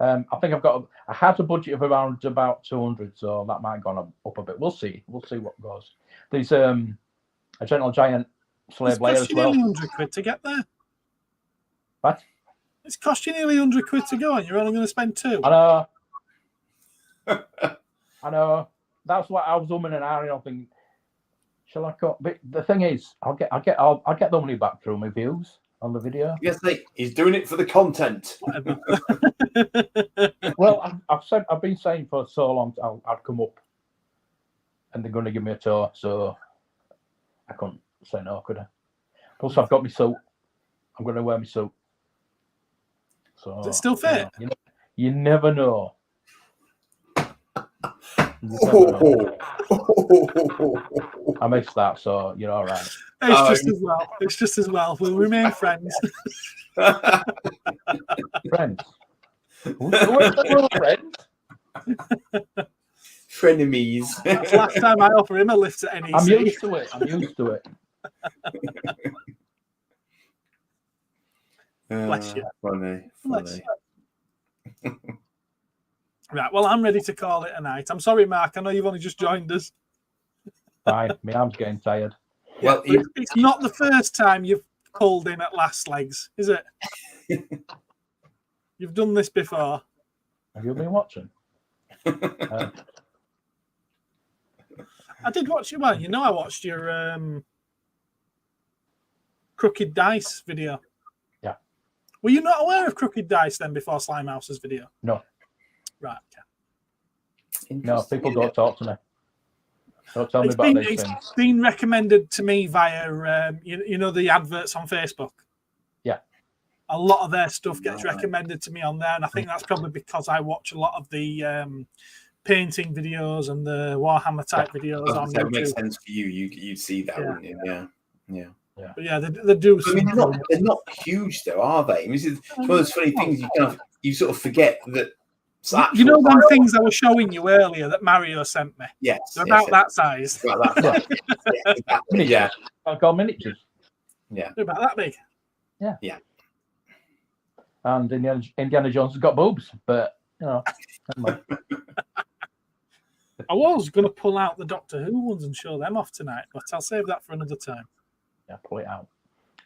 I think I had a budget of around about 200, so that might go up a bit. We'll see. We'll see what goes. There's a Gentle Giant Slave Layer as well. It's cost you nearly £100 to get there. What? It's cost you nearly £100 to go, and you're only going to spend £2. I know. I know. That's what I was umming and ahhing. I think, shall I cut? But the thing is, I'll get the money back through my views on the video. Yes, he's doing it for the content. Well, I've been saying for so long I'd come up, and they're going to give me a tour, so I couldn't say no, could I? Plus, I've got my suit. I'm going to wear my suit. So does it still fit? You never know. I missed that, so you're all right. It's just as well. We'll remain friends. Friends. We're friends. Frenemies. That's the last time I offer him a lift at NEC. I'm used to it. Bless you. Funny. Right, well, I'm ready to call it a night. I'm sorry, Mark. I know you've only just joined us. Fine. My arm's getting tired. Well, it's not the first time you've called in at last legs, is it? You've done this before. Have you been watching? I did watch you. Well, I watched your Crooked Dice video. Yeah. Were you not aware of Crooked Dice then before Slimehouse's video? No. Right. Okay. No, people don't talk to me. Don't tell me about these things. It's been recommended to me via, the adverts on Facebook. Yeah. A lot of their stuff gets recommended to me on there, and I think that's probably because I watch a lot of the painting videos and the Warhammer type videos on that YouTube. makes sense for you. You see that, wouldn't you? Yeah. But yeah, they do. I mean, they're not huge though, are they? I mean, it's one of those funny things you sort of forget that. Them things I was showing you earlier that Mario sent me? Yes. They're about that size. About that size. Yeah. I've got miniatures. Yeah. They're about that big. Yeah. Yeah. And Indiana Jones has got boobs, but, never mind. I was going to pull out the Doctor Who ones and show them off tonight, but I'll save that for another time. Yeah, pull it out.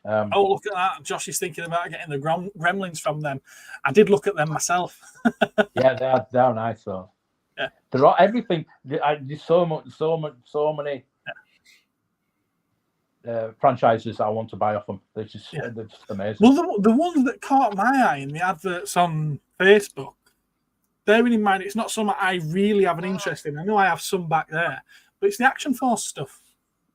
Look at that. Josh is thinking about getting the Gremlins from them. I did look at them myself. Yeah, they're nice though. Yeah. They're all everything. There's so many franchises I want to buy off them. They're just amazing. Well, the ones that caught my eye in the adverts on Facebook, bearing in mind it's not something I really have an interest in. I know I have some back there, but it's the Action Force stuff.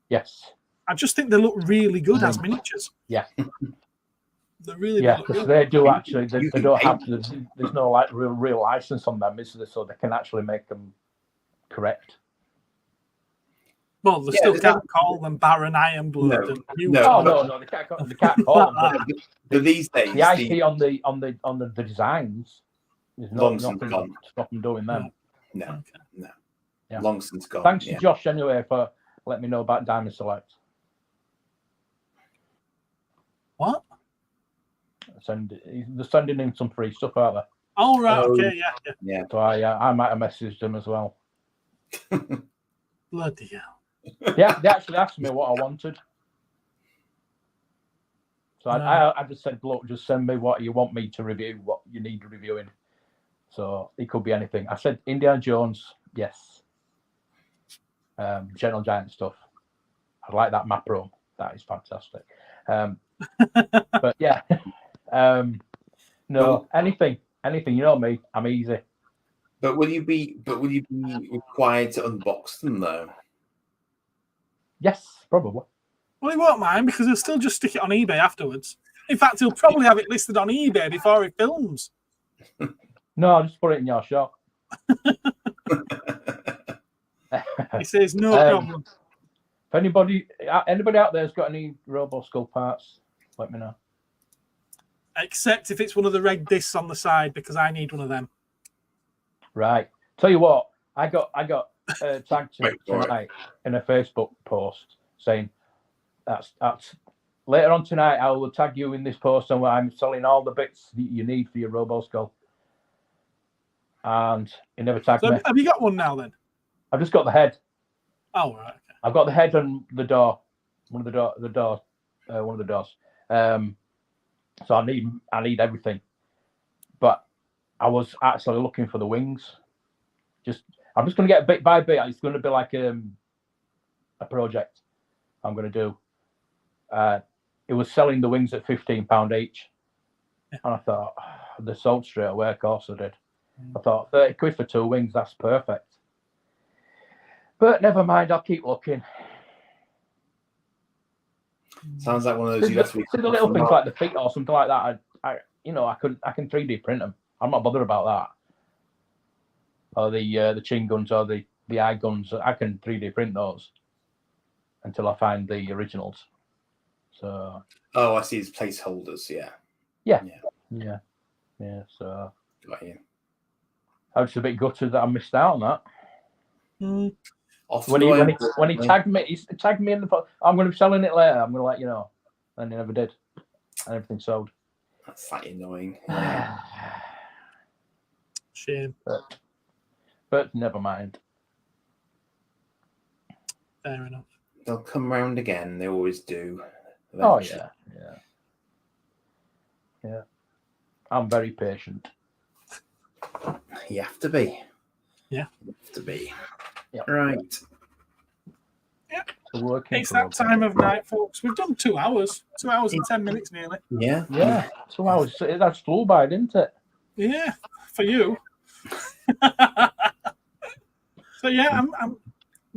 Yes. I just think they look really good as miniatures. Yeah. They really yeah, look because good. they do actually. They don't have to. There's no like real license on them, is there? So they can actually make them correct. Well, they still can't call them Baron Ironblood. No, they can't call them. But these days, the IP on the designs is nothing to stop them doing them. No. Yeah. Long since gone. Thanks to Josh anyway for letting me know about Diamond Select. What? They're sending him some free stuff out there. Oh, right. Okay, yeah. So I might have messaged him as well. Bloody hell. Yeah, they actually asked me what I wanted. So I just said, look, just send me what you want me to review, what you need reviewing. So it could be anything. I said Indiana Jones, yes. General Giant stuff. I like that map room. That is fantastic. But yeah. No, anything. You know me, I'm easy. But will you be required to unbox them though? Yes, probably. Well, he won't mind because he'll still just stick it on eBay afterwards. In fact, he'll probably have it listed on eBay before he films. No, I'll just put it in your shop. He says no problem. If anybody out there's got any Robo Skull parts, let me know. Except if it's one of the red discs on the side, because I need one of them. Right. Tell you what, I got tagged tonight in a Facebook post saying that's later on tonight. I will tag you in this post, and I'm selling all the bits that you need for your Robo Skull. And he never tagged me. Have you got one now then? I've just got the head. Oh right. Okay. I've got the head and the door. One of the doors. So I need everything. But I was actually looking for the wings. I'm just going to get bit by bit. It's going to be like a project I'm going to do. It was selling the wings at £15 each. Yeah. And I thought, they sold straight away. Of course I did. I thought, 30 quid for 2 wings, that's perfect. But never mind, I'll keep looking. Sounds like one of those. The little things like the feet or something like that. I can 3D print them. I'm not bothered about that. Or the chin guns or the eye guns. I can 3D print those until I find the originals. So. Oh, I see. It's placeholders. Yeah. So. Got you. I was a bit gutted that I missed out on that. Mm. When he tagged me, in the. I'm going to be selling it later. I'm going to let you know, and he never did, and everything sold. That's slightly annoying. Shame. But never mind. Fair enough. They'll come round again. They always do. Eventually. Oh yeah. I'm very patient. You have to be. Yeah. You have to be. Yep. Right. Yeah. It's that time of night, folks. We've done 2 hours. 2 hours and 10 minutes nearly. Yeah. 2 hours. That's flew by, didn't it? Yeah. For you. So yeah,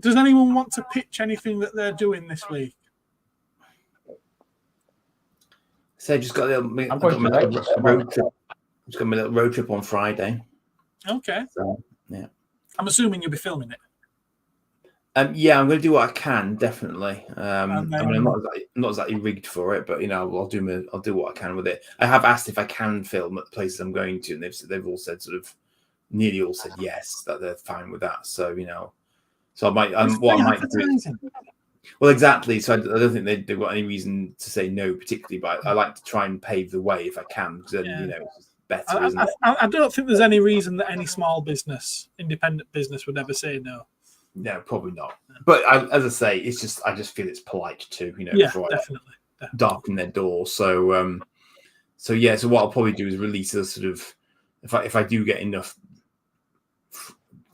does anyone want to pitch anything that they're doing this week? So just got a little road trip on Friday. Okay. So, yeah. I'm assuming you'll be filming it. Yeah, I'm going to do what I can, definitely. I'm not exactly rigged for it, but I'll do what I can with it. I have asked if I can film at the places I'm going to, and they've all said nearly all said yes, that they're fine with that. So so I might do. Well, exactly. So I don't think they've got any reason to say no, particularly. But I like to try and pave the way if I can, because then it's better, isn't it? I don't think there's any reason that any small business, independent business, would ever say no. No, probably not. But as I say, it's just I just feel it's polite to before definitely darken their door. So what I'll probably do is release a sort of if I do get enough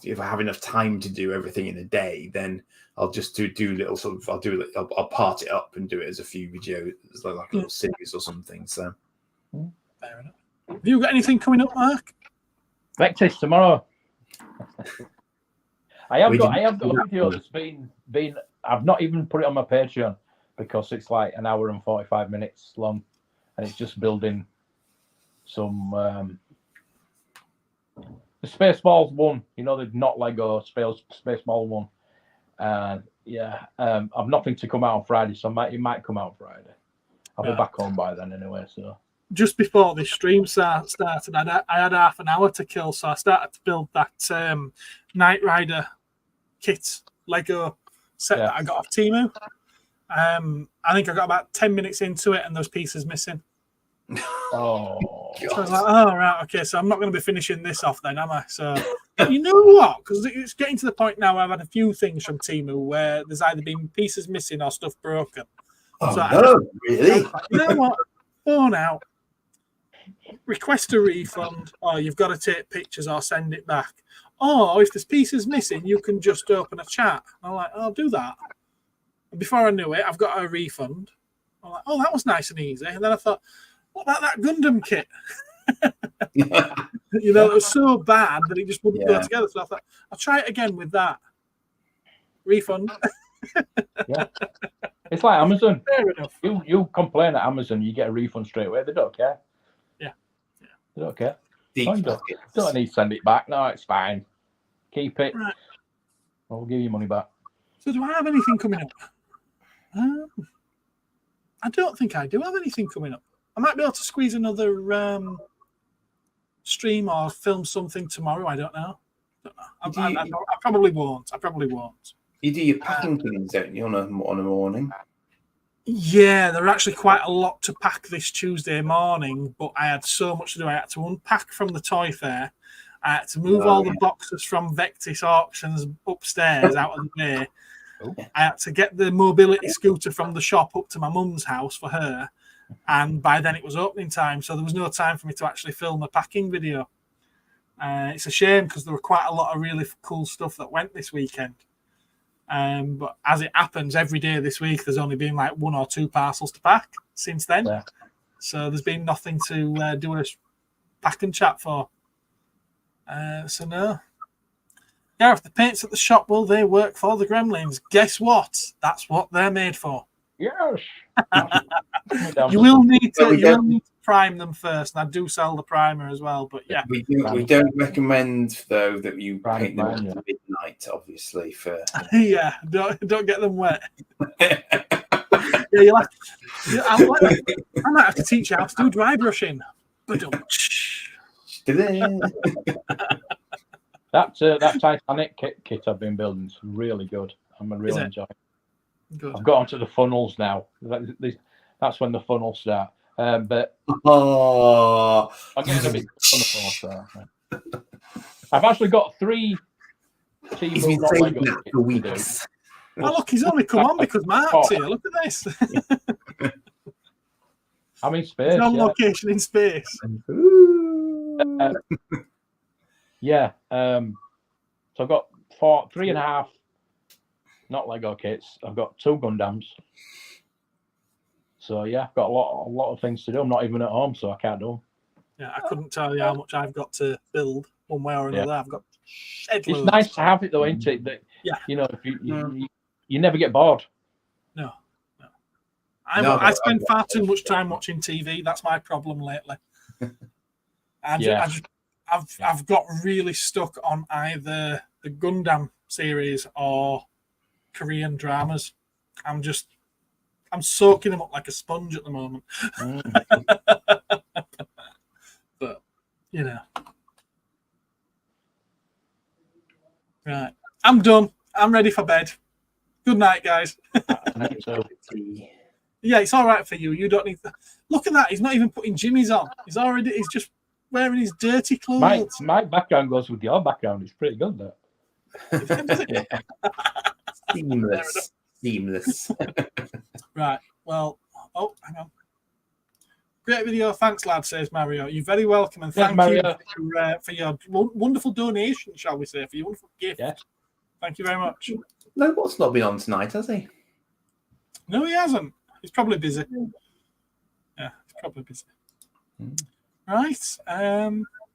if I have enough time to do everything in a day, then I'll just do little sort of I'll part it up and do it as a few videos, like a little series or something. So fair enough. Have you got anything coming up, Mark? Vectis tomorrow. I have got a video that's been. I've not even put it on my Patreon because it's like an hour and 45 minutes long, and it's just building some. The Spaceballs one, the not Lego Spaceball one, and I've nothing to come out on Friday, so it might come out Friday. I'll be back home by then anyway. So just before this stream started, I had half an hour to kill, so I started to build that Knight Rider kit Lego set that I got off Temu. I think I got about 10 minutes into it, and those pieces missing. Oh, so I was like, oh, right, okay, so I'm not going to be finishing this off then, am I? So, you know what? Because it's getting to the point now where I've had a few things from Temu where there's either been pieces missing or stuff broken. Oh, so no, really? Like, you know what? Phone out. Request a refund, or you've got to take pictures or send it back. Or if there's pieces missing, you can just open a chat. I'm like, I'll do that. And before I knew it, I've got a refund. I'm like, oh, that was nice and easy. And then I thought, what about that Gundam kit? It was so bad that it just wouldn't go together. So I thought, I'll try it again with that. Refund. It's like Amazon. Fair enough. You complain at Amazon, you get a refund straight away. They don't care. They don't care. You don't need to send it back. No, it's fine. Keep it. Right. I'll give you money back. So do I have anything coming up? I don't think I do have anything coming up. I might be able to squeeze another stream or film something tomorrow. I don't know. I probably won't. You do your packing things, don't you, on a morning? Yeah, there are actually quite a lot to pack this Tuesday morning, but I had so much to do. I had to unpack from the toy fair. I had to move all the boxes from Vectis auctions upstairs out of the bay. I had to get the mobility scooter from the shop up to my mum's house for her. And by then it was opening time, so there was no time for me to actually film a packing video. It's a shame because there were quite a lot of really cool stuff that went this weekend. But as it happens, every day this week, there's only been like 1 or 2 parcels to pack since then. Yeah. So there's been nothing to do a pack and chat for. So no. Gareth, the paints at the shop, will they work for the Gremlins? Guess what? That's what they're made for. Yes. You will need to prime them first, and I do sell the primer as well. But yeah, we don't recommend though that you paint them at midnight, obviously. For don't get them wet. I might have to teach you how to do dry brushing. That Titanic kit I've been building is really good. I'm really enjoying it. Good. I've got onto the funnels now. That's when the funnels start. But I'm getting a bit on the funnel. I've actually got 3 Temu not Lego kits to do. Oh, look, he's only come on because Mark's here. Look at this. I'm in space. He's on location in space. So I've got 3.5 not Lego kits. I've got 2 Gundams. So yeah, I've got a lot of things to do. I'm not even at home, so I can't do them. Yeah, I couldn't tell you how much I've got to build one way or another. I've got it's nice to have it though, isn't it? That, if you never get bored. No. I spend far too much time watching TV. That's my problem lately. I've got really stuck on either the Gundam series or Korean dramas. I'm soaking them up like a sponge at the moment. But right, I'm done. I'm ready for bed. Good night, guys. Yeah, it's all right for you. You don't need to look at that. He's not even putting jimmies on. He's just wearing his dirty clothes. My background goes with your background. It's pretty good, that. Seamless. Right. Well, hang on. appreciate the video. Thanks, lad, says Mario. You're very welcome, and Yes, thank Mario. you for your wonderful donation, shall we say, for your wonderful gift. Yes. Thank you very much. No, what's not been on tonight, has he? No, he hasn't. He's probably busy. Yeah, he's probably busy. Right.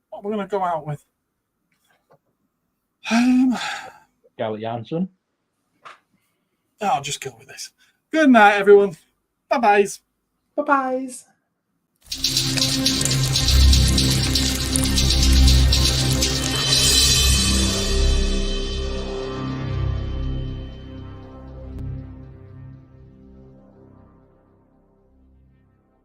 What we're going to go out with? Scarlett Jansen. I'll just go with this. Good night, everyone. Bye-byes. Bye-byes.